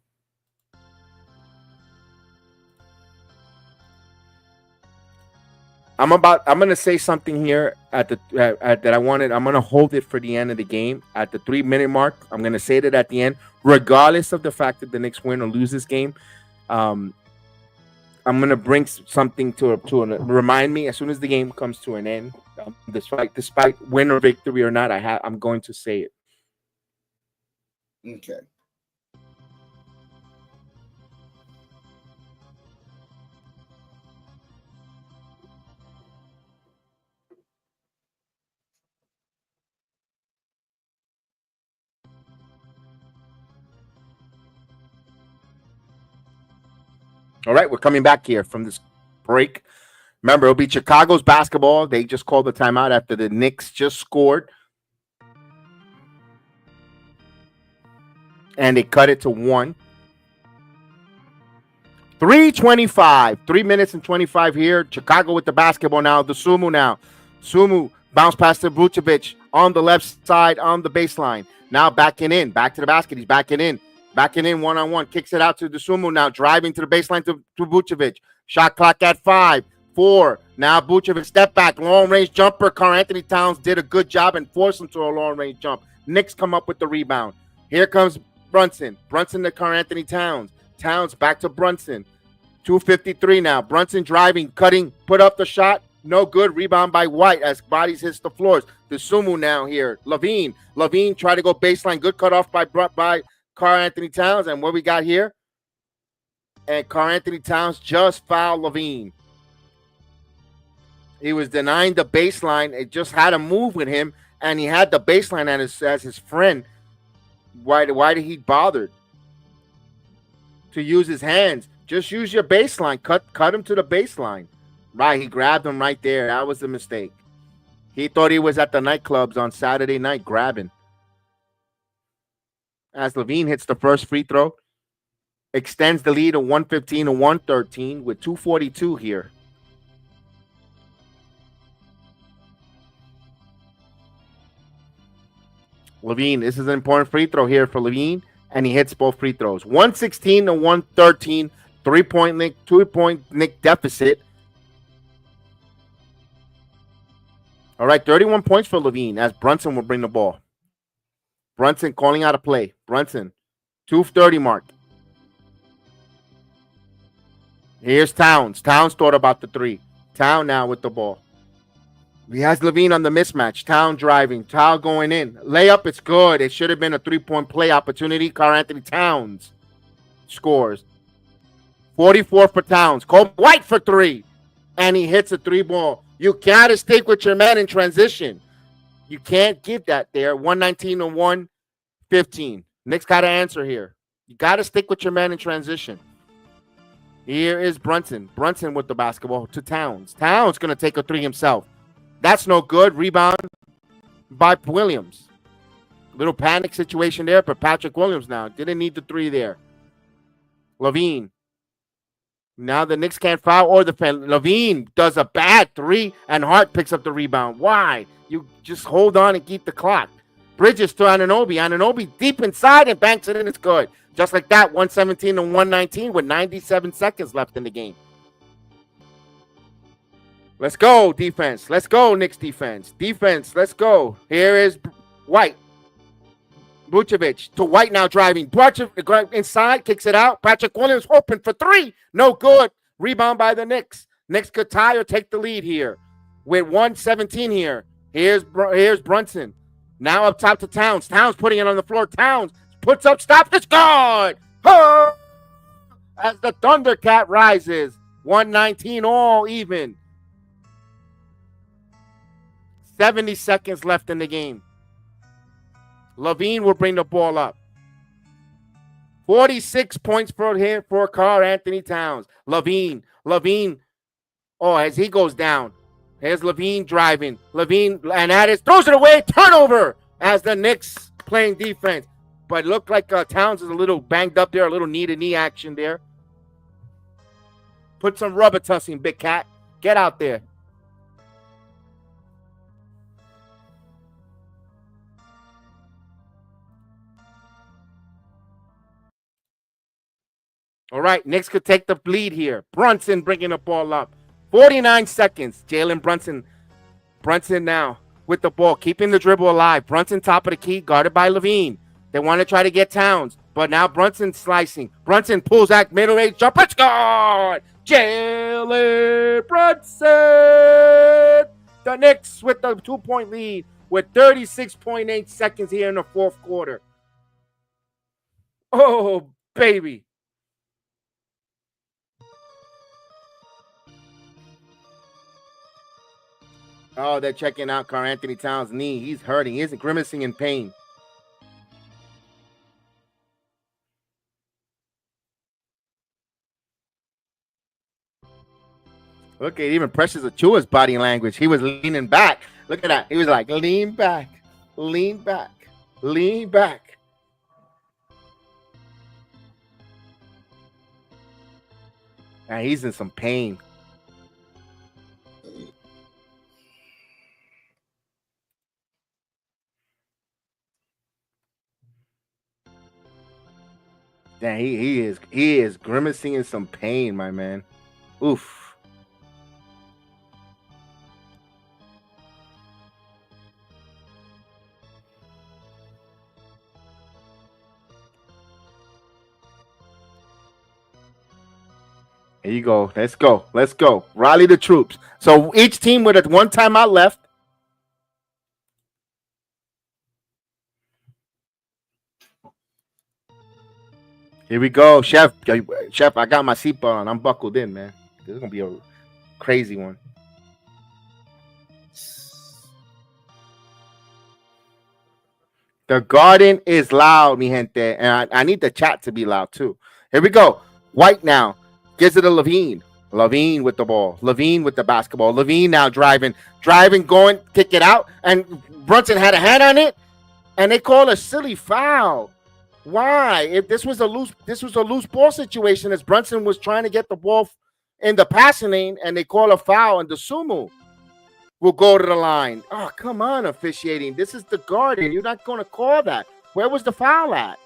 Speaker 1: I'm going to say something here that I wanted. I'm going to hold it for the end of the game at the 3-minute mark. I'm going to say that at the end, regardless of the fact that the Knicks win or lose this game. I'm going to bring something to remind me as soon as the game comes to an end. Despite win or victory or not, I'm going to say it.
Speaker 5: Okay.
Speaker 1: All right, we're coming back here from this break. Remember, it'll be Chicago's basketball. They just called the timeout after the Knicks just scored. And they cut it to 1. 3:25. 3 minutes and 25 here. Chicago with the basketball now. The Sumu now. Sumu bounce past to Vucevic on the left side on the baseline. Now backing in. Back to the basket. He's backing in. Backing in one-on-one. Kicks it out to the Sumu now. Driving to the baseline to Vucevic. Shot clock at 5, 4. Now Vucevic step back. Long range jumper. Karl-Anthony Towns did a good job and forced him to a long range jump. Knicks come up with the rebound. Here comes Brunson. Brunson to Karl-Anthony Towns. Towns back to Brunson. 2:53 now. Brunson driving, cutting, put up the shot. No good. Rebound by White as bodies hits the floors. The Sumu now here. Levine tried to go baseline. Good cut off by Karl-Anthony Towns. And what we got here? And Karl-Anthony Towns just fouled Levine. He was denying the baseline. It just had a move with him, and he had the baseline as his friend. Why did he bother to use his hands? Just use your baseline. Cut him to the baseline. Right, he grabbed him right there. That was a mistake. He thought he was at the nightclubs on Saturday night grabbing. As Levine hits the first free throw, extends the lead to 115 to 113 with 2:42 here. Levine, this is an important free throw here for Levine, and he hits both free throws. 116 to 113, 3-point Knick, 2-point Knick deficit. All right, 31 points for Levine as Brunson will bring the ball. Brunson calling out a play. Brunson, 2:30 mark. Here's Towns. Towns thought about the 3. Town now with the ball. He has Levine on the mismatch. Town driving. Town going in. Layup, it's good. It should have been a 3-point play opportunity. Karl-Anthony Towns scores. 44 for Towns. Cole White for 3. And he hits a 3 ball. You got to stick with your man in transition. You can't give that there. 119 to 115. Knicks got to answer here. You got to stick with your man in transition. Here is Brunson. Brunson with the basketball to Towns. Towns going to take a 3 himself. That's no good. Rebound by Williams. Little panic situation there for Patrick Williams now. Didn't need the 3 there. Levine. Now the Knicks can't foul or defend. Levine does a bad 3, and Hart picks up the rebound. Why? You just hold on and keep the clock. Bridges to Anunoby. Anunoby deep inside and banks it in. It's good. Just like that, 117 to 119 with 97 seconds left in the game. Let's go, defense. Let's go, Knicks defense. Defense, let's go. Here is White. Vucevic to White now driving. Inside, kicks it out. Patrick Williams open for 3. No good. Rebound by the Knicks. Knicks could tie or take the lead here with 117 here. Here's Brunson. Now up top to Towns. Towns putting it on the floor. Towns puts up, stops. It's gone. Oh! As the Thundercat rises. 119 all even. 70 seconds left in the game. Levine will bring the ball up. 46 points for Karl-Anthony Towns. Levine. Oh, as he goes down. Here's Levine driving. Levine, and Addis throws it away. Turnover as the Knicks playing defense. But it looked like Towns is a little banged up there. A little knee-to-knee action there. Put some rubber tussing, big cat. Get out there. All right, Knicks could take the lead here. Brunson bringing the ball up. 49 seconds. Jalen Brunson. Brunson now with the ball, keeping the dribble alive. Brunson top of the key, guarded by Levine. They want to try to get Towns, but now Brunson slicing. Brunson pulls that middle-range jumper. It's gone! Jalen Brunson! The Knicks with the 2-point lead with 36.8 seconds here in the fourth quarter. Oh, baby. Oh, they're checking out Karl-Anthony Towns' knee. He's hurting. He's grimacing in pain. Look at even Precious Achua's body language. He was leaning back. Look at that. He was like, lean back, lean back, lean back. And he's in some pain. Damn, he is grimacing in some pain, my man. Oof. Here you go. Let's go. Let's go. Rally the troops. So each team with a one timeout left. Here we go, Chef. Chef, I got my seatbelt on. I'm buckled in, man. This is gonna be a crazy one. The Garden is loud, mi gente, and I need the chat to be loud too. Here we go. White now gives it to Levine. Levine with the ball. Levine with the basketball. Levine now driving, going, kick it out, and Brunson had a hand on it, and they call a silly foul. Why? If this was a loose ball situation, as Brunson was trying to get the ball in the passing lane, and they call a foul, and the Sumu will go to the line. Oh, come on, officiating. This is the Garden. You're not going to call that. Where was the foul at?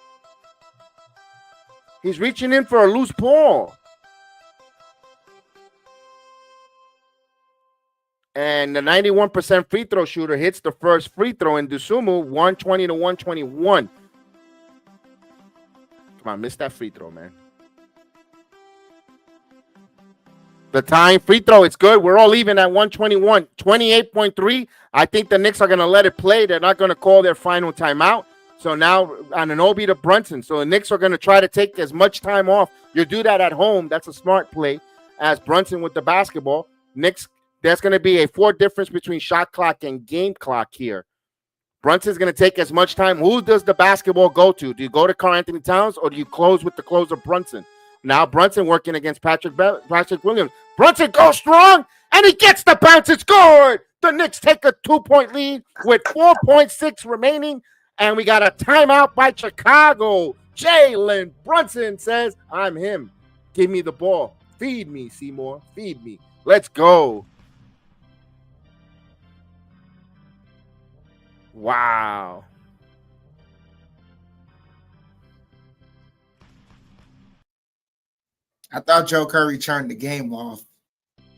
Speaker 1: He's reaching in for a loose ball. And the 91% free throw shooter hits the first free throw in Dusumu, 120 to 121. Come on, miss that free throw, man. The time free throw, it's good. We're all even at 121. 28.3. I think the Knicks are going to let it play. They're not going to call their final timeout. So now Anunoby to Brunson. So the Knicks are going to try to take as much time off. You do that at home. That's a smart play. As Brunson with the basketball. Knicks, there's going to be a 4 difference between shot clock and game clock here. Brunson's going to take as much time. Who does the basketball go to? Do you go to Karl Anthony Towns or do you close with the closer Brunson? Now Brunson working against Patrick Williams. Brunson goes strong, and he gets the bounce. It's scored. The Knicks take a 2-point lead with 4.6 remaining, and we got a timeout by Chicago. Jalen Brunson says, I'm him. Give me the ball. Feed me, Seymour. Feed me. Let's go. Wow.
Speaker 5: I thought Joe Curry turned the game off.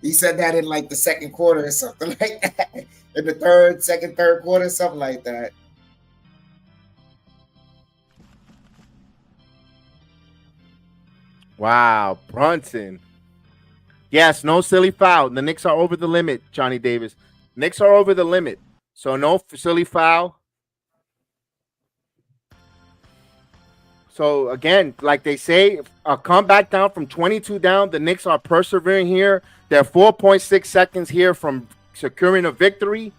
Speaker 5: He said that in like the second quarter or something like that. In the third quarter, something like that.
Speaker 1: Wow, Brunson. Yes, no silly foul. The Knicks are over the limit, Johnny Davis. Knicks are over the limit. So no silly foul. So again, like they say, a comeback down from 22 down. The Knicks are persevering here. They're 4.6 seconds here from securing a victory.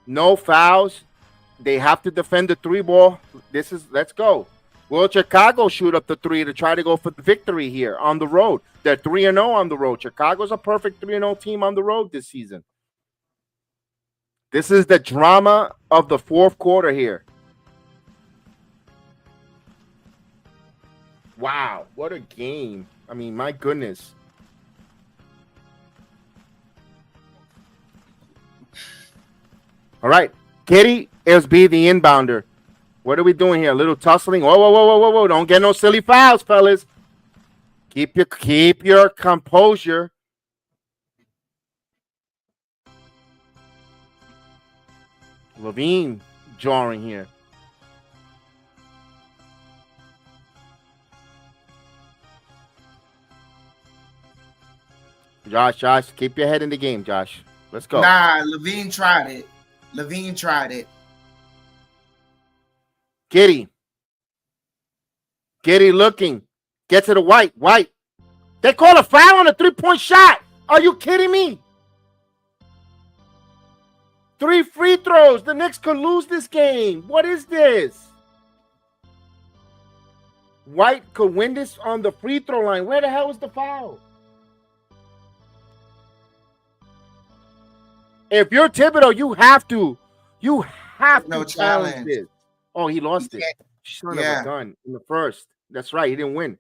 Speaker 1: No fouls. They have to defend the 3-ball. Let's go. Will Chicago shoot up the 3 to try to go for the victory here on the road? They're 3-0 on the road. Chicago's a perfect 3-0 team on the road this season. This is the drama of the fourth quarter here. Wow, what a game. I mean, my goodness. All right, Kitty is be the inbounder. What are we doing here? A little tussling. Whoa. Don't get no silly fouls, fellas. Keep your composure. Levine jarring here. Josh, keep your head in the game, Josh. Let's go.
Speaker 5: Nah, Levine tried it.
Speaker 1: Giddy looking. Get to the White. They call a foul on a 3-point shot. Are you kidding me? 3 free throws. The Knicks could lose this game. What is this? White could win this on the free throw line. Where the hell was the foul? If you're Thibodeau, you have to
Speaker 5: There's no
Speaker 1: challenge
Speaker 5: challenge.
Speaker 1: this. Oh, he
Speaker 5: He
Speaker 1: lost it.
Speaker 5: can't.
Speaker 1: Son of a
Speaker 5: Yeah.
Speaker 1: gun in the first. That's right. He didn't win.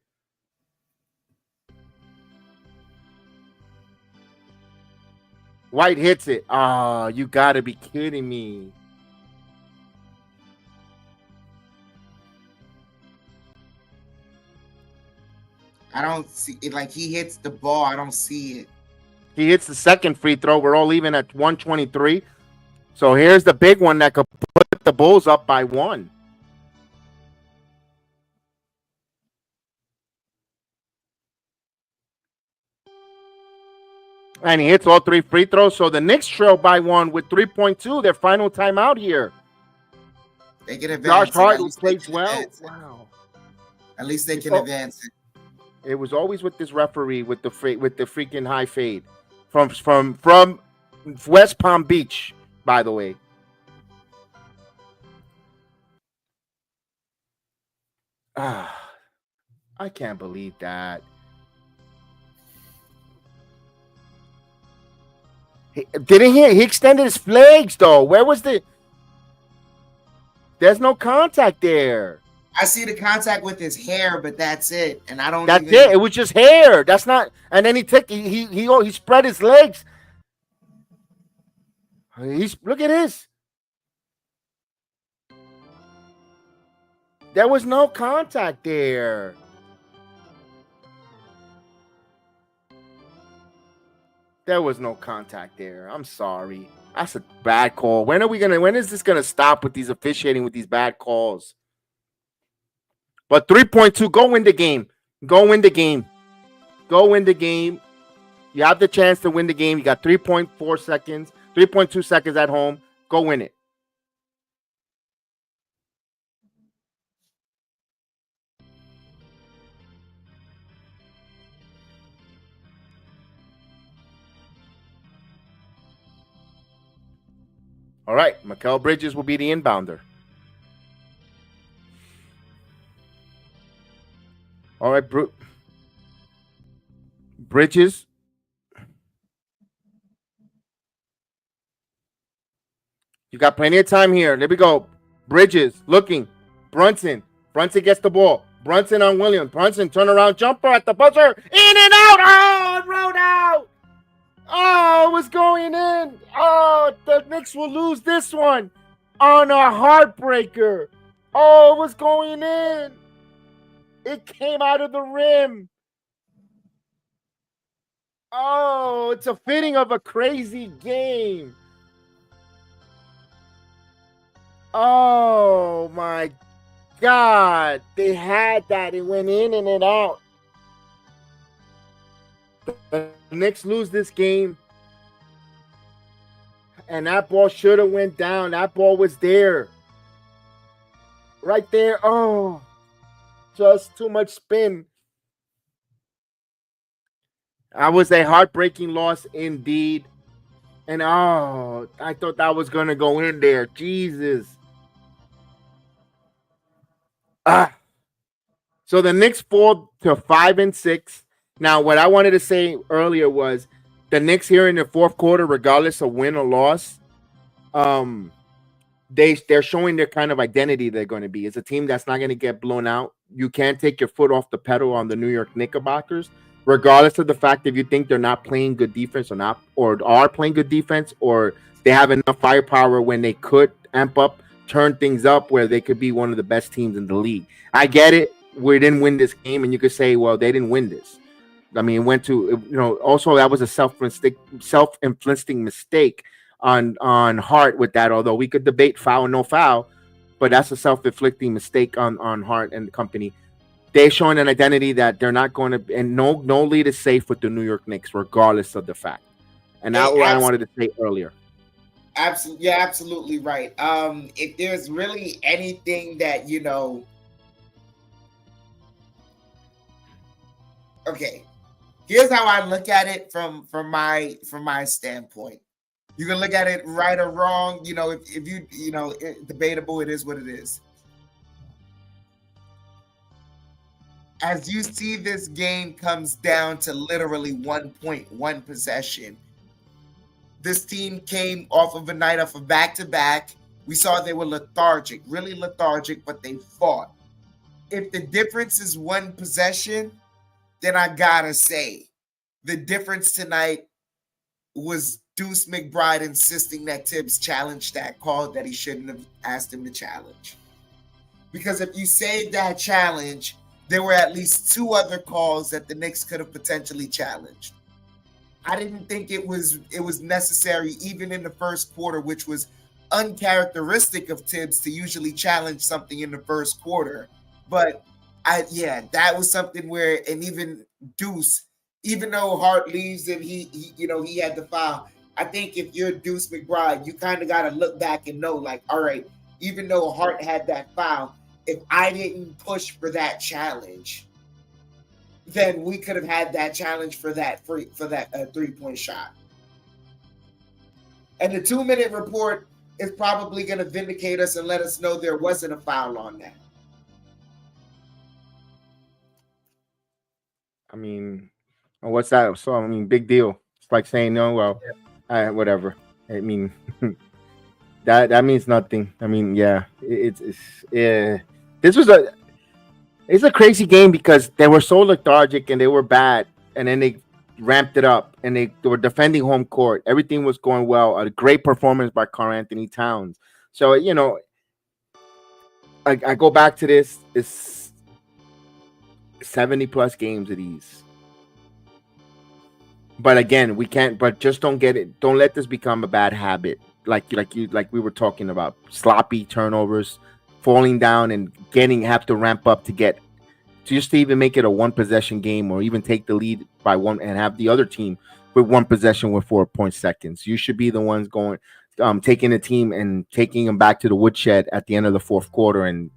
Speaker 1: White hits it. Oh, you gotta be kidding me.
Speaker 5: I don't see it. Like he hits the ball. I don't see it.
Speaker 1: He hits the second free throw. We're all even at 123. So here's the big one that could put the Bulls up by 1. And he hits all 3 free throws. So the Knicks trail by 1 with 3.2. Their final timeout here.
Speaker 5: They can
Speaker 1: Josh
Speaker 5: advance.
Speaker 1: Hart, who plays well. Wow.
Speaker 5: At least they can advance it.
Speaker 1: It was always with this referee with the freaking high fade from West Palm Beach, by the way. I can't believe that. Didn't he extended his legs though? Where was the? There's no contact there.
Speaker 5: I see the contact with his hair, but that's it. And I don't.
Speaker 1: That's it. It was just hair. That's not. And then he spread his legs. Look at this. There was no contact there. There was no contact there. I'm sorry. That's a bad call. When is this gonna stop with these officiating with these bad calls? But 3.2, go win the game. Go win the game. Go win the game. You have the chance to win the game. You got 3.4 seconds, 3.2 seconds at home. Go win it. All right, Mikal Bridges will be the inbounder. All right, Bridges. You got plenty of time here. There we go. Bridges looking. Brunson. Brunson gets the ball. Brunson on Williams. Brunson turnaround jumper at the buzzer. In and out. Oh, it rolled out. Oh, it was going in. Oh, the Knicks will lose this one on a heartbreaker. Oh, it was going in. It came out of the rim. Oh, it's a fitting of a crazy game. Oh, my God. They had that. It went in and it out. The Knicks lose this game. And that ball should have went down. That ball was there. Right there. Oh, just too much spin. That was a heartbreaking loss indeed. And oh, I thought that was going to go in there. Jesus. So the Knicks fall to 5-6. Now, what I wanted to say earlier was the Knicks here in the fourth quarter, regardless of win or loss, they're showing their kind of identity they're going to be. It's a team that's not going to get blown out. You can't take your foot off the pedal on the New York Knickerbockers, regardless of the fact if you think they're not playing good defense or not, or are playing good defense, or they have enough firepower when they could amp up, turn things up where they could be one of the best teams in the league. I get it. We didn't win this game, and you could say, well, they didn't win this. I mean, it went to, also that was a self-inflicting mistake on Hart with that, although we could debate foul, no foul, but that's a self-inflicting mistake on Hart and the company. They're showing an identity that they're not going to, and no lead is safe with the New York Knicks, regardless of the fact. And that's what I wanted to say earlier.
Speaker 5: Absolutely, you're absolutely right. If there's really anything that, okay, here's how I look at it from my standpoint. You can look at it right or wrong. If you debatable, it is what it is. As you see, this game comes down to literally 1 point, 1 possession. This team came off of a night of a back-to-back. We saw they were lethargic, really lethargic, but they fought. If the difference is one possession, then I gotta say the difference tonight was Deuce McBride insisting that Tibbs challenge that call that he shouldn't have asked him to challenge. Because if you save that challenge, there were at least two other calls that the Knicks could have potentially challenged. I didn't think it was necessary even in the first quarter, which was uncharacteristic of Tibbs to usually challenge something in the first quarter. But that was something where, and even Deuce, even though Hart leaves and he had the foul, I think if you're Deuce McBride, you kind of got to look back and know, like, all right, even though Hart had that foul, if I didn't push for that challenge, then we could have had that challenge for that 3-point shot. And the 2-minute report is probably going to vindicate us and let us know there wasn't a foul on that.
Speaker 1: I mean, what's that? So I mean, big deal. It's like saying no. Well, whatever. I mean, that means nothing. I mean, yeah, this was it's a crazy game because they were so lethargic and they were bad, and then they ramped it up and they were defending home court. Everything was going well. A great performance by Karl Anthony Towns. So I go back to this. It's 70 plus games of these. But again, we can't. But just don't get it. Don't let this become a bad habit. Like we were talking about, sloppy turnovers, falling down, and have to ramp up to just to even make it a one possession game, or even take the lead by one and have the other team with one possession with 4 point seconds. You should be the ones going, taking the team and taking them back to the woodshed at the end of the fourth quarter, and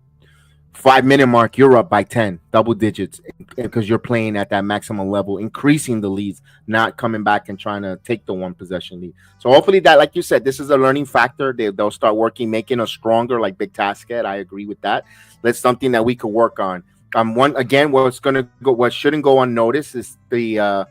Speaker 1: 5-minute mark, you're up by 10, double digits, because you're playing at that maximum level, increasing the leads, not coming back and trying to take the one possession lead. So hopefully that, like you said, this is a learning factor. They'll start working, making us stronger, like Big Tasket. I agree with that. That's something that we could work on. What shouldn't go unnoticed is the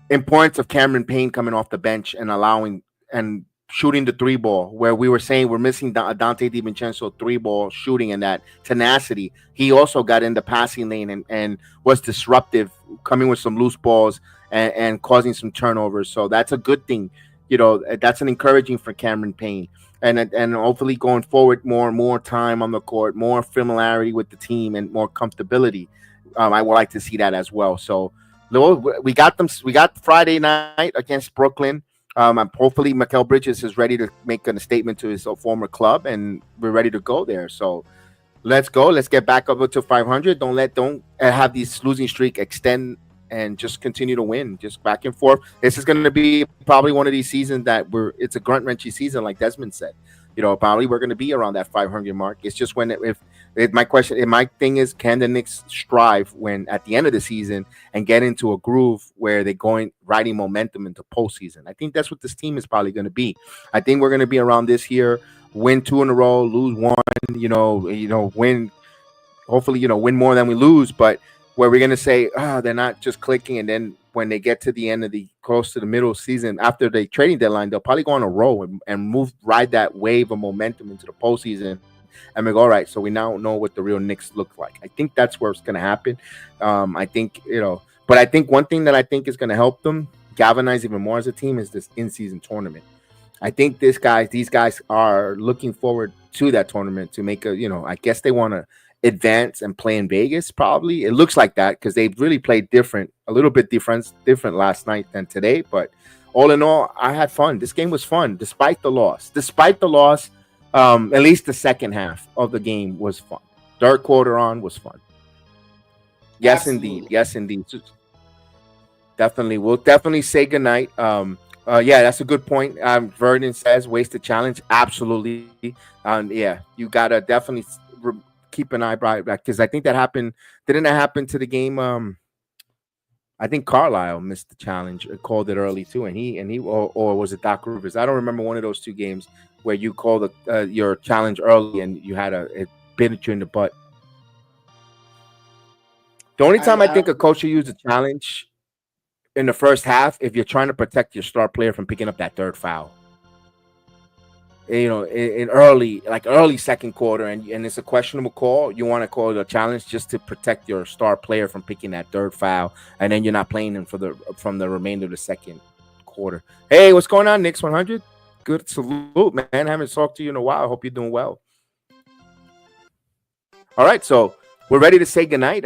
Speaker 1: importance of Cameron Payne coming off the bench and allowing and shooting the 3-ball, where we were saying we're missing Dante DiVincenzo 3-ball shooting and that tenacity. He also got in the passing lane and was disruptive, coming with some loose balls and causing some turnovers. So that's a good thing. That's an encouraging for Cameron Payne. And hopefully going forward, more and more time on the court, more familiarity with the team, and more comfortability. I would like to see that as well. So we got them. We got Friday night against Brooklyn. Hopefully Mikal Bridges is ready to make a statement to his former club, and we're ready to go there. So let's go. Let's get back up to 500. Don't have these losing streak extend, and just continue to win, just back and forth. This is going to be probably one of these seasons that it's a grunt wrenchy season, like Desmond said. Probably we're going to be around that 500 mark. It's just my thing is, can the Knicks strive when at the end of the season and get into a groove where they're riding momentum into postseason? I think that's what this team is probably going to be. I think we're going to be around this year, win 2 in a row, lose 1, win, hopefully, win more than we lose, but where we're going to say, they're not just clicking. And then when they get to the end of close to the middle season, after the trading deadline, they'll probably go on a roll and ride that wave of momentum into the postseason. And we go, all right, so we now know what the real Knicks look like. I think that's where it's going to happen. I think, but I think one thing that I think is going to help them galvanize even more as a team is this in-season tournament. I think these guys are looking forward to that tournament to make I guess they want to advance and play in Vegas. Probably it looks like that because they've really played a little bit different last night than today. But all in all, I had fun. This game was fun despite the loss. At least the second half of the game was fun. Third quarter on was fun. Yes, Absolutely. Yes, indeed. Definitely. We'll definitely say goodnight. That's a good point. Vernon says wasted challenge. Absolutely. You gotta definitely keep an eye bright back, because I think that happened. Didn't that happen to the game? I think Carlisle missed the challenge, called it early too, and he or was it Doc Rivers? I don't remember one of those two games where you called your challenge early and you had it bit you in the butt. The only time I think a coach should use a challenge in the first half if you're trying to protect your star player from picking up that third foul. You know, in early second quarter, and it's a questionable call. You want to call it a challenge just to protect your star player from picking that third foul, and then you're not playing him from the remainder of the second quarter. Hey, what's going on, Knicks 100? Good salute, man. Haven't talked to you in a while. I hope you're doing well. All right, so we're ready to say goodnight.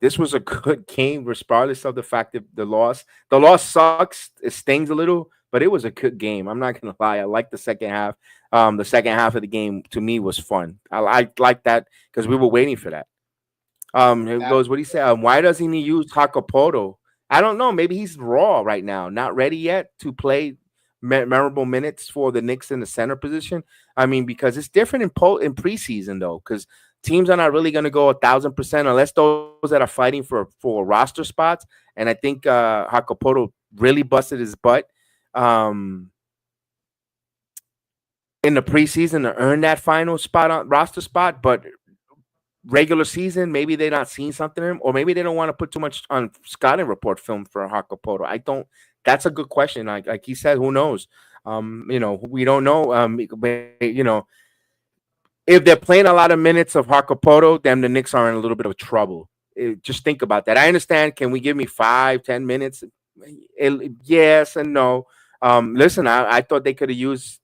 Speaker 1: This was a good game, regardless of the fact that the loss. The loss sucks. It stings a little, but it was a good game. I'm not gonna lie. I like the second half. The second half of the game to me was fun. I like that because we were waiting for that. It goes. What do you say? Why doesn't he use Hakapoto? I don't know. Maybe he's raw right now, not ready yet to play memorable minutes for the Knicks in the center position. I mean, because it's different in preseason though, because teams are not really going to go 1,000% unless those that are fighting for roster spots. And I think Hakapoto really busted his butt in the preseason to earn that final spot on roster spot, but regular season, maybe they're not seeing something in him, or maybe they don't want to put too much on scouting report film for Hakapoto. I don't. That's a good question. Like he said, who knows? We don't know. But, if they're playing a lot of minutes of Hakapoto, then the Knicks are in a little bit of trouble. Just think about that. I understand. Can we give me 5-10 minutes? Yes and no. Listen, I thought they could have used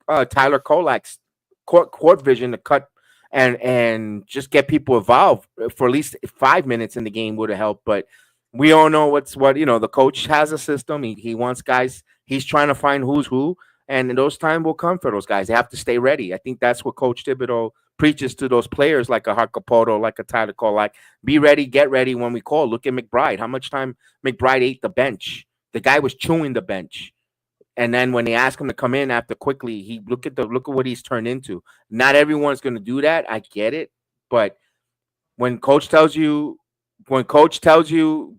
Speaker 1: Tyler Kolak's court vision to cut and just get people involved for at least 5 minutes in the game would have helped. But we all know what. The coach has a system. He wants guys. He's trying to find who's who. And those time will come for those guys. They have to stay ready. I think that's what Coach Thibodeau preaches to those players like a Hakapoto, like a Tyler Cole. Like, be ready, get ready when we call. Look at McBride. How much time McBride ate the bench? The guy was chewing the bench. And then when they ask him to come in after quickly, he look at what he's turned into. Not everyone's going to do that. I get it. But when coach tells you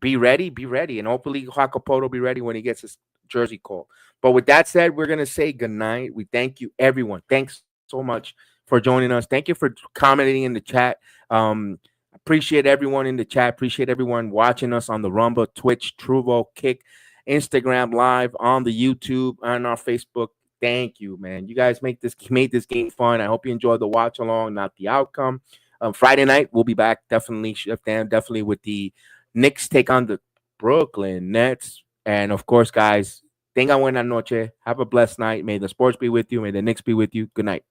Speaker 1: be ready, be ready. And hopefully Hakapoto will be ready when he gets his jersey call. But with that said, we're going to say goodnight. We thank you, everyone. Thanks so much for joining us. Thank you for commenting in the chat. Appreciate everyone in the chat. Appreciate everyone watching us on the Rumba, Twitch, Truvo, Kick, Instagram Live, on the YouTube, on our Facebook. Thank you, man. You guys made this game fun. I hope you enjoyed the watch along, not the outcome. Friday night, we'll be back. Definitely, Chef Dan, definitely with the Knicks take on the Brooklyn Nets. And of course, guys, tengan buena noche. Have a blessed night. May the sports be with you. May the Knicks be with you. Good night.